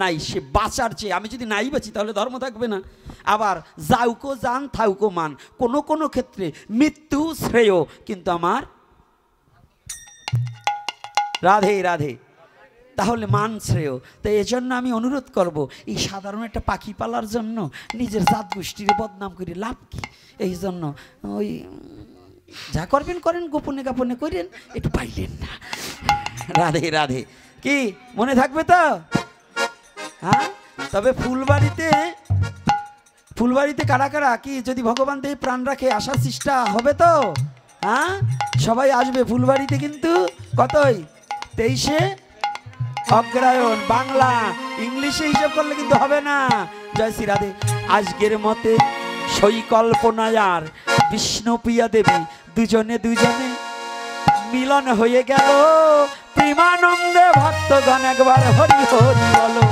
নাই। সে বাঁচার চেয়ে, আমি যদি নাই বাঁচি তাহলে ধর্ম থাকবে না। আবার যাউকো জান থাউকো মান, কোনো কোনো ক্ষেত্রে মৃত্যু শ্রেয়, কিন্তু আমার রাধে রাধে, তাহলে মান শ্রেয়। তাই এজন্য আমি অনুরোধ করব, এই সাধারণ একটা পাখি পালার জন্য নিজের জাত গোষ্ঠীর বদনাম করে লাভ কি? এই জন্য ওই যা করবেন করেন, গোপনে গোপনে করেন, একটু পাইলেন না। রাধে রাধে। কি মনে থাকবে তো? হ্যাঁ, তবে ফুলবাড়িতে কারা কারা কি যদি ভগবান দেহে প্রাণ রাখে আসার চেষ্টা হবে তো? হ্যাঁ, সবাই আসবে ফুলবাড়িতে, কিন্তু কতই? 23শে অগ্রায়ণ। বাংলা ইংলিশে হিসাব করলে কিন্তু হবে না। জয় শ্রী রাধে। আজকের মতে সই কল্পনায় আর বিষ্ণুপ্রিয়া দেবী দুজনে মিলন হয়ে গেল। প্রেমানন্দে ভক্তগণ একবার হরি হরি বলো।